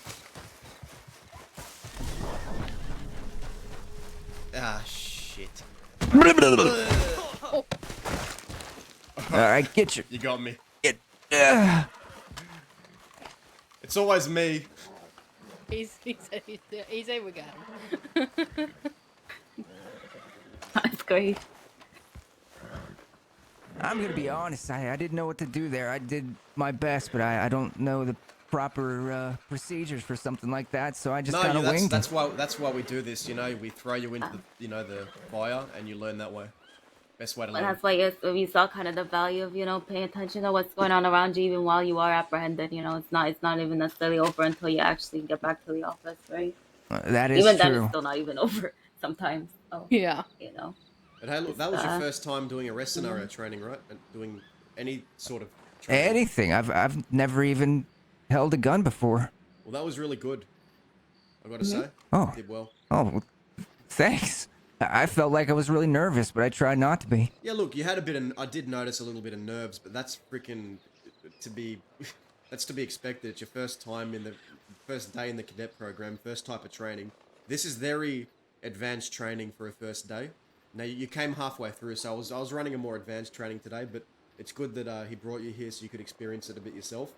Ah, shit. All right, get your You got me. get. It's always me. He said we got him. That's great. I'm gonna be honest. I didn't know what to do there. I did my best, but I don't know the proper procedures for something like that. So I just No, kind of winged that's it. why we do this. You know, we throw you into the fire, and you learn that way. Best way to And learn. that's why we saw kind of the value of, paying attention to what's going on around you even while you are apprehended. It's not even necessarily over until you actually get back to the office, right? That is Even then, it's true. still not even over sometimes. So, Yeah. But hey, look, that was your first time doing arrest scenario training, right? And doing any sort of training. Anything. I've never even held a gun before. Well, that was really good. I gotta say. Oh. You did well. Oh, thanks. I felt like I was really nervous, but I tried not to be. Yeah, look, you had a bit of. I did notice a little bit of nerves, but that's freaking to be. That's to be expected. It's your first time in the first day in the cadet program, first type of training. This is very advanced training for a first day. Now you came halfway through, so I was running a more advanced training today, but it's good that he brought you here so you could experience it a bit yourself.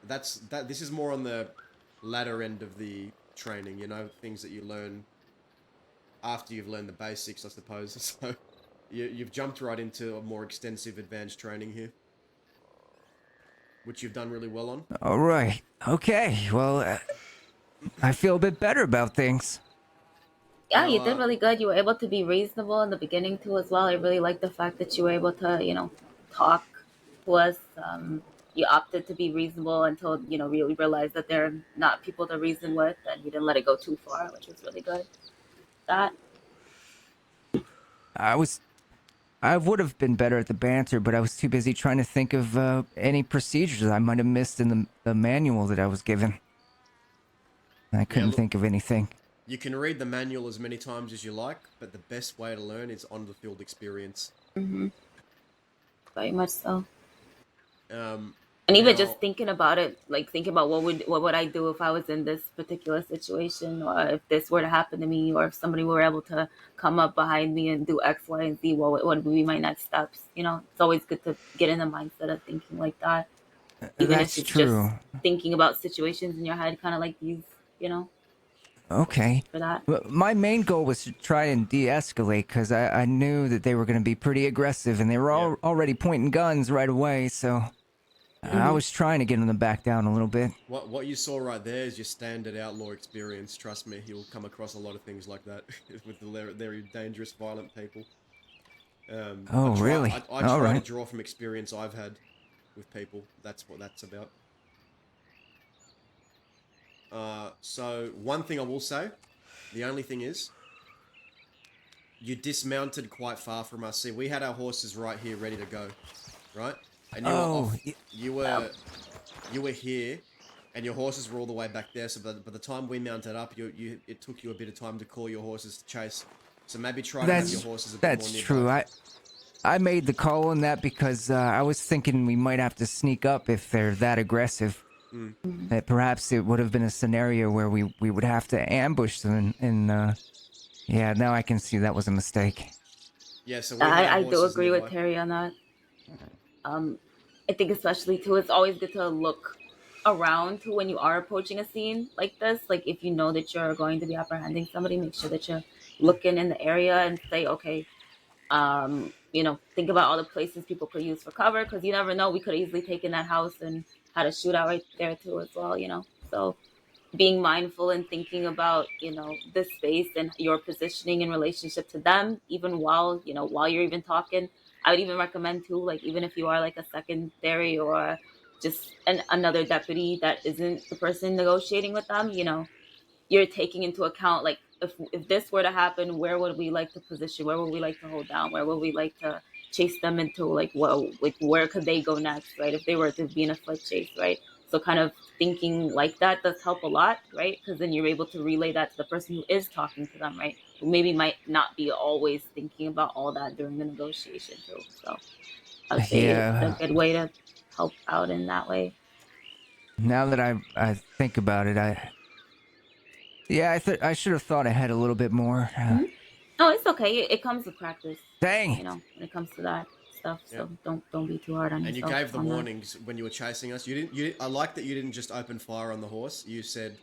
This is more on the latter end of the training, things that you learn after you've learned the basics, I suppose. So you've jumped right into a more extensive advanced training here, which you've done really well on. All right. Okay. Well, I feel a bit better about things. Yeah, Now, you did really good. You were able to be reasonable in the beginning too, as well. I really like the fact that you were able to, talk to us. You opted to be reasonable until you realized that they're not people to reason with, and you didn't let it go too far, which was really good. That I would have been better at the banter, but I was too busy trying to think of any procedures I might have missed in the manual that I was given. I couldn't look- think of anything. You can read the manual as many times as you like, but the best way to learn is on the field experience. very much so. Um, And even now- just thinking about it, like thinking about what would I do if I was in this particular situation, or if this were to happen to me, or if somebody were able to come up behind me and do X, Y, and Z, what would be my next steps? It's always good to get in the mindset of thinking like that. Even That's if it's true. just thinking about situations in your head, kind of like these, Okay. for that. My main goal was to try and de-escalate because I knew that they were going to be pretty aggressive and they were already pointing guns right away, so I was trying to get them to back down a little bit. What you saw right there is your standard outlaw experience. Trust me, you'll come across a lot of things like that with the very dangerous, violent people. Really? I All try right. to draw from experience I've had with people. That's what that's about. So one thing I will say, the only thing is, you dismounted quite far from us. See, we had our horses right here, ready to go, right? And you were off. You were here, and your horses were all the way back there. So by the time we mounted up, it took you a bit of time to call your horses to chase. So maybe try to have your horses a bit more That's nearby. true. I made the call on that because I was thinking we might have to sneak up if they're that aggressive. That perhaps it would have been a scenario where we would have to ambush them, and yeah, now I can see that was a mistake. Yeah, so we had our I do horses agree nearby. with Terry on that. I think especially too, it's always good to look around to when you are approaching a scene like this. Like if you know that you're going to be apprehending somebody, make sure that you're looking in the area and say, okay, think about all the places people could use for cover, because you never know. We could easily take in that house and had a shootout right there too as well. So being mindful and thinking about the space and your positioning in relationship to them, even while you're even talking. I would even recommend too, like even if you are like a secondary or just another deputy that isn't the person negotiating with them, you're taking into account, like if this were to happen, where would we like to position, where would we like to hold down, where would we like to chase them into, like where could they go next, right, if they were to be in a foot chase, right? So kind of thinking like that does help a lot, right? Because then you're able to relay that to the person who is talking to them, right, who maybe might not be always thinking about all that during the negotiation too. So I'd say it's Yeah. a good way to help out in that way. Now that I think about it, I should have thought ahead a little bit more. No, it's okay. It comes with practice. Dang You it. know, when it comes to that stuff. So Yep. don't be too hard on And you yourself. gave the on that. warnings when you were chasing us. You didn't. I like that you didn't just open fire on the horse. You said,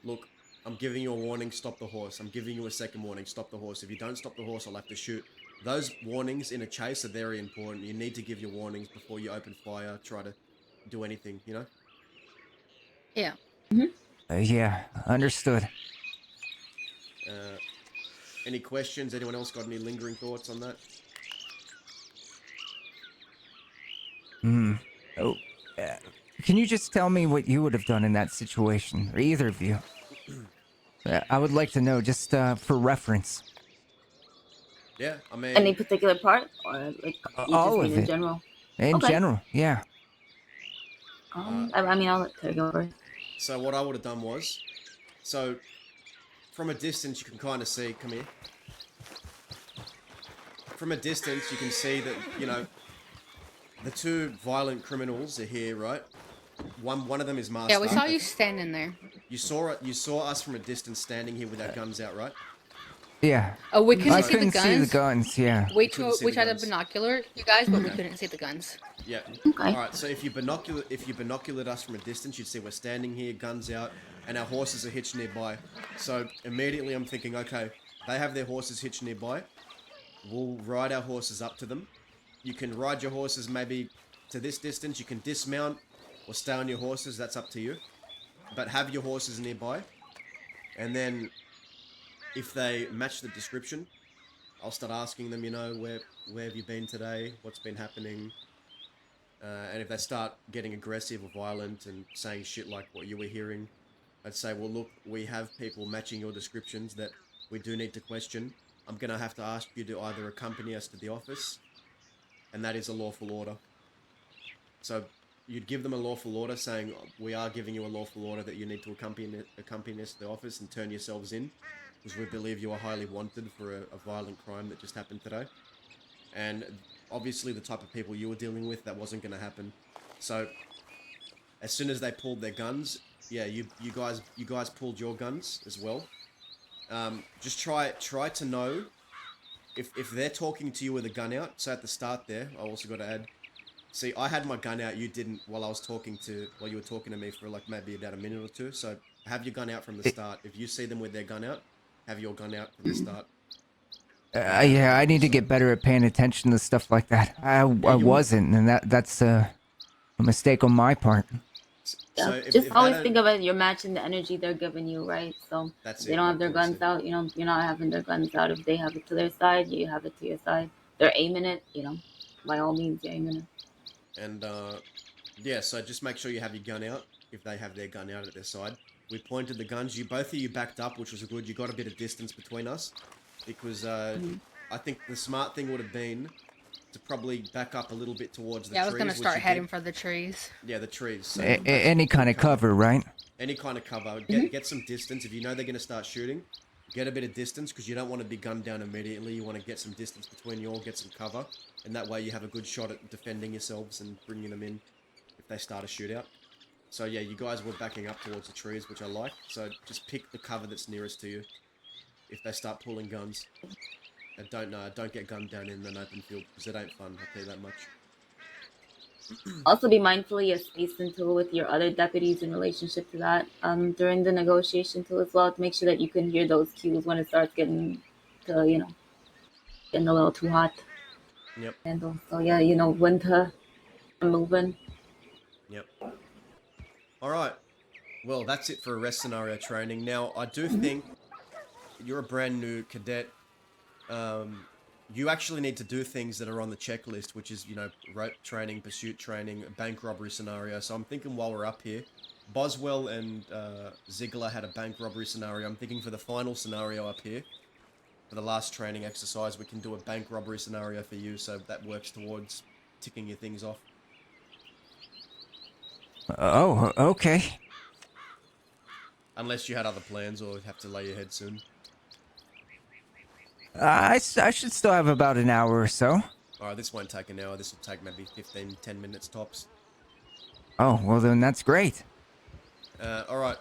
"Look, I'm giving you a warning. Stop the horse. I'm giving you a second warning. Stop the horse. If you don't stop the horse, I'll have to shoot." Those warnings in a chase are very important. You need to give your warnings before you open fire. Try to do anything. You know. Yeah. Yeah, understood. Any questions? Anyone else got any lingering thoughts on that? Oh, can you just tell me what you would have done in that situation, or either of you? I would like to know, just for reference. Yeah, I mean, Any particular part, or like you All just of mean in it. general? In Okay. general, yeah. I mean, I'll let Terry go first. so what I would have done was, so from a distance you can kind of see. Come here. From a distance, you can see that, you know, the two violent criminals are here, right? One of them is masked Yeah, we up. saw you standing there. You saw us from a distance standing here with our guns out, right? Yeah. Oh, we couldn't I see the couldn't guns. see the guns, yeah. We couldn't see we the tried guns. to binocular you guys, but we couldn't see the guns. Yeah. Okay. All right. So if you binoculared us from a distance, you'd see we're standing here, guns out, and our horses are hitched nearby. So immediately I'm thinking, okay, they have their horses hitched nearby. We'll ride our horses up to them. You can ride your horses maybe to this distance. You can dismount or stay on your horses. That's up to you. But have your horses nearby. And then if they match the description, I'll start asking them, you know, where have you been today? What's been happening? And if they start getting aggressive or violent and saying shit like what you were hearing, I'd say, well, look, we have people matching your descriptions that we do need to question. I'm going to have to ask you to either accompany us to the office, and that is a lawful order. So you'd give them a lawful order saying, we are giving you a lawful order that you need to accompany us to the office and turn yourselves in, because we believe you are highly wanted for a violent crime that just happened today. And obviously the type of people you were dealing with, that wasn't going to happen. So as soon as they pulled their guns, yeah, you guys pulled your guns as well. Just try to know if they're talking to you with a gun out. So at the start there, I also got to add, see, I had my gun out, you didn't, while you were talking to me for like maybe about a minute or two. So have your gun out from the start. If you see them with their gun out, have your gun out from the start. Yeah, I need to get better at paying attention to stuff like that. I wasn't, and that's a mistake on my part. Yeah. So if Just they always don't- think of it. You're matching the energy they're giving you, right? So That's they it, don't have their of course, guns yeah. out. You know, you're not having their guns out. If they have it to their side, you have it to your side. They're aiming it. You know, by all means, you're aiming it. And yeah, so just make sure you have your gun out if they have their gun out at their side. We pointed the guns. Both of you backed up, which was good. You got a bit of distance between us because I think the smart thing would have been to probably back up a little bit towards the trees. Yeah, I was gonna which start you heading did. for the trees. Yeah, the trees. So Any kind of cover, right? Any kind of cover. Get some distance. If you know they're going to start shooting, get a bit of distance because you don't want to be gunned down immediately. You want to get some distance between you all, get some cover. And that way you have a good shot at defending yourselves and bringing them in if they start a shootout. So yeah, you guys were backing up towards the trees, which I like. So just pick the cover that's nearest to you if they start pulling guns. And don't get gunned down in an open field because it ain't fun, I'll tell you that much. Also, be mindful of your spacing tool with your other deputies in relationship to that. During the negotiation tool as well, to make sure that you can hear those cues when it starts getting to, you know, getting a little too hot. Yep. And also, yeah, you know, when to moving. Yep. Alright. Well, that's it for arrest scenario training. Now, I do think you're a brand new cadet. You actually need to do things that are on the checklist, which is, you know, rope training, pursuit training, bank robbery scenario. So I'm thinking while we're up here, Boswell and Ziegler had a bank robbery scenario. I'm thinking for the final scenario up here, for the last training exercise, we can do a bank robbery scenario for you, so that works towards ticking your things off. Oh, okay. Unless you had other plans or have to lay your head soon. I should still have about an hour or so. All right, this won't take an hour. This will take maybe 15, 10 minutes tops. Oh, well then that's great. All right.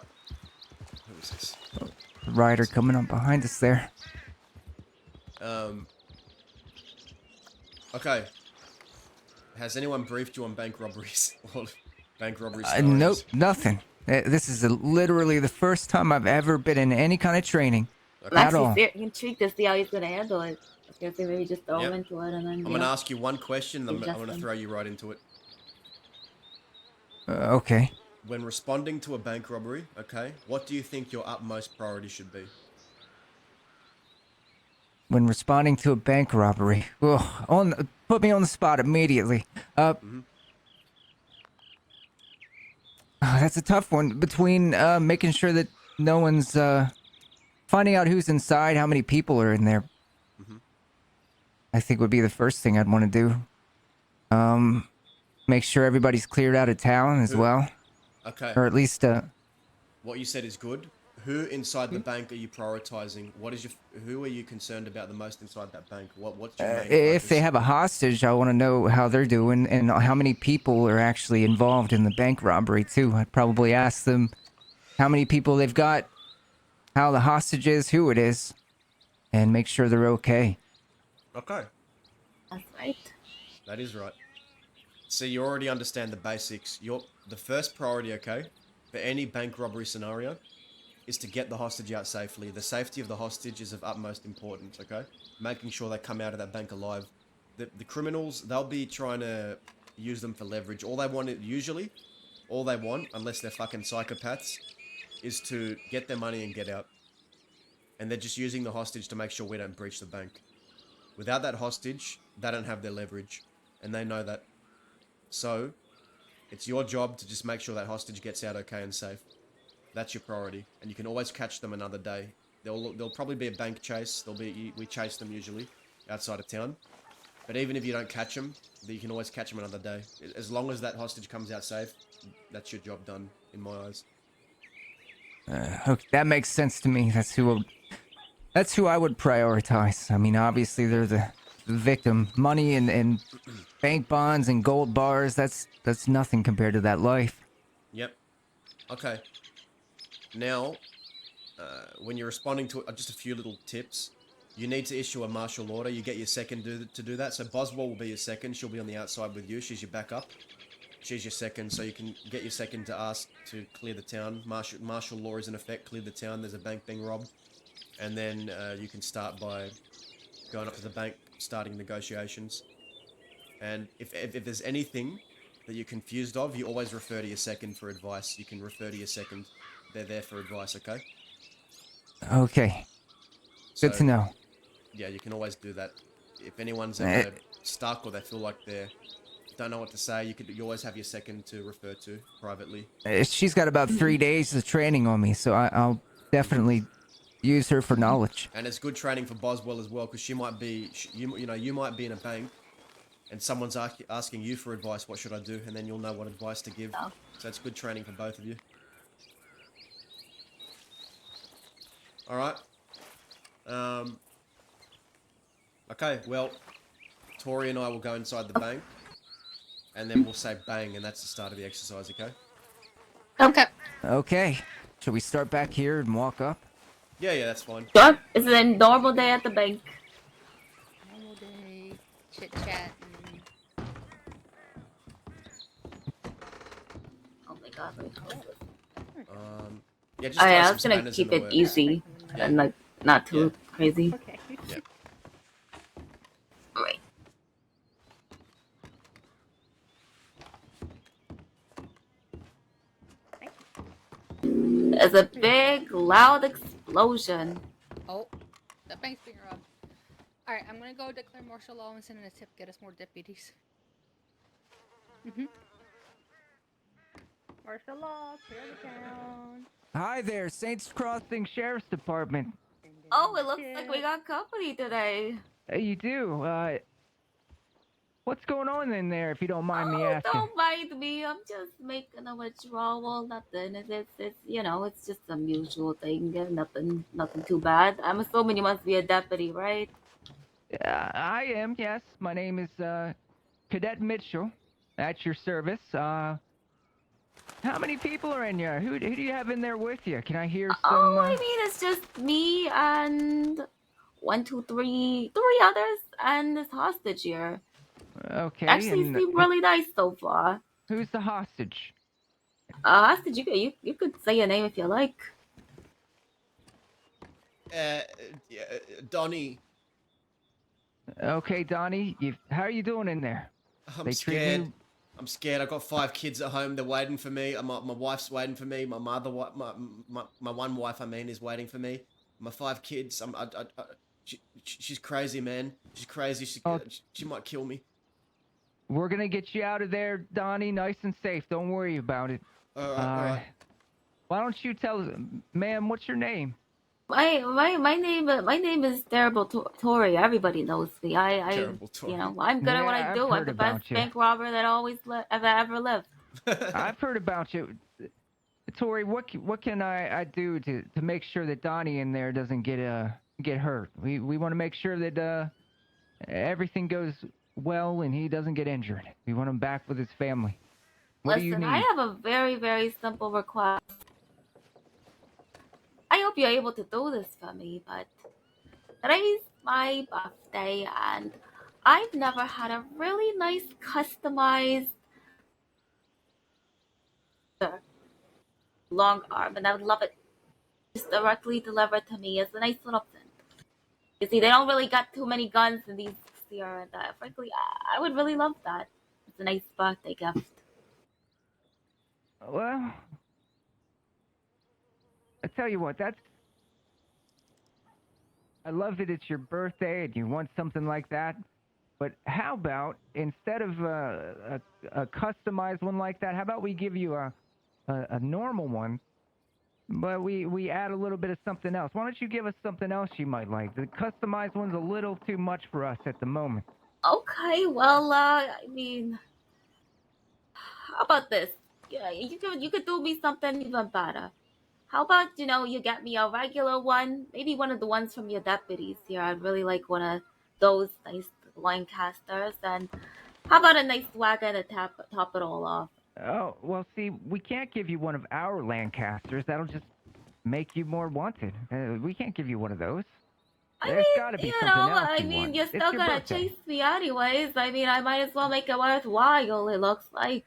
Who is this? The rider coming up behind us there. Okay. Has anyone briefed you on bank robberies or bank robbery Nope, scenarios? nothing. This is literally the first time I've ever been in any kind of training I'm at all. actually intrigued to see how he's gonna handle it. I was gonna say maybe just throw him Yep. into it and then. I'm going to ask you one question, and I'm Adjust going to them. throw you right into it. Okay. When responding to a bank robbery, okay, what do you think your utmost priority should be? When responding to a bank robbery, put me on the spot immediately. That's a tough one. Between making sure that no one's finding out who's inside, how many people are in there. I think would be the first thing I'd want to do. Make sure everybody's cleared out of town as well, Okay. or at least What you said is good. Who inside the bank are you prioritizing? Who are you concerned about the most inside that bank? What's your main if focus? they have a hostage, I want to know how they're doing and how many people are actually involved in the bank robbery too. I'd probably ask them how many people they've got, how the hostage is, who it is, and make sure they're okay. Okay. That's right. That is right. So you already understand the basics. The first priority, okay, for any bank robbery scenario is to get the hostage out safely. The safety of the hostage is of utmost importance, okay? Making sure they come out of that bank alive. The criminals, they'll be trying to use them for leverage. All they want, unless they're fucking psychopaths, is to get their money and get out. And they're just using the hostage to make sure we don't breach the bank. Without that hostage, they don't have their leverage. And they know that. So, it's your job to just make sure that hostage gets out okay and safe. That's your priority. And you can always catch them another day. There'll probably be a bank chase. We chase them usually outside of town. But even if you don't catch them, you can always catch them another day. As long as that hostage comes out safe, that's your job done, in my eyes. Okay, that makes sense to me. That's who I would prioritize. I mean, obviously they're the victim. Money and bank bonds and gold bars, that's nothing compared to that life. Yep. Okay. Now, when you're responding to just a few little tips, you need to issue a martial order. You get your second to do that. So Boswell will be your second. She'll be on the outside with you. She's your backup. She's your second, so you can get your second to ask to clear the town. Martial law is in effect. Clear the town. There's a bank being robbed. And then you can start by going up to the bank, starting negotiations. And if there's anything that you're confused of, you always refer to your second for advice. You can refer to your second. They're there for advice, okay? Okay, good So, to know. Yeah, you can always do that. If anyone's ever stuck or they feel like they don't know what to say, you always have your second to refer to privately. She's got about 3 days of training on me, so I'll definitely use her for knowledge. And it's good training for Boswell as well, because you might be in a bank, and someone's asking you for advice. What should I do? And then you'll know what advice to give. Oh. So it's good training for both of you. All right. Okay. Well, Tori and I will go inside the bank, and then we'll say bang, and that's the start of the exercise. Okay. Okay. Okay, should we start back here and walk up? Yeah, that's fine. Sure. It's a normal day at the bank. Normal day, chit chat. Oh my god. Wait, hold on. Yeah, just Oh throw yeah, I some was gonna spanners keep in the it works. easy and like not too crazy. Okay. Yeah. Right. There's a big, loud explosion. Oh, the bank's being robbed. Alright, I'm gonna go declare martial law and send in a tip, get us more deputies. Martial law, clear the town. Hi there, Saints Crossing Sheriff's Department. Oh, it looks like we got company today. You do. What's going on in there, if you don't mind me asking? Don't mind me. I'm just making a withdrawal. Nothing. It's it's just some usual thing. Nothing too bad. I'm assuming you must be a deputy, right? I am, yes. My name is Cadet Mitchell. At your service. How many people are in here? Who do you have in there with you? Can I hear some? Oh, I mean, it's just me and one, two, three others, and this hostage here. Okay, Actually, and seem really nice so far. who's the hostage? Hostage, you could say a name if you like. Yeah, Donnie, Okay, Donnie, how are you doing in there? I'm They treat scared. you. I'm scared. I've got 5 kids at home. They're waiting for me. My wife's waiting for me. My mother, my one wife, I mean, is waiting for me. My 5 kids. She's crazy, man. She's crazy. Oh, She might kill me. we're gonna get you out of there, Donnie, nice and safe. Don't worry about it. All right, all right. Why don't you tell, ma'am, what's your name? My name is Terrible Tory. Everybody knows me. Terrible Tory. You know, I'm good at what I Yeah, I've do. I'm heard the best about you. bank robber that ever lived. I've heard about you. Tori, what can I do to make sure that Donnie in there doesn't get hurt? We want to make sure that everything goes well and he doesn't get injured. We want him back with his family. What do you Listen, need? I have a very, very simple request. I hope you're able to do this for me, but today's my birthday, and I've never had a really nice customized long arm, and I would love it just directly delivered to me as a nice little present. You see, they don't really got too many guns in these here, and frankly, I would really love that. It's a nice birthday gift. Well, I tell you what, I love that it's your birthday and you want something like that. But how about instead of a customized one like that, how about we give you a normal one, but we add a little bit of something else? Why don't you give us something else you might like? The customized one's a little too much for us at the moment. Okay, well, I mean, how about this? Yeah, you could do me something even better. How about, you get me a regular one, maybe one of the ones from your deputies here. I'd really like one of those nice Lancasters. And how about a nice wagon to top it all off? Oh, well, see, we can't give you one of our Lancasters. That'll just make you more wanted. We can't give you one of those. There's got to be something else you want. You're It's still your gonna birthday. chase me anyways. I mean, I might as well make it worthwhile, it looks like.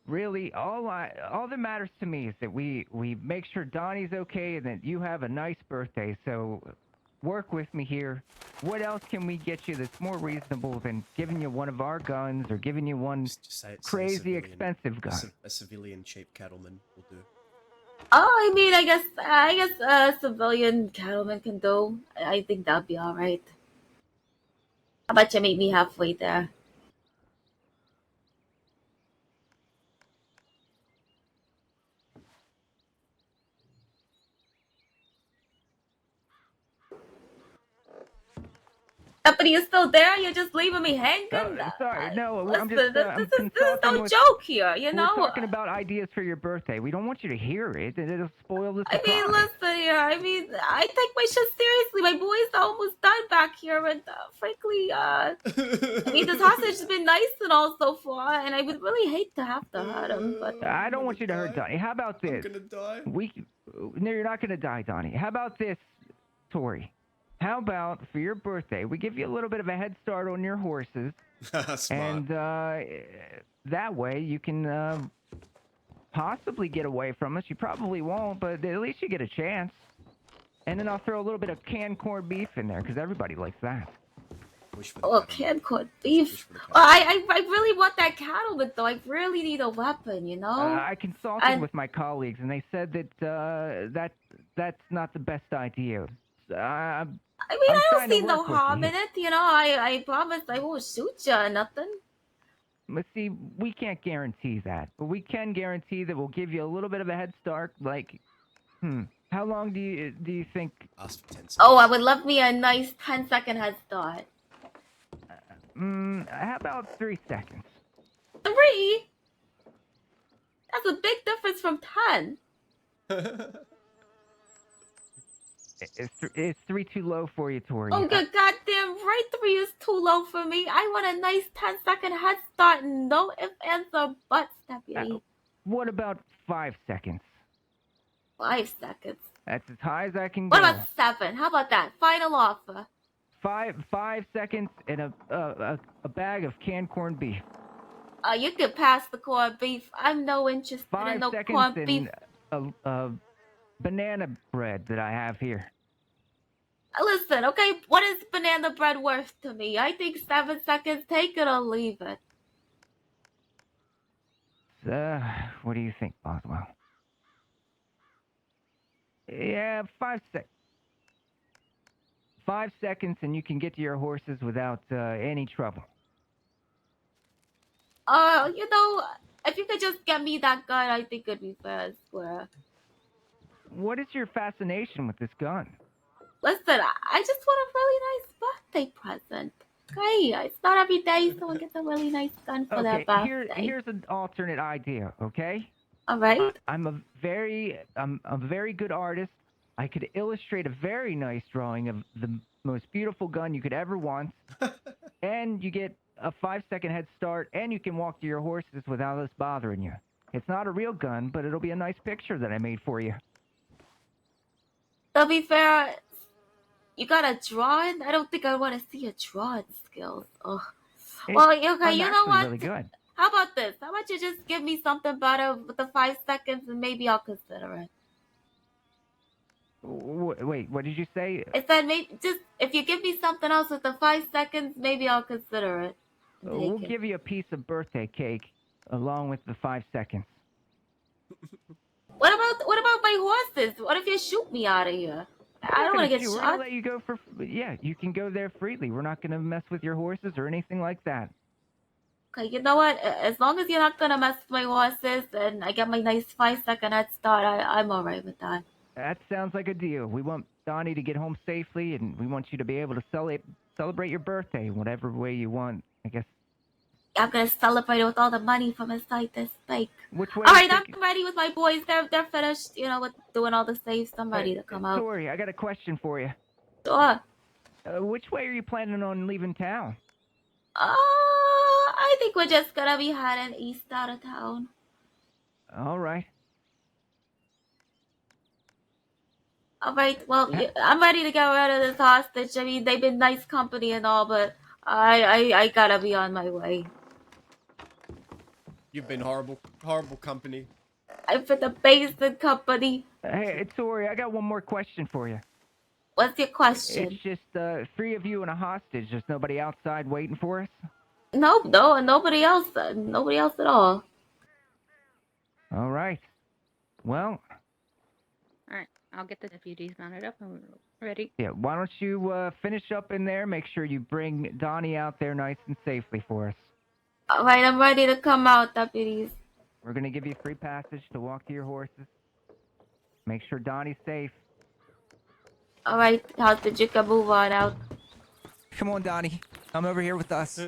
Really, all that matters to me is that we make sure Donnie's okay and that you have a nice birthday. So work with me here. What else can we get you that's more reasonable than giving you one of our guns or giving you one Just say crazy civilian. expensive gun? A civilian cheap cattleman will do. Oh, I mean, I guess a civilian cattleman can do. I think that'd be all right. How about you meet me halfway there? But you're still there? You're just leaving me hanging? Oh, sorry, no, I'm Listen, just I'm this is consulting no with. joke here, We're talking about ideas for your birthday. We don't want you to hear it, and it'll spoil the I surprise. mean, listen here. I mean, I take my shit seriously. My boy's almost done back here, and frankly, I mean, this hostage has been nice and all so far, and I would really hate to have to hurt him, but I don't want you to hurt Donnie. How about this? I'm gonna die. No, you're not gonna die, Donnie. How about this, Tori? How about for your birthday, we give you a little bit of a head start on your horses, Smart. and that way you can possibly get away from us. You probably won't, but at least you get a chance. And then I'll throw a little bit of canned corned beef in there because everybody likes that. Wish for the oh, cattleman. canned corned Wish beef. for the Well, cattleman. I really want that cattleman though. I really need a weapon, you know. I consulted And- with my colleagues, and they said that that's not the best idea. I mean, I'm I don't trying to see no work with harm you. in it, you know. I promise I won't shoot you or nothing. But see, we can't guarantee that. But we can guarantee that we'll give you a little bit of a head start. Like, how long do you think? Ask for 10 seconds. Oh, I would love me a nice 10-second head start. How about 3 seconds? 3? That's a big difference from 10. It's 3 too low for you, Tori. Oh, good goddamn right, 3 is too low for me. I want a nice 10-second head start, no ifs, ands, or buts, deputy. What about 5 seconds? 5 seconds. That's as high as I can What go. about 7? How about that? Final offer. 5 seconds and a bag of canned corned beef. You could pass the corned beef. I'm no interested 5 in no seconds corned beef. and a banana bread that I have here. Listen, okay, what is banana bread worth to me? I think 7 seconds, take it or leave it. What do you think, Boswell? Yeah, 5 seconds. 5 seconds and you can get to your horses without any trouble. You know, if you could just get me that gun, I think it'd be fair and square. What is your fascination with this gun? Listen, I just want a really nice birthday present. Okay, it's not every day someone gets a really nice gun for their birthday. Here's an alternate idea, okay? All right. I'm a very good artist. I could illustrate a very nice drawing of the most beautiful gun you could ever want, and you get a 5-second head start, and you can walk to your horses without us bothering you. It's not a real gun, but it'll be a nice picture that I made for you. To be fair, you got a drawing? I don't think I want to see your drawing skills. Ugh. Well, okay, I'm you know actually what? really good. How about this? How about you just give me something better with the 5 seconds and maybe I'll consider it. Wait, what did you say? I said maybe just if you give me something else with the 5 seconds, maybe I'll consider it. We'll give you a piece of birthday cake along with the 5 seconds. What about my horses? What if you shoot me out of here? I don't want to get We're shot. gonna let you go for. Yeah, you can go there freely. We're not gonna mess with your horses or anything like that. Okay, you know what? As long as you're not gonna mess with my horses and I get my nice 5-second head start, I'm alright with that. That sounds like a deal. We want Donnie to get home safely, and we want you to be able to celebrate your birthday in whatever way you want. I guess. I'm gonna celebrate it with all the money from inside this bank. Which way? All right, I'm ready with my boys. They're finished. You know, with doing all the saves. I'm ready to come out. Tori, I got a question for you. Sure. Which way are you planning on leaving town? I think we're just gonna be heading east out of town. All right. All right. Well, I'm ready to get rid of this hostage. I mean, they've been nice company and all, but I gotta be on my way. You've been horrible company. I'm for the Basin Company. Hey, Tori, I got one more question for you. What's your question? It's just 3 of you and a hostage. There's nobody outside waiting for us? No, nobody else. Nobody else at all. All right. Well, All right, I'll get the deputies mounted up and we're ready. yeah, why don't you finish up in there? Make sure you bring Donnie out there nice and safely for us. All right, I'm ready to come out, deputies. We're going to give you free passage to walk to your horses. Make sure Donnie's safe. All right, hostage, you can move on out. Come on, Donnie. Come over here with us.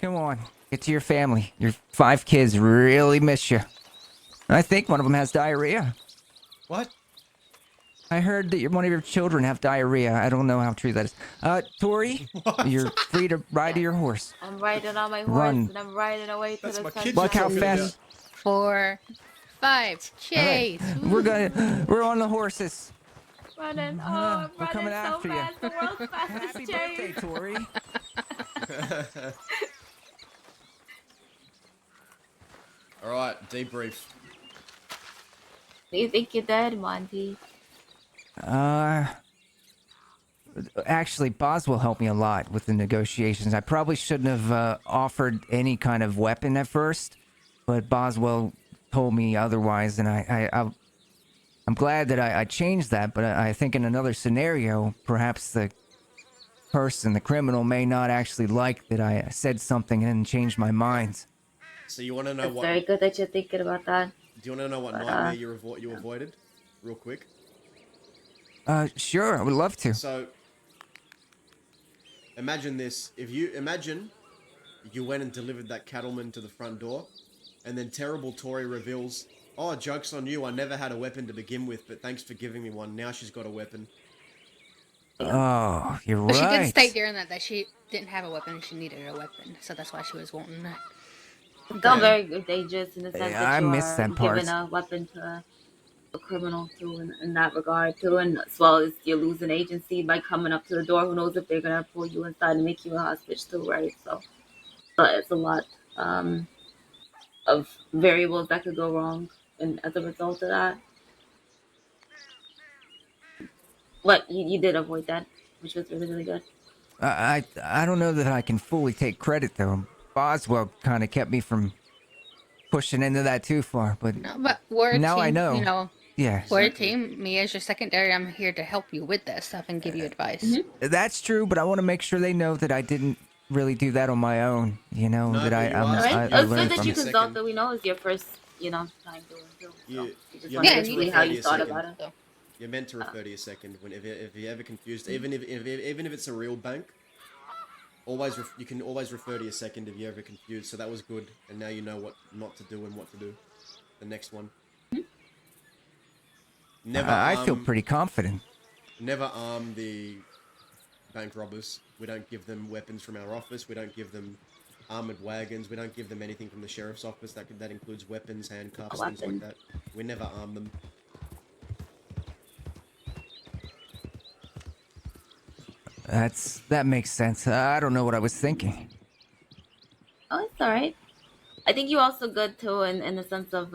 Come on. Get to your family. Your 5 kids really miss you. I think one of them has diarrhea. What? I heard that one of your children have diarrhea. I don't know how true that is. Tori, you're free to ride to your horse. I'm riding on my horse Run. and I'm riding away to That's the my country. kid. Look how told me fast. 4, 5, chase. We're on the horses. Running. Oh, I'm We're coming running so after you. fast. The world's Happy fastest birthday, chase. Tori. All right, debrief. Do you think you're dead, Monty? Actually, Boswell helped me a lot with the negotiations. I probably shouldn't have offered any kind of weapon at first, but Boswell told me otherwise, and I'm glad that I changed that, but I think in another scenario, perhaps the person, the criminal, may not actually like that I said something and changed my mind. So you want to know It's what? very good that you're thinking about that. Do you want to know what nightmare you avoided, real quick? Sure, I would love to. So imagine this: if you went and delivered that cattleman to the front door, and then terrible Tory reveals, Oh, joke's on you. I never had a weapon to begin with, but thanks for giving me one. Now she's got a weapon. Oh, you're But she did state right. during that she didn't have a weapon and she needed a weapon, so that's why she was wanting that. It's still Okay. very dangerous in the sense that I you missed are that giving part. a weapon to a criminal too in that regard too, and as well as you're losing agency by coming up to the door. Who knows if they're gonna pull you inside and make you a hostage too, right? So, but it's a lot of variables that could go wrong, and as a result of that, but you did avoid that, which was really really good. I don't know that I can fully take credit though. Boswell kind of kept me from pushing into that too far, but No, but we're a now I team, know. Yeah, we're a Exactly. team. Me as your secondary, I'm here to help you with that stuff and give you advice. Mm-hmm. that's true, but I want to make sure they know that I didn't really do that on my own. You know No, that but I you I'm, All asked. right, I, You I it's good learned that from you referred a it. consult second. that we know is your first, time doing too. So You we just you're wanted Yeah, to meant and to you see did how refer to you your thought second. about it. so. You're meant to refer to your second whenever if you're ever confused. Even if it's a real bank, you can always refer to your second if you're ever confused. So that was good, and now you know what not to do and what to do. The next one. Never I feel pretty confident. never arm the bank robbers. We don't give them weapons from our office. We don't give them armored wagons. We don't give them anything from the sheriff's office. That includes weapons, A handcuffs, things like weapon. that. We never arm them. That makes sense. I don't know what I was thinking. Oh, it's all right. I think you're also good too in the sense of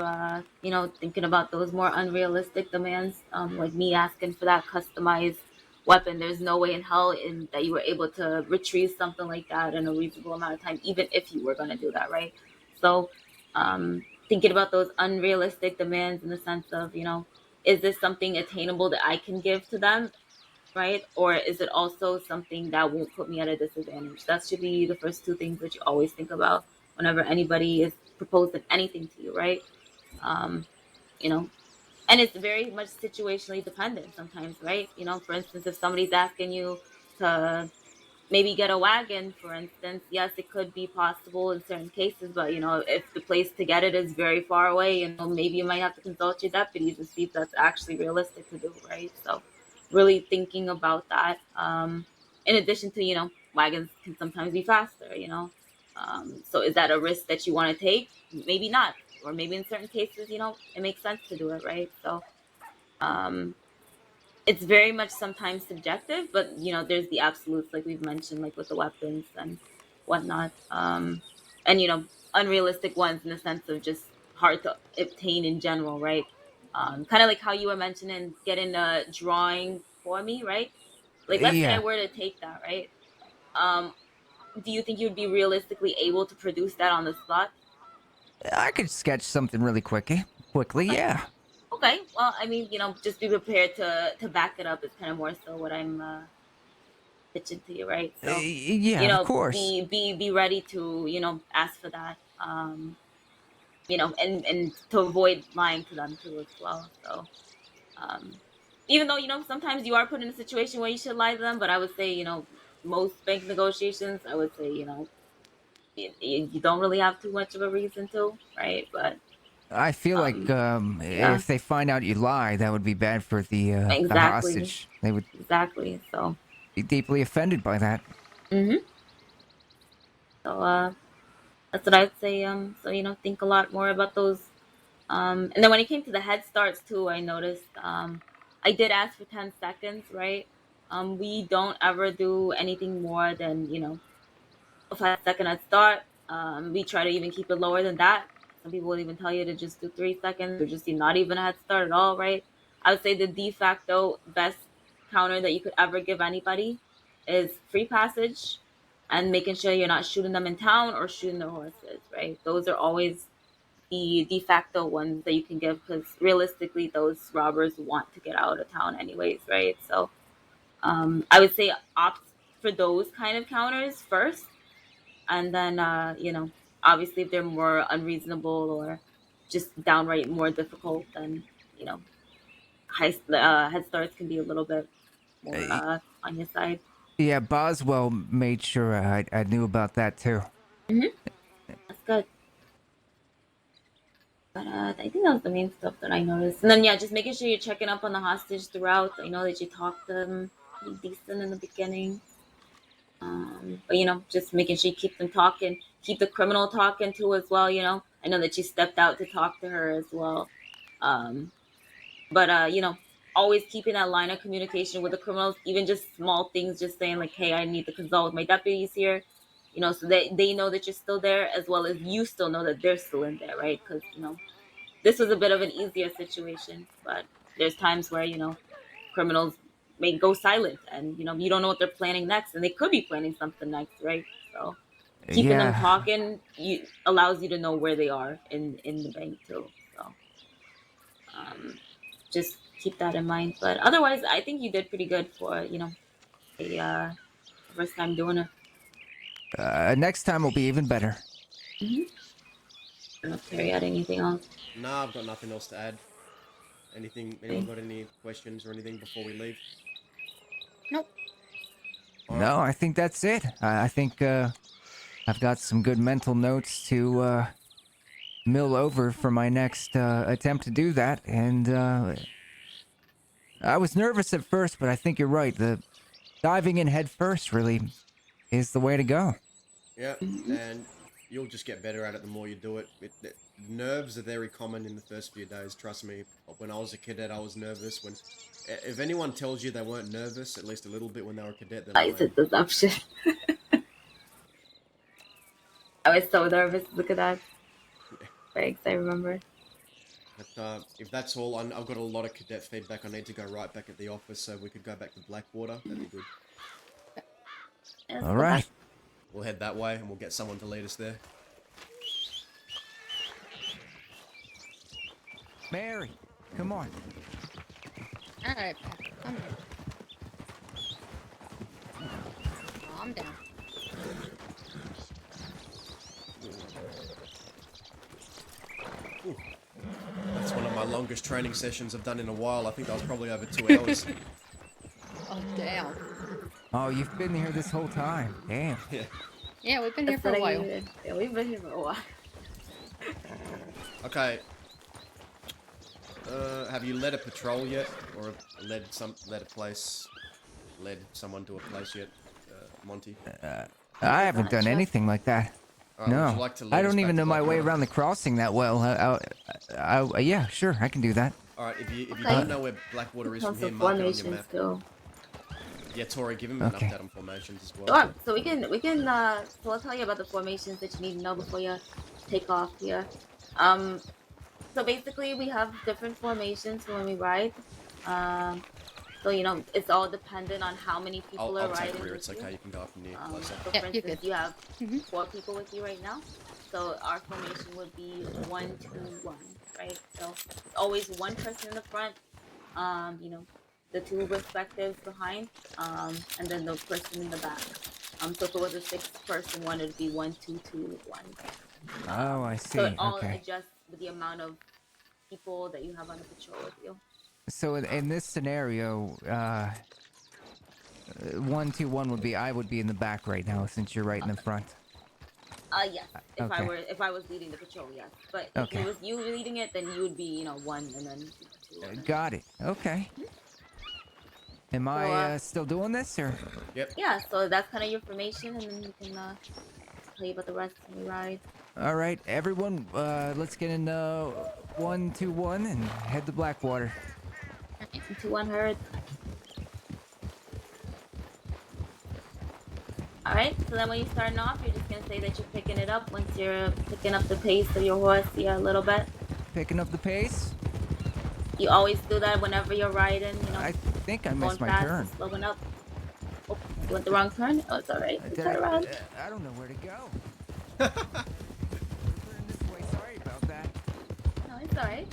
thinking about those more unrealistic demands, like me asking for that customized weapon. There's no way in hell that you were able to retrieve something like that in a reasonable amount of time, even if you were going to do that, right? So, thinking about those unrealistic demands in the sense of is this something attainable that I can give to them, right? Or is it also something that won't put me at a disadvantage? That should be the first two things that you always think about whenever anybody is proposing anything to you, right? Um, you know, and it's very much situationally dependent sometimes, right? For instance, if somebody's asking you to maybe get a wagon, for instance, yes, it could be possible in certain cases, but if the place to get it is very far away, maybe you might have to consult your deputies and see if that's actually realistic to do, right? So really thinking about that. In addition to, wagons can sometimes be faster, so is that a risk that you want to take? Maybe not. Or maybe in certain cases, it makes sense to do it, right? So um it's very much sometimes subjective, but there's the absolutes like we've mentioned, like with the weapons and whatnot, and unrealistic ones in the sense of just hard to obtain in general, right? Kind of like how you were mentioning getting a drawing for me, right? Like let's say I Yeah, were to take that, right? Um, do you think you'd be realistically able to produce that on the spot? I could sketch something really quickly. Quickly, Okay. yeah. Okay. Well, I mean, just be prepared to back it up is kind of more so what I'm pitching to you, right? So, Yeah, of course. be ready to ask for that, and to avoid lying to them too as well. So, um, even though sometimes you are put in a situation where you should lie to them, but I would say most bank negotiations, I would say you don't really have too much of a reason to, right? But I feel like um, yeah, if they find out you lie, that would be bad for the exactly, hostage. They would exactly. So. be deeply offended by that. hmm So that's what I'd say. So think a lot more about those. And then when it came to the head starts too, I noticed I did ask for 10 seconds, right? We don't ever do anything more than a 5 second head start. We try to even keep it lower than that. Some people will even tell you to just do 3 seconds or just not even a head start at all, right? I would say the de facto best counter that you could ever give anybody is free passage and making sure you're not shooting them in town or shooting their horses, right? Those are always the de facto ones that you can give because realistically, those robbers want to get out of town anyways, right? So I would say opt for those kind of counters first, and then obviously if they're more unreasonable or just downright more difficult, then you know head starts can be a little bit more Uh, on your side. yeah, Boswell made sure I knew about that too. hmm that's good. But I think that was the main stuff that I noticed. And then yeah, just making sure you're checking up on the hostage throughout. I know that you talked to them pretty decent in the beginning. But just making sure you keep them talking, keep the criminal talking too as well. I know that you stepped out to talk to her as well. Um, but always keeping that line of communication with the criminals, even just small things, just saying like, hey, I need to consult with my deputies here, so that they know that you're still there, as well as you still know that they're still in there, right? Because this was a bit of an easier situation, but there's times where criminals may go silent, and you don't know what they're planning next, and they could be planning something next, right? So keeping them Yeah. talking allows you to know where they are in the bank too. So just keep that in mind. But otherwise, I think you did pretty good for a first time doing it. Next time will be even better. I don't know if Terry had anything else. Nah, I've got nothing else to add. Anything? Anyone got any questions or anything before we leave? Nope. All No, I think that's it. I think I've got some good mental notes to mill over for my next attempt to do that. And I was nervous at first, but I think you're right. The diving in head first really is the way to go. Yeah, and you'll just get better at it the more you do it. Nerves are very common in the first few days. Trust me. When I was a cadet, I was nervous. If anyone tells you they weren't nervous, at least a little bit when they were a cadet, then I said deception. I was so nervous. Look at that. Thanks, I remember. But if that's all, I've got a lot of cadet feedback. I need to go right back at the office, so we could go back to Blackwater. That'd be good. Yes, All right. We'll head that way, and we'll get someone to lead us there. Mary, come on. All right, come here. Calm down. That's one of my longest training sessions I've done in a while. I think that was probably over 2 hours. Oh, damn. Oh, you've been here this whole time. Damn. Yeah. Yeah, we've been here for a while. Yeah, we've been here for a while. Okay. Have you led a patrol yet, or led someone to a place yet, Monty? I haven't done anything like that. Alright, would No, you like to lead I us don't back even to know my way Blackwater? around the crossing that well. Yeah, sure, I can do that. All right, if you Okay. don't know where Blackwater is from here, mark it on your formations map. too. Yeah, Tori, give him Okay. an update on formations as well. Sure. So we can so I'll tell you about the formations that you need to know before you take off here. So basically we have different formations when we ride. So it's all dependent on how many people I'll are take riding rear. with It's you. okay. You can go up near closer. So Yeah, for you're instance, good. you have Mhm. 4 people with you right now. So our formation would be 1, 2, 1, right? So it's always one person in the front, the 2 respectives behind, and then the person in the back. So if it was a 6-person one, it'd be 1, 2, 2, 1. Oh, I see. So it all Okay. adjusts with the amount of people that you have on the patrol with you. So in this scenario, 1, 2, 1 would be I would be in the back right now since you're right in the front. Yes. If Okay. I was leading the patrol, yes. But if Okay. it was you leading it, then you would be 1 and then 2. And then... Got it. Okay. Am I still doing this or? Yeah. So that's kind of your formation, and then you can tell you about the rest when we ride. All right, everyone, let's get in 1, 2, 1 and head to Blackwater. 2, 1 herd. Alright, so then when you're starting off, you're just gonna say that you're picking it up once you're picking up the pace of your horse, a little bit. Picking up the pace. You always do that whenever you're riding, I think I going missed my fast, turn. slowing up. Oh, you went the wrong turn? Oh, it's alright. Turn around. I don't know where to go. We're in this way. Sorry about that. No, it's alright.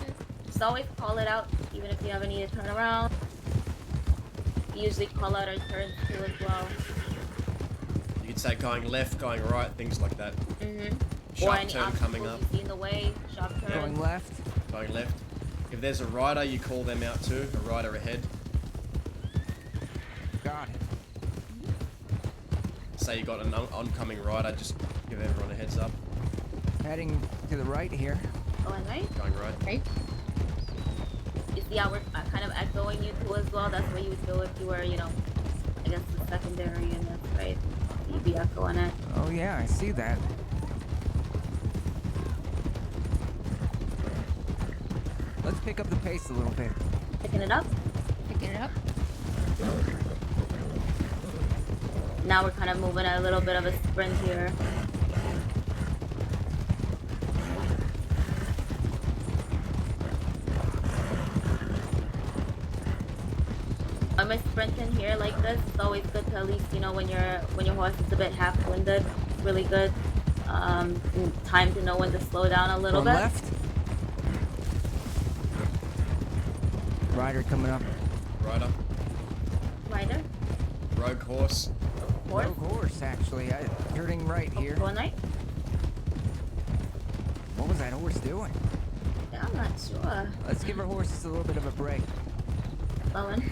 Just always call it out, even if you ever need to turn around. We usually call out our turns too as well. You could say going left, going right, things like that. Mm-hmm. Or Sharp any turn coming up, obstacles you see in the way, sharp turn. Going left. going left. If there's a rider, you call them out too. A rider ahead. Got it. Say you got an oncoming rider, just give everyone a heads up. Heading to the right here. Going right? Going right. Right? You see how we're kind of echoing you too as well? That's what you would do if you were, you know, I guess the secondary in this, right? You'd be echoing it. Oh yeah, I see that. Let's pick up the pace a little bit. Picking it up. Picking it up. Now we're kind of moving at a little bit of a sprint here. I'm sprinting here like this. It's always good to at least, you know, when your horse is a bit half-winded, it's really good. Time to know when to slow down a little Going bit. left. Rider coming up. Rider. Rider. Rogue horse. Horse. Rogue horse, actually. Turning right here. Going right. What was that horse doing? Yeah, I'm not sure. Let's give our horses a little bit of a break. Slowing.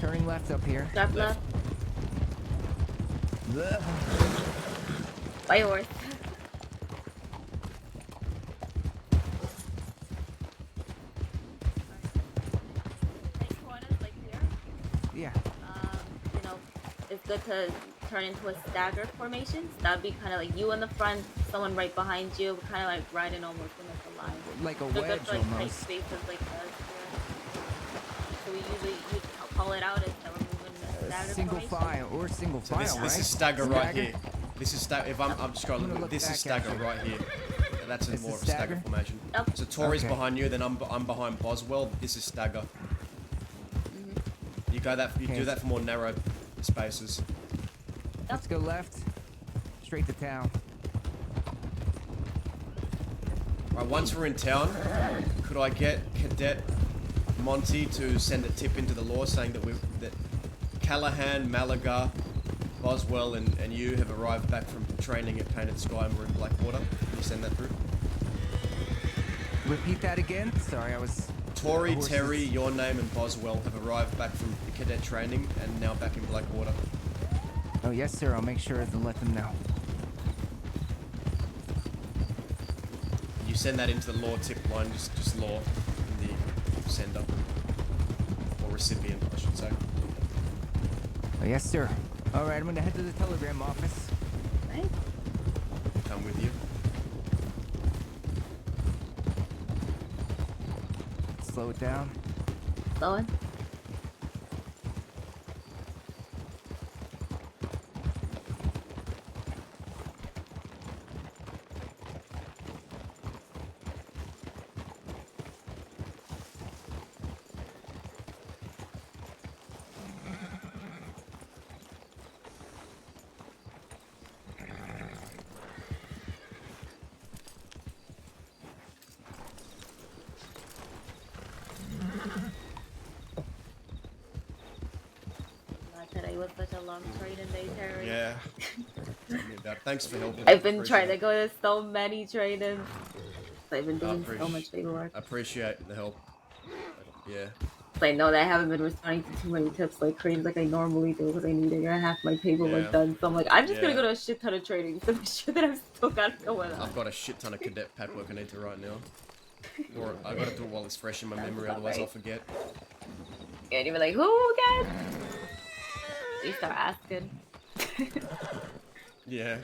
Turning left up here. Drop left. By horse. Nice corners like here. Yeah. You know, it's good to turn into a stagger formation. So that'd be kind of like you in the front, someone right behind you, kind of like riding almost in like a line. Like a So wedge good for like tight almost. spaces like this. Yeah. So we usually call it out as that we're moving the stagger Single formation. file or single So file, this right? is stagger right Stagger? here. This is stagger. If I'm gonna scrolling, look this is back stagger at you. right here. That's This more is of a stagger stagger? formation. Yep. So Tori's Okay. behind you, then I'm behind Boswell. This is stagger. You go that. You Okay. do that for more narrow spaces. Let's go left. Straight to town. Right, once we're in town, could I get Cadet Monty to send a tip into the law saying that Callahan, Mallagher, Boswell, and you have arrived back from training at Painted Sky and we're in Blackwater? Can you send that through? Repeat that again. Sorry, I was. Tori, horses. Terry, your name, and Boswell have arrived back from the cadet training and now back in Blackwater. Oh yes, sir. I'll make sure to let them know. You send that into the law tip line, just law, in the sender. Or recipient, I should say. Oh yes, sir. All right, I'm gonna head to the telegram office. Right? Come with you. Slow it down. Slowing. Today was such a long training day, Terry. Yeah. Tell me about it. Thanks for helping. I've been Appreciate trying to it. go to so many trainings. I've been doing so appreciate- much paperwork. Appreciate the help. Yeah. I know that I haven't been responding to too many tips like cranes like I normally do because I need to get half my paperwork Yeah. done. So I'm like, I'm just gonna Yeah. go to a shit ton of trainings to make sure that I've still got it going on. I've got a shit ton of cadet paperwork I need to write now. Or I gotta do it while it's fresh in my memory, about otherwise right. I'll forget. And you'll be like, who again? You start asking. Yeah.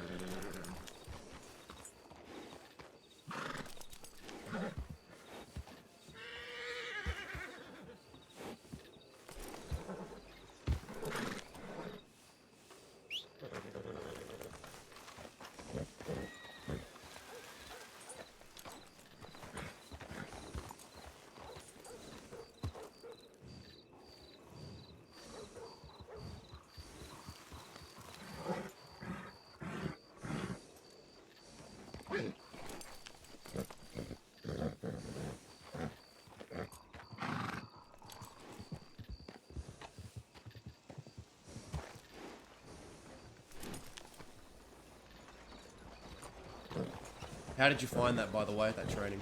How did you find that, by the way, that training?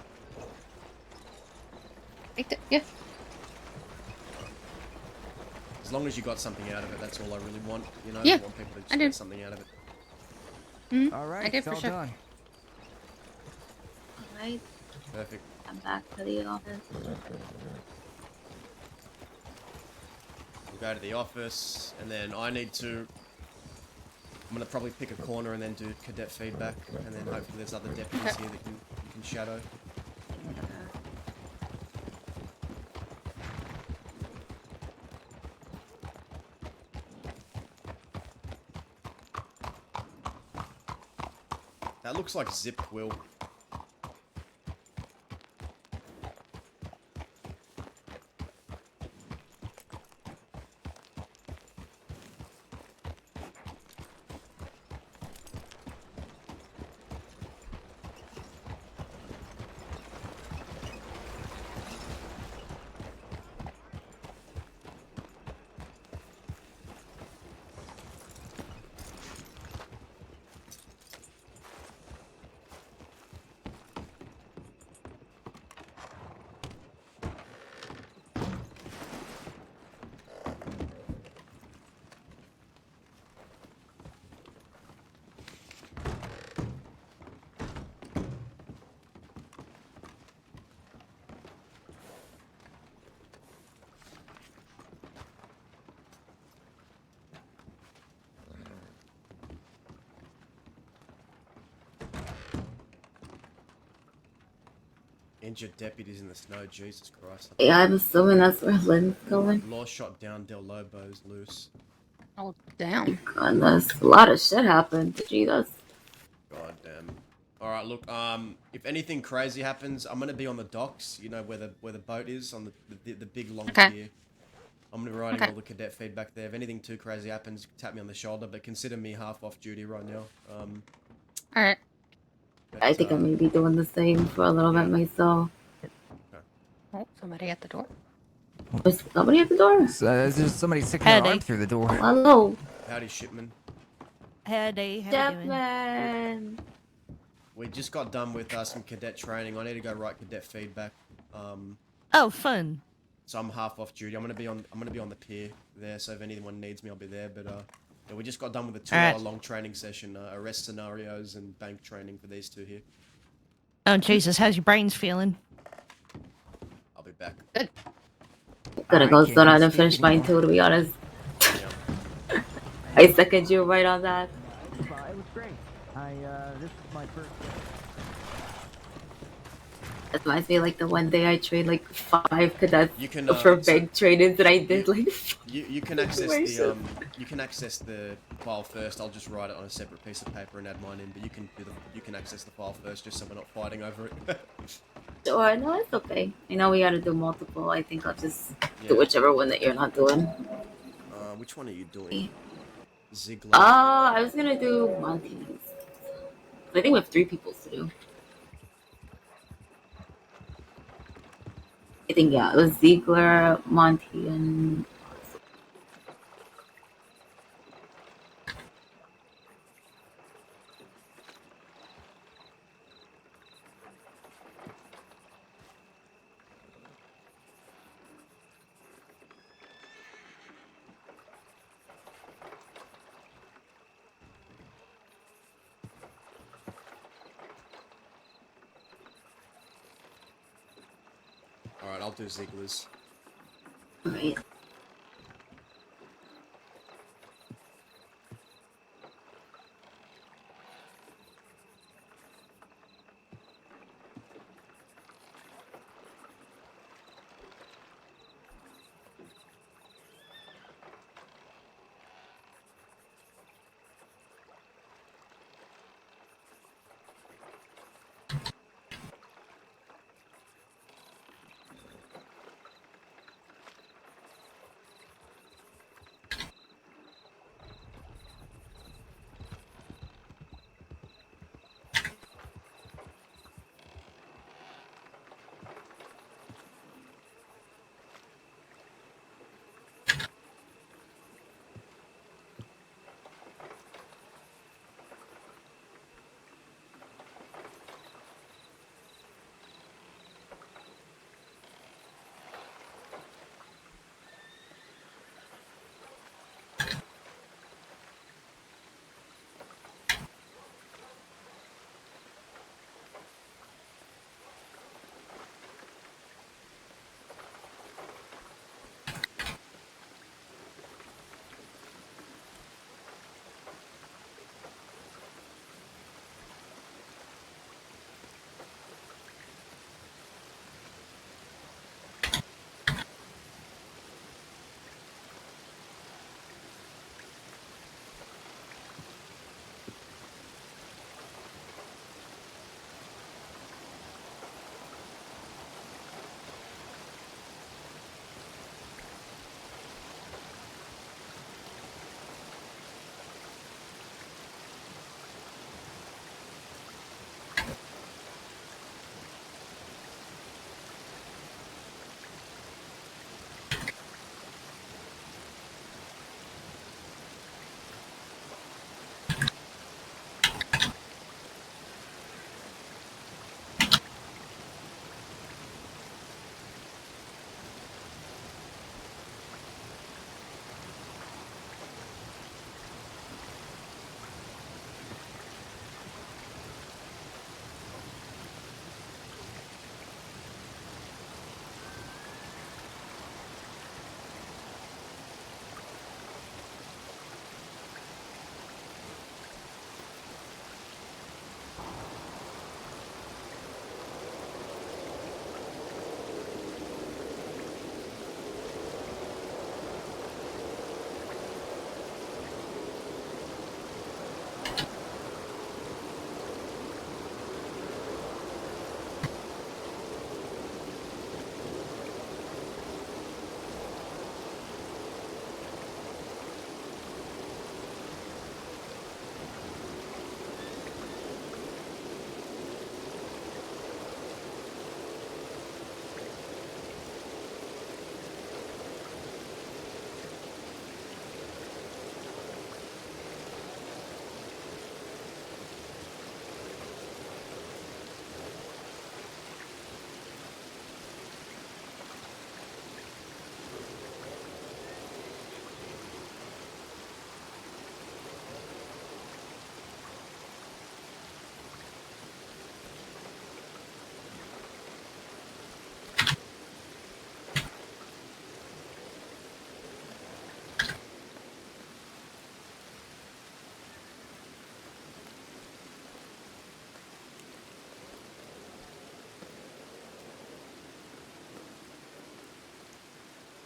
Yeah. As long as you got something out of it, that's all I really want. You know, Yeah, I want people to I just did. get something out of it. All right, I did it's for all sure. done. Alright, Perfect. I'm back to the office. We'll go to the office, and then I need to... I'm gonna probably pick a corner and then do cadet feedback, and then hopefully there's other deputies here that you can shadow. That looks like zip quill. Injured deputies in the snow, Jesus Christ. Yeah, I'm assuming that's where Lynn's going. Law shot down, Del Lobo's loose. Oh, damn. Goodness, a lot of shit happened. Jesus. God damn. Alright, look, if anything crazy happens, I'm gonna be on the docks, you know, where the boat is, on the big long Okay. pier. I'm gonna be writing Okay. all the cadet feedback there. If anything too crazy happens, tap me on the shoulder, but consider me half off duty right now. Alright. But, I think I may be doing the same for a little bit myself. Oh, somebody at the door. There's somebody at the door. There's somebody sticking their arm Howdy. through the door. Hello, Howdy, shipman. Howdy, how you doing? Chapman. We just got done with some cadet training. I need to go write cadet feedback. Oh, fun. So I'm half off duty. I'm gonna be on the pier there. So if anyone needs me, I'll be there. But yeah, we just got done with a 2-hour long training session, arrest scenarios and bank training for these two here. Oh, Jesus, how's your brains feeling? I'll be back. Gonna go I sit can't down and speak finish mine anymore. too, to be honest. Yeah. I second you right on that. It was great. This is my first. It reminds me like the one day I trained like 5 cadets You can, for so- bank trainings that I did like. You can access the file first. I'll just write it on a separate piece of paper and add mine in. But you can access the file first, just so we're not fighting over it. Sure, no, it's okay. I know we gotta do multiple. I think I'll just do Yeah. whichever one that you're not doing. Which one are you doing? Ziggler. I was gonna do Monty's. I think we have 3 people to do. I think, yeah, it was Ziegler, Monty, and... Alright, I'll do Ziggler's. Right.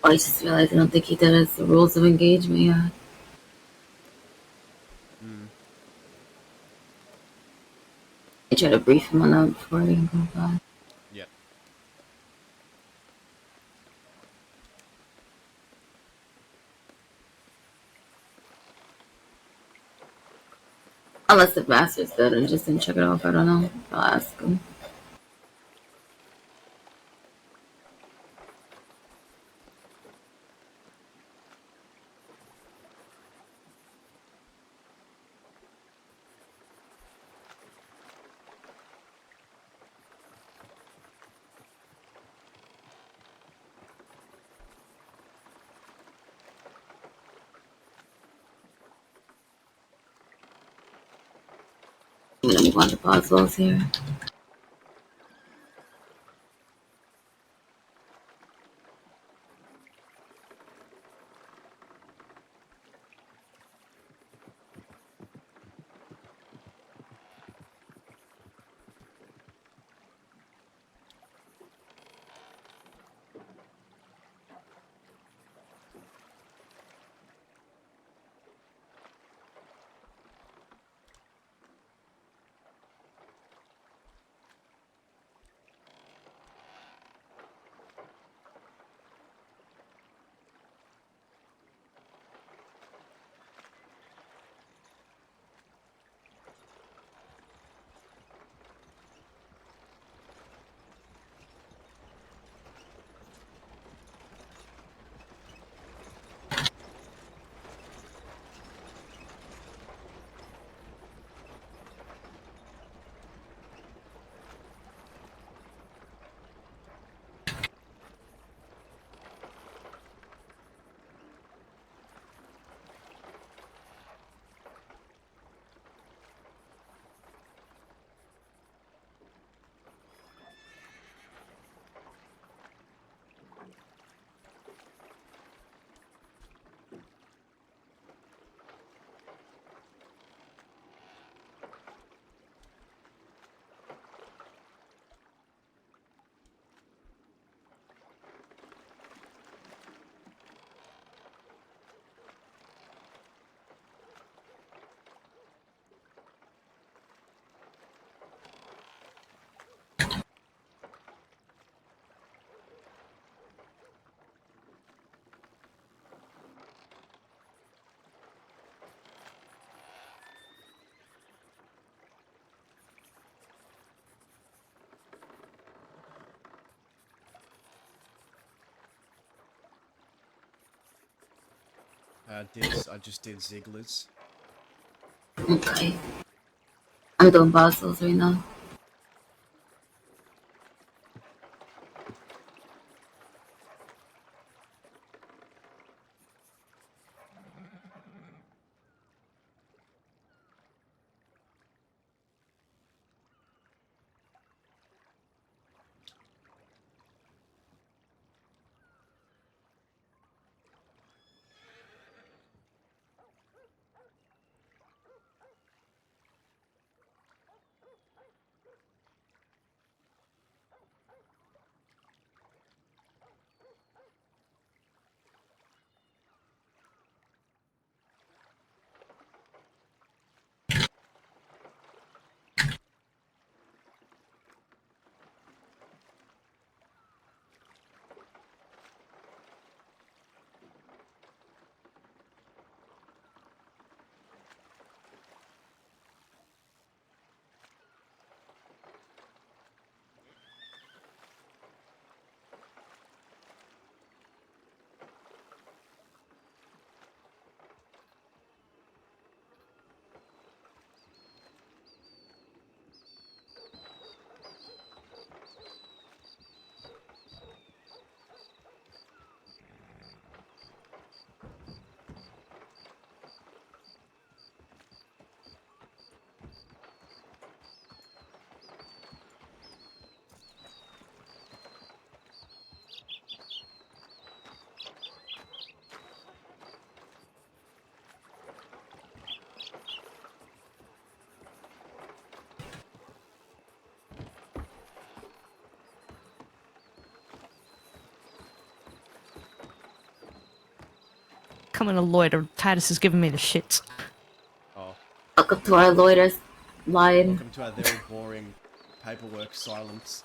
I just realized I don't think he did us the rules of engagement yet. Hmm. I try to brief him on that before we go by. Yeah. Unless the master's good and just didn't check it off, I don't know. I'll ask him. I'm gonna move on to puzzles here. I just did Ziggler's. Okay. I'm doing puzzles right now. becoming a lawyer. Titus is giving me the shits. Oh, Welcome to our lawyer's line. welcome to our very boring paperwork silence.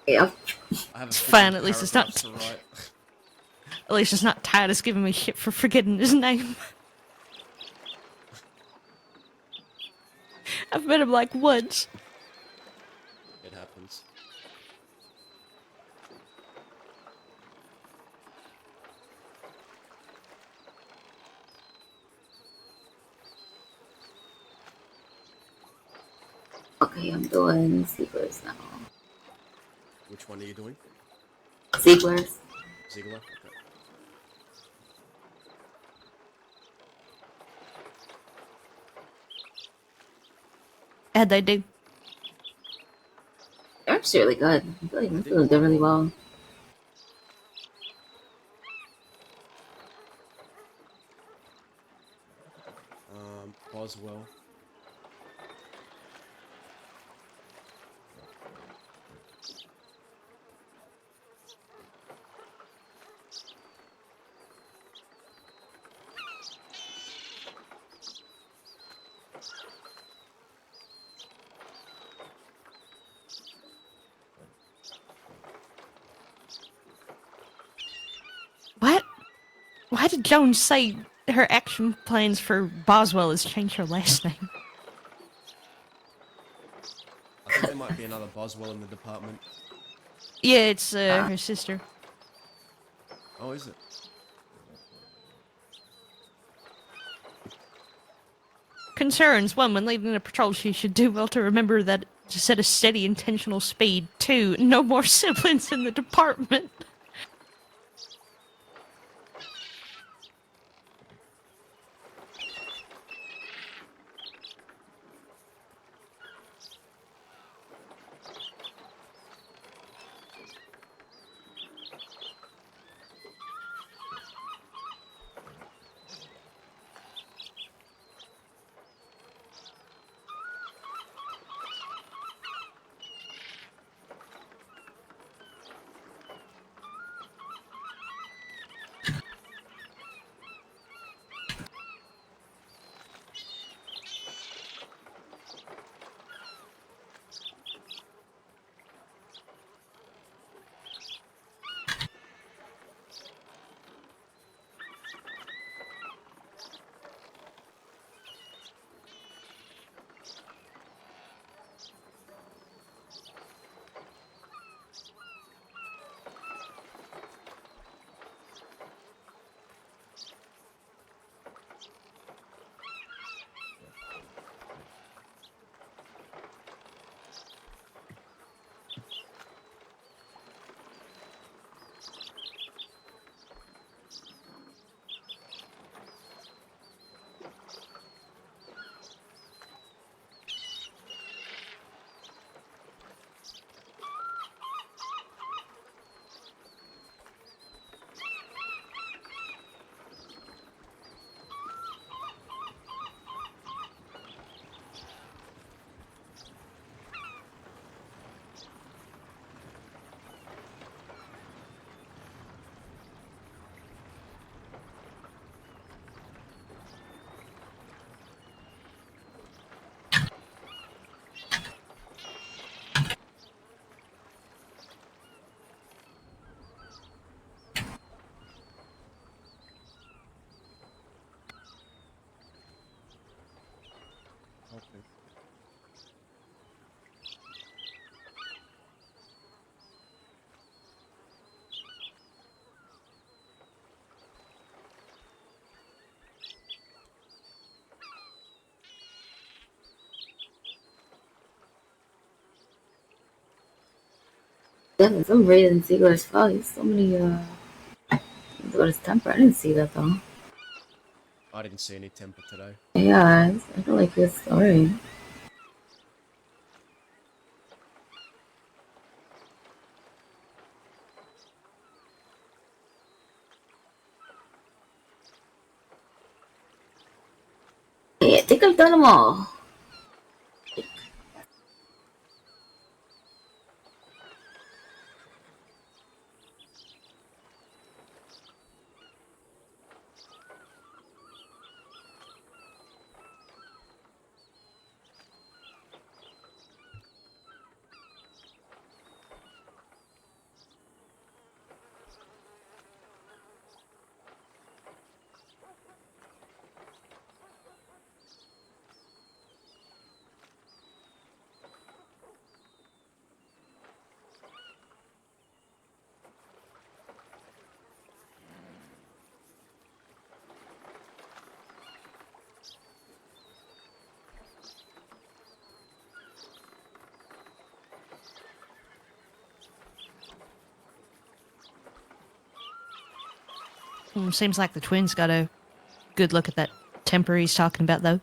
Yep. I have a It's bunch fine, of at least it's paragraphs not- to write. At least it's not Titus giving me shit for forgetting his name. I've met him like once. It happens. Okay, I'm doing Ziegler's now. Which one are you doing? Ziegler's. Ziegler? Okay. How'd they do? They're actually really good. I feel like they did really well. Boswell. What? Why did Jones say her action plans for Boswell is change her last name? I think there might be another Boswell in the department. Yeah, it's her sister. Oh, is it? Concerns. 1. When leading a patrol, she should do well to remember that to set a steady, intentional speed. 2. No more siblings in the department. Okay. Yeah, for some reason Ziegler's fell. He's so many what his temper. I didn't see that though. I didn't see any temper today. Yeah, I feel like it's alright. Yeah, take a them all. Seems like the twins got a good look at that temper he's talking about, though.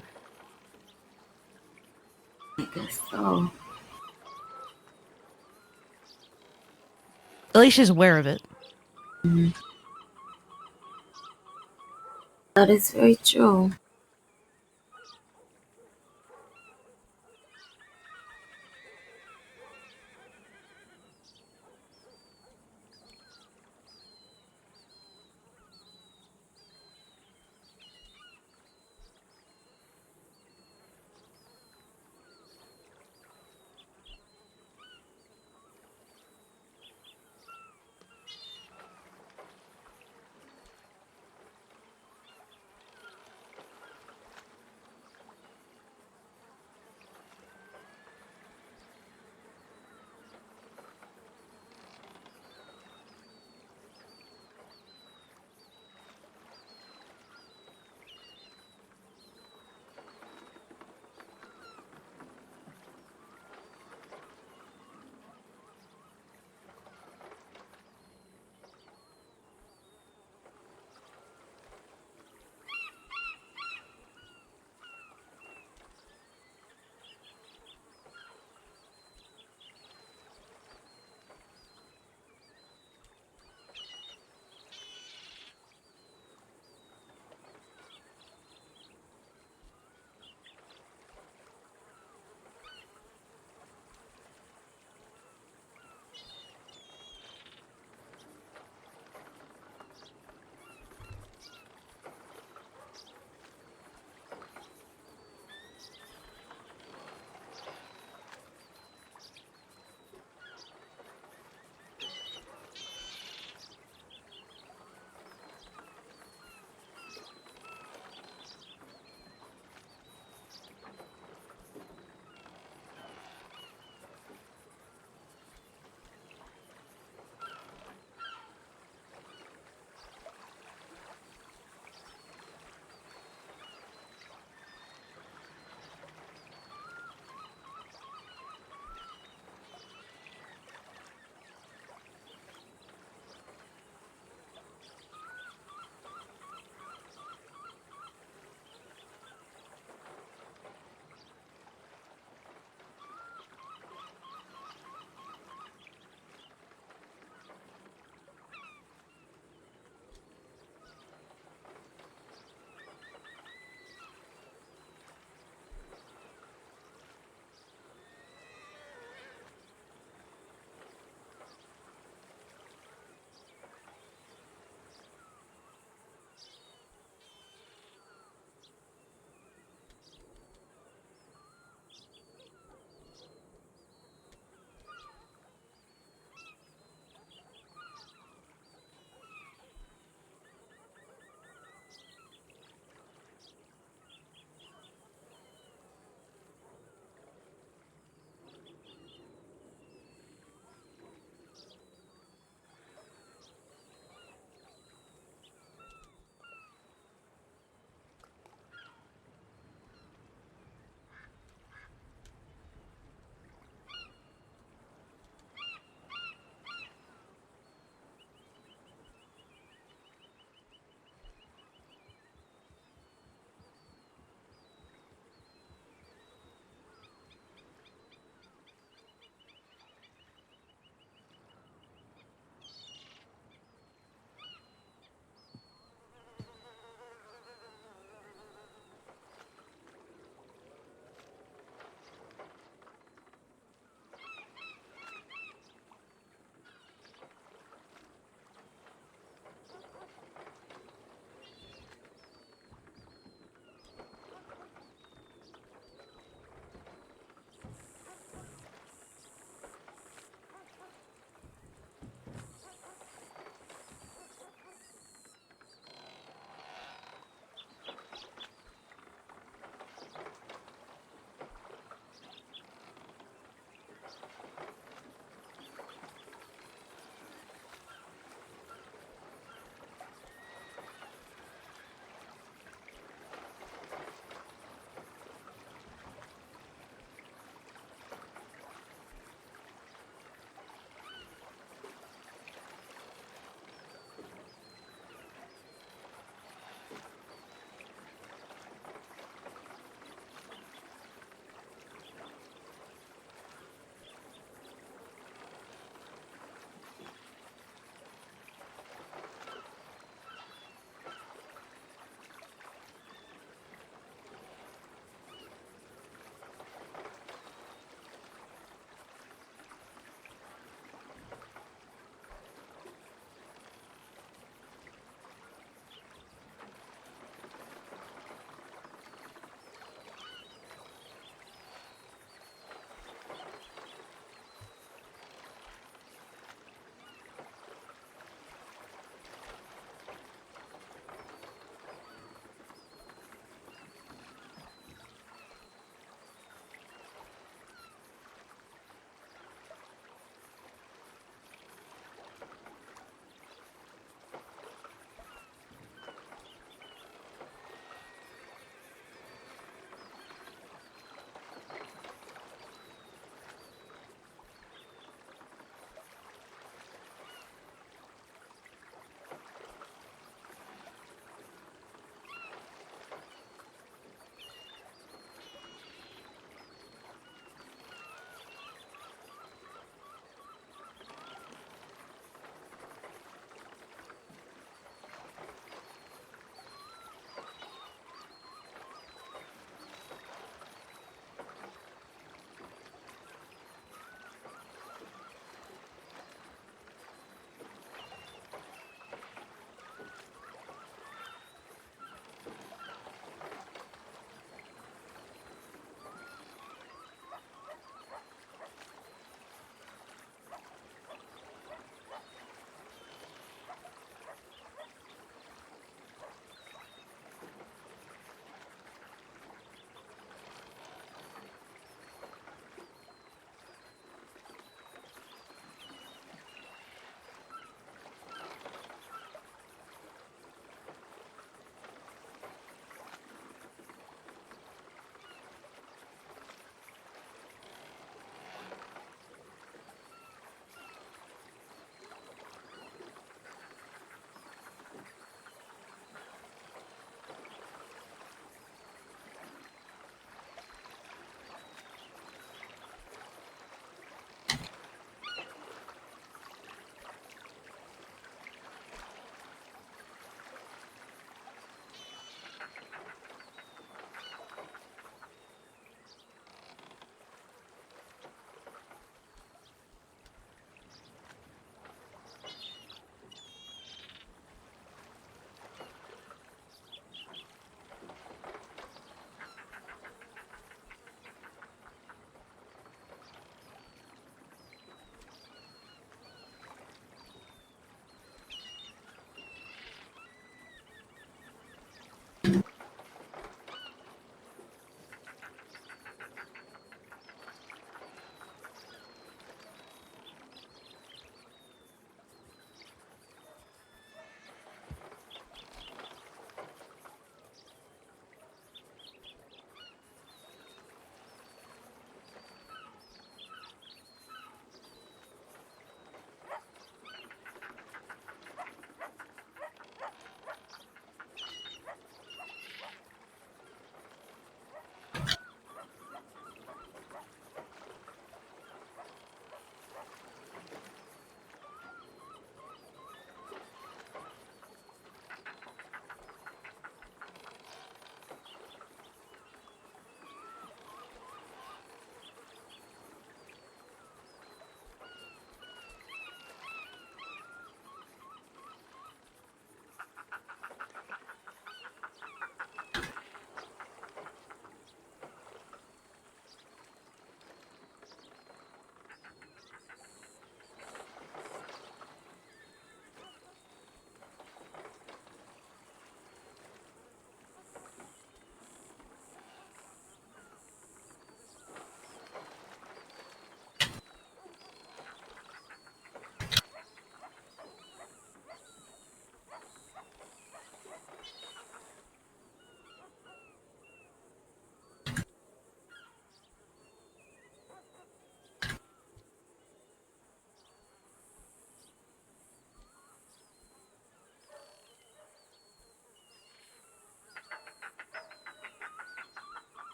I guess so. Alicia's aware of it. That is very true.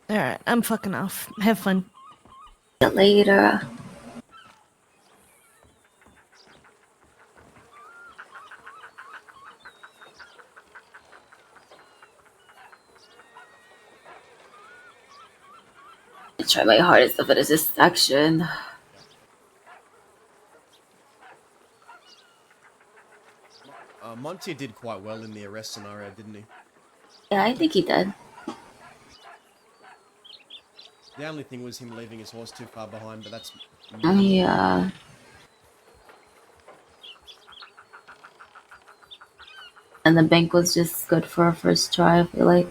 Alright, I'm fucking off. Have fun. See you later. I try my hardest to finish this section. Monty did quite well in the arrest scenario, didn't he? Yeah, I think he did. The only thing was him leaving his horse too far behind, but that's Yeah. And the bank was just good for a first try, I feel like.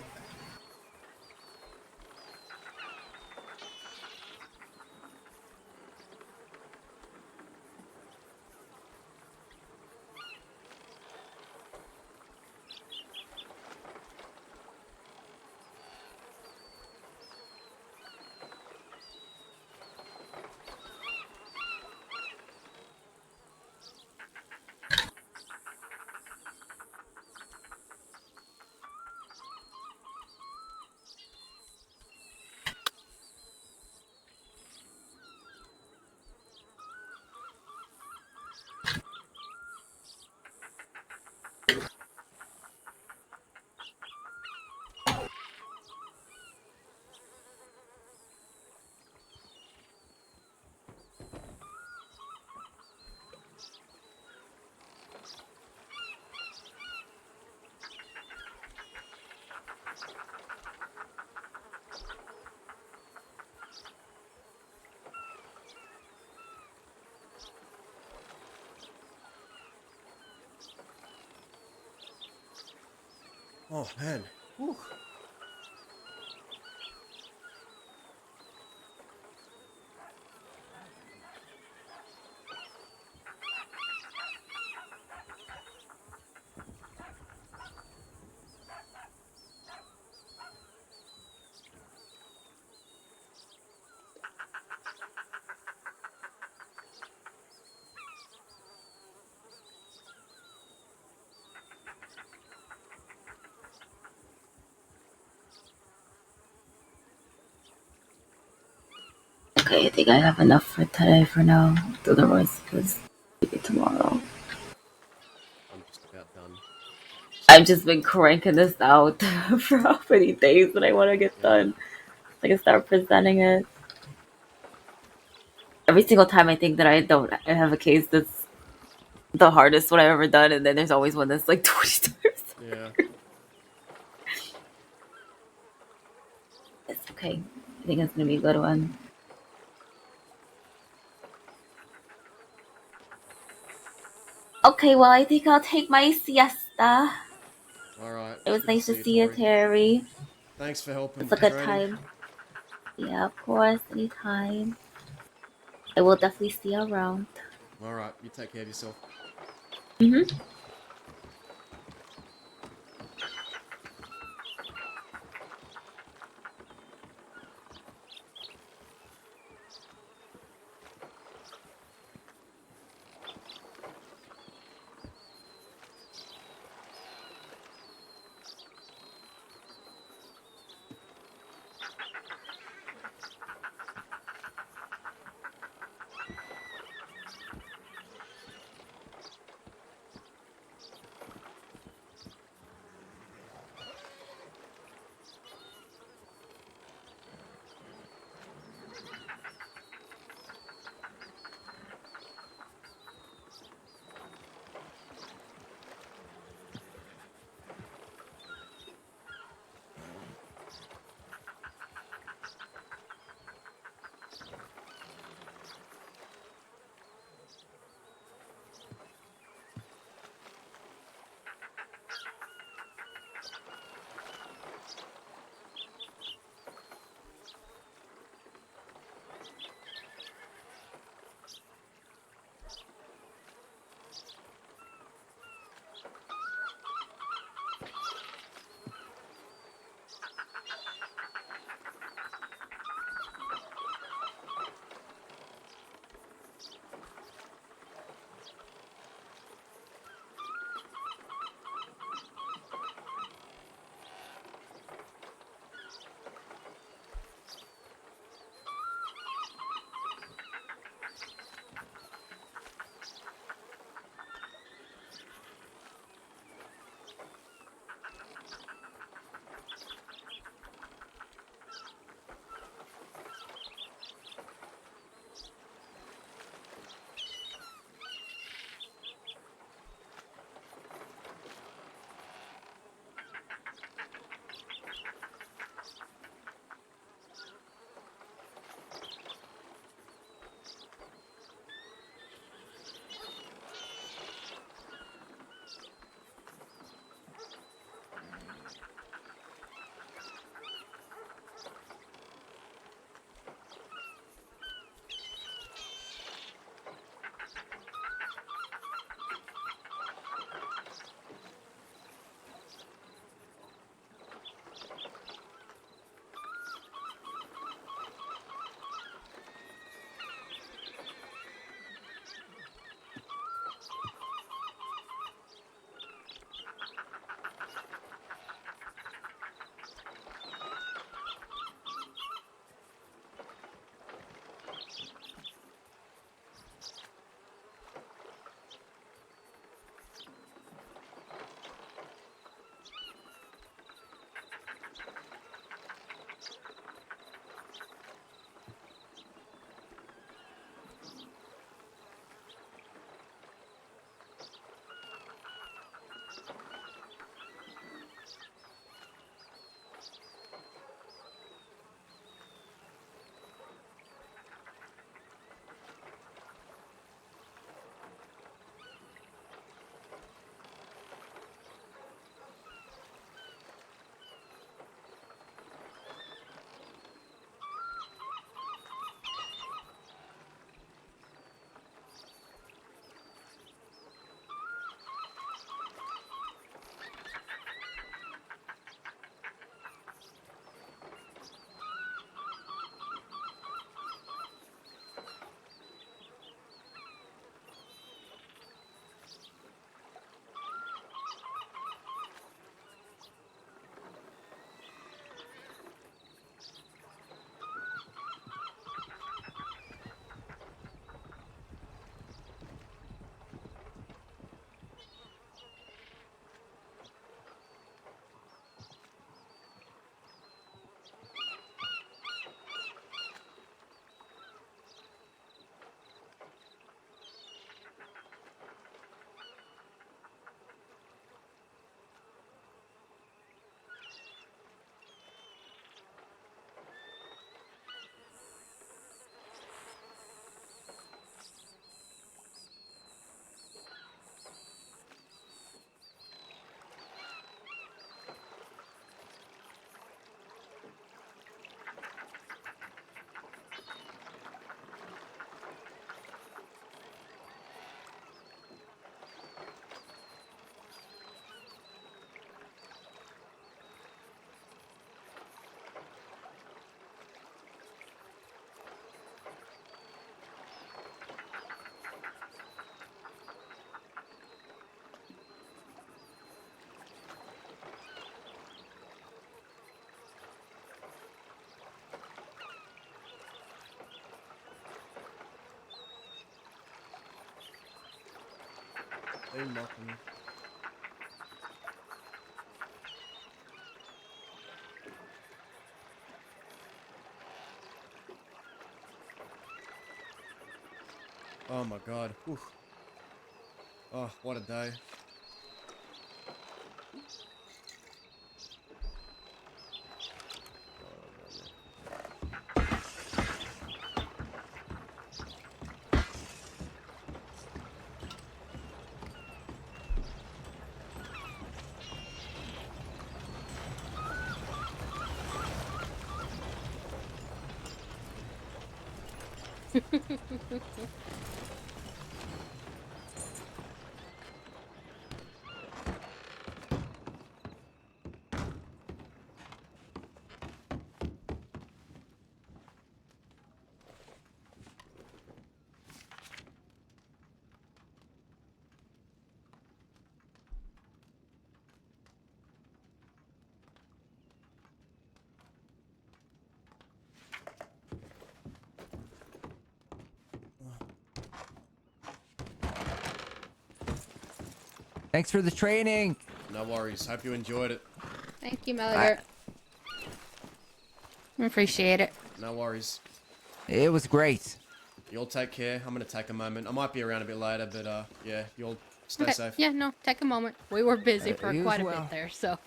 oh man. Whew. Okay, I think I have enough for today for now. Otherwise, because maybe tomorrow. I'm just about done. I've just been cranking this out for how many days that I want to get Yeah. done. I can start presenting it. Every single time I think that I have a case that's the hardest one I've ever done, and then there's always one that's like 20 times. Yeah. It's okay. I think it's gonna be a good one. Okay, well, I think I'll take my siesta. All right. It was Good nice to you, see you, Tori. Terry. Thanks for helping It's a with the good training. time. Yeah, of course, anytime. I will definitely see you around. All right. You take care of yourself. Mm-hmm. Been mocking me. Oh my god. Whew. Oh, what a day. Thanks for the training. No worries. Hope you enjoyed it. Thank you, Mallagher. Appreciate it. No worries. It was great. You'll take care. I'm gonna take a moment. I might be around a bit later, but yeah, you'll stay Okay. safe. Yeah, no, take a moment. We were busy for You quite as a well. bit there, so.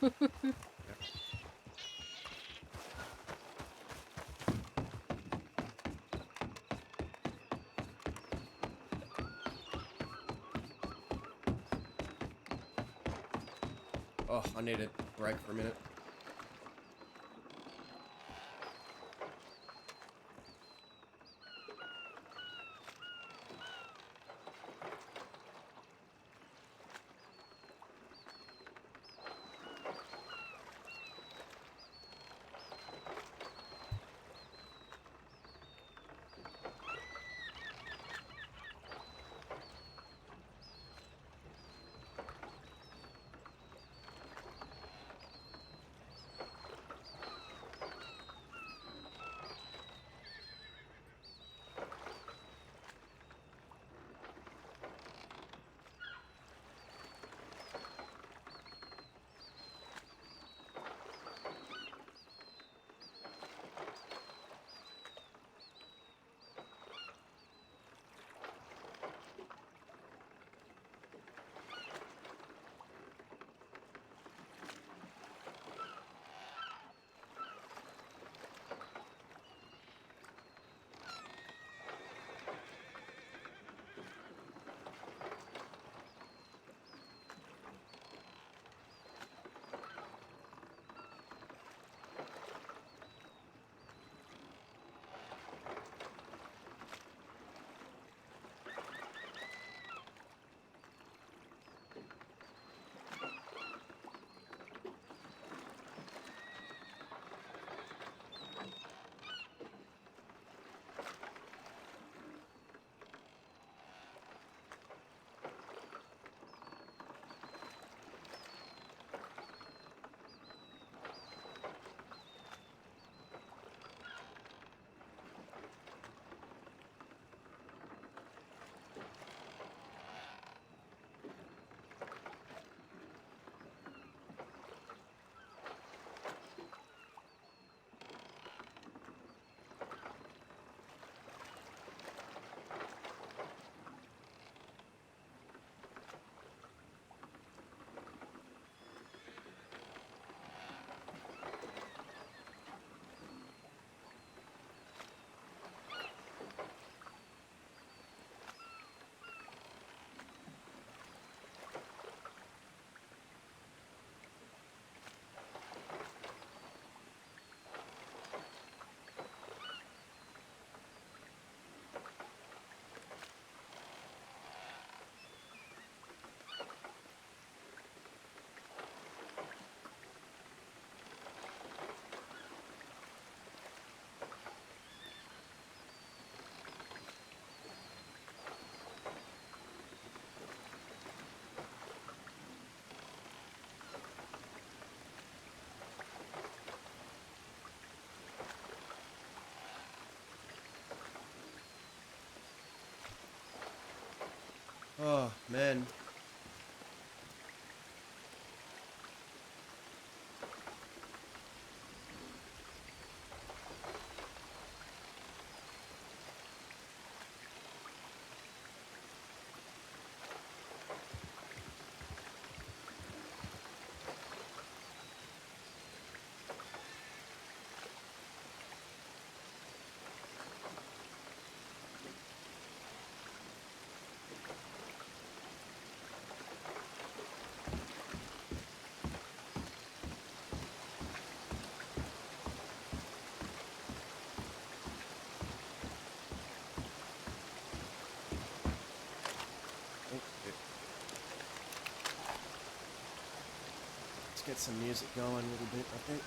Oh, I need a break for a minute. Oh, man. get some music going a little bit, I think.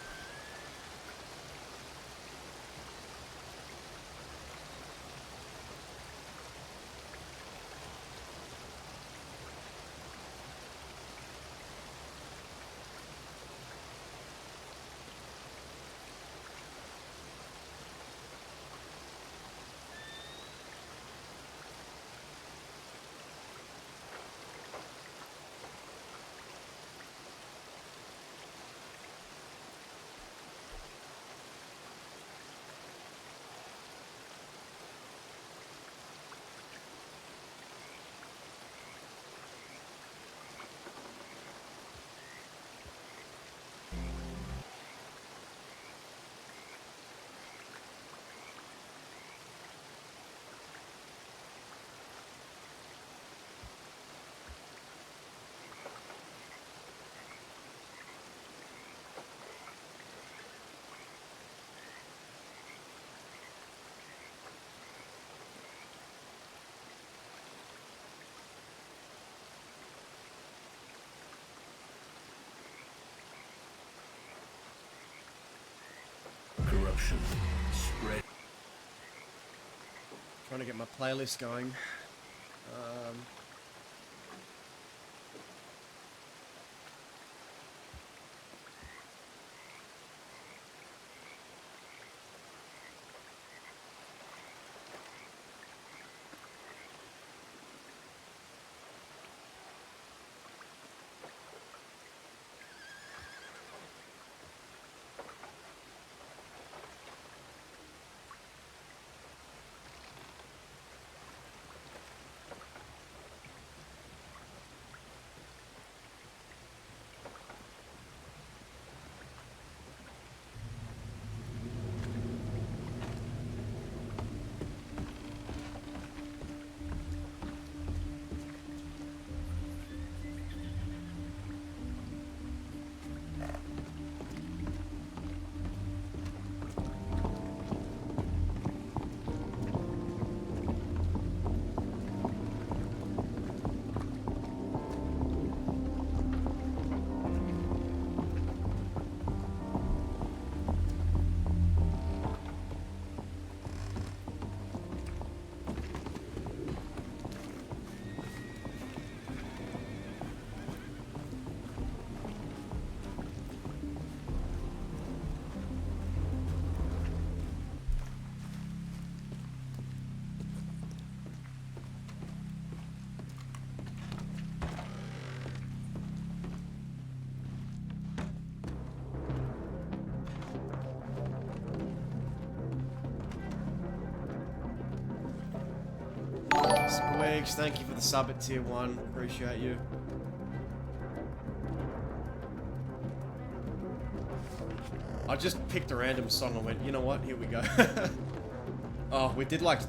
Corruption spread. Trying to get my playlist going. Squigs, thank you for the sub at tier 1. Appreciate you. I just picked a random song and went, you know what? Here we go. Oh, we did like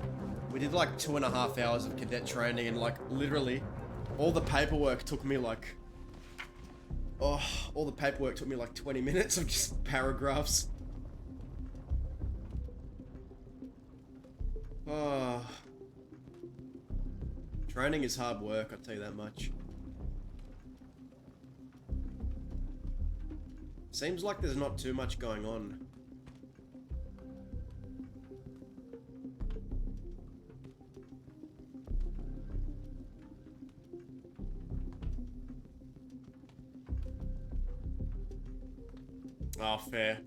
2.5 hours of cadet training, and like literally all the paperwork took me like 20 minutes of just paragraphs. Oh. Training is hard work, I'll tell you that much. Seems like there's not too much going on. Oh, fair.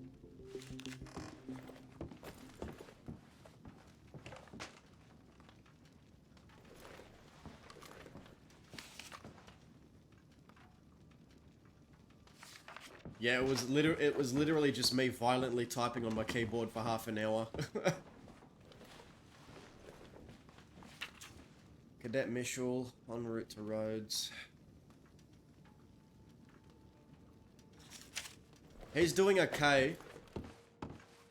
Yeah, it was literally just me violently typing on my keyboard for half an hour. Cadet Mishal, en route to Rhodes. He's doing okay.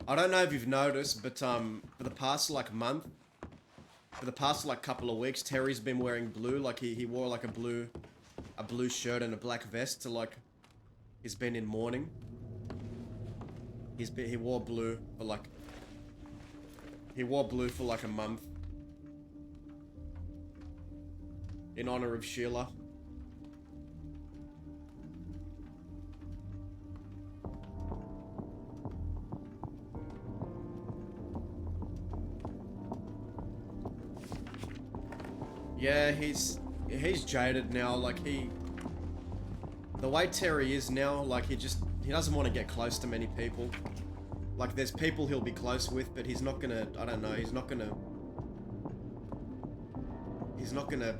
I don't know if you've noticed, but for the past like month, for the past like couple of weeks, Terry's been wearing blue. Like he wore like a blue shirt and a black vest to like. He's been in mourning. He wore blue for like. He wore blue for like a month. In honor of Sheila. Yeah, he's jaded now. Like the way Terry is now, like he doesn't want to get close to many people. Like there's people he'll be close with, but he's not gonna. I don't know. He's not gonna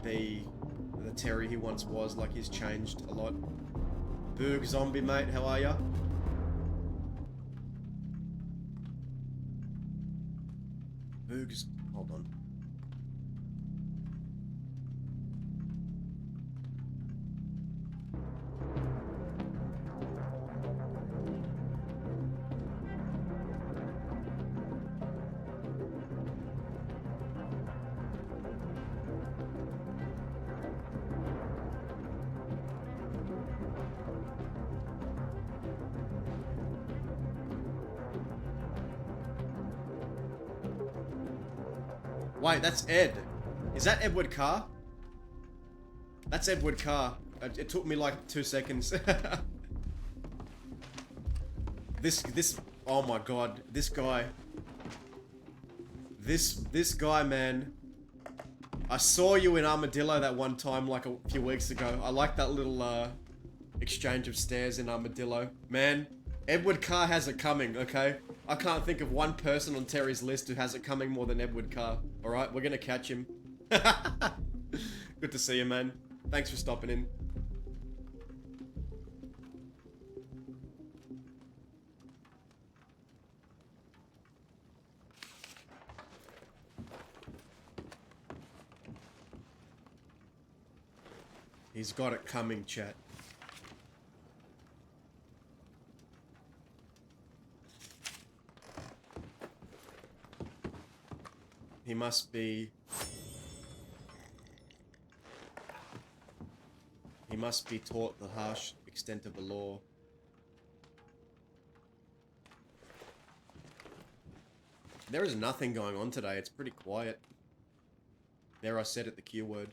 be the Terry he once was. Like he's changed a lot. Boog zombie mate, how are ya? Boog's. Hold on. Wait, that's Ed. Is that Edward Carr? That's Edward Carr. It took me like 2 seconds. This, oh my god, this guy. This guy, man. I saw you in Armadillo that one time like a few weeks ago. I like that little exchange of stares in Armadillo. Man, Edward Carr has it coming, okay? I can't think of one person on Terry's list who has it coming more than Edward Carr. Alright, we're gonna catch him. Good to see you, man. Thanks for stopping in. He's got it coming, chat. He must be taught the harsh extent of the law. There is nothing going on today. It's pretty quiet. There I said it, the Q word.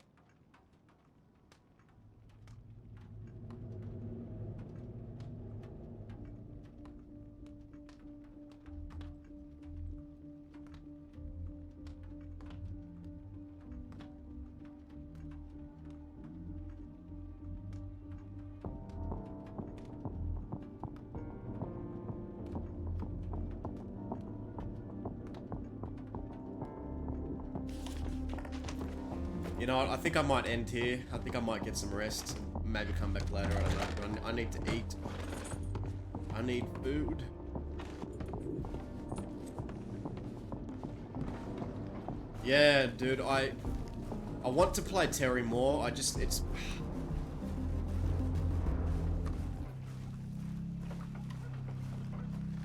You know what, I think I might end here. I think I might get some rest and maybe come back later, I don't know. But I need to eat. I need food. Yeah, dude, I want to play Terry more.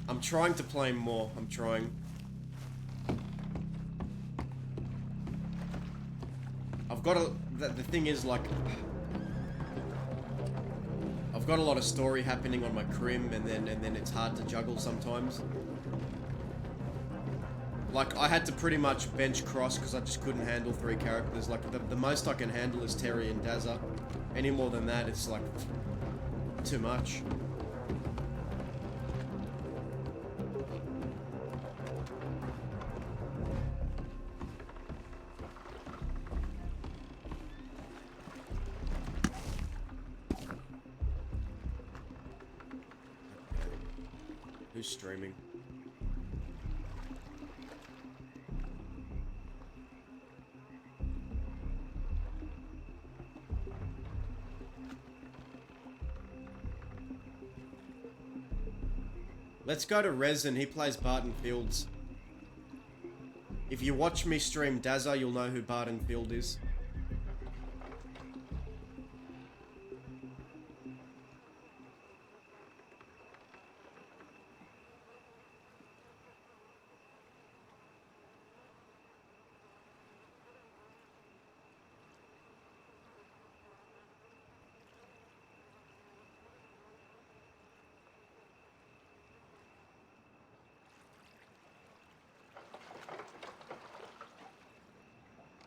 I'm trying to play him more. I'm trying. I've got the thing is, like, I've got a lot of story happening on my crim, and then it's hard to juggle sometimes. Like, I had to pretty much bench cross because I just couldn't handle 3 characters. Like, the most I can handle is Terry and Dazza. Any more than that, it's like too much. Who's streaming? Let's go to Resin. He plays Barton Fields. If you watch me stream Dazza, you'll know who Barton Field is.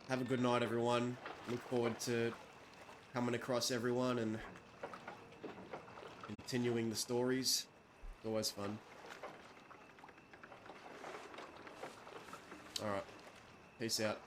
Have a good night, everyone. Look forward to coming across everyone and continuing the stories. It's always fun. Alright. Peace out.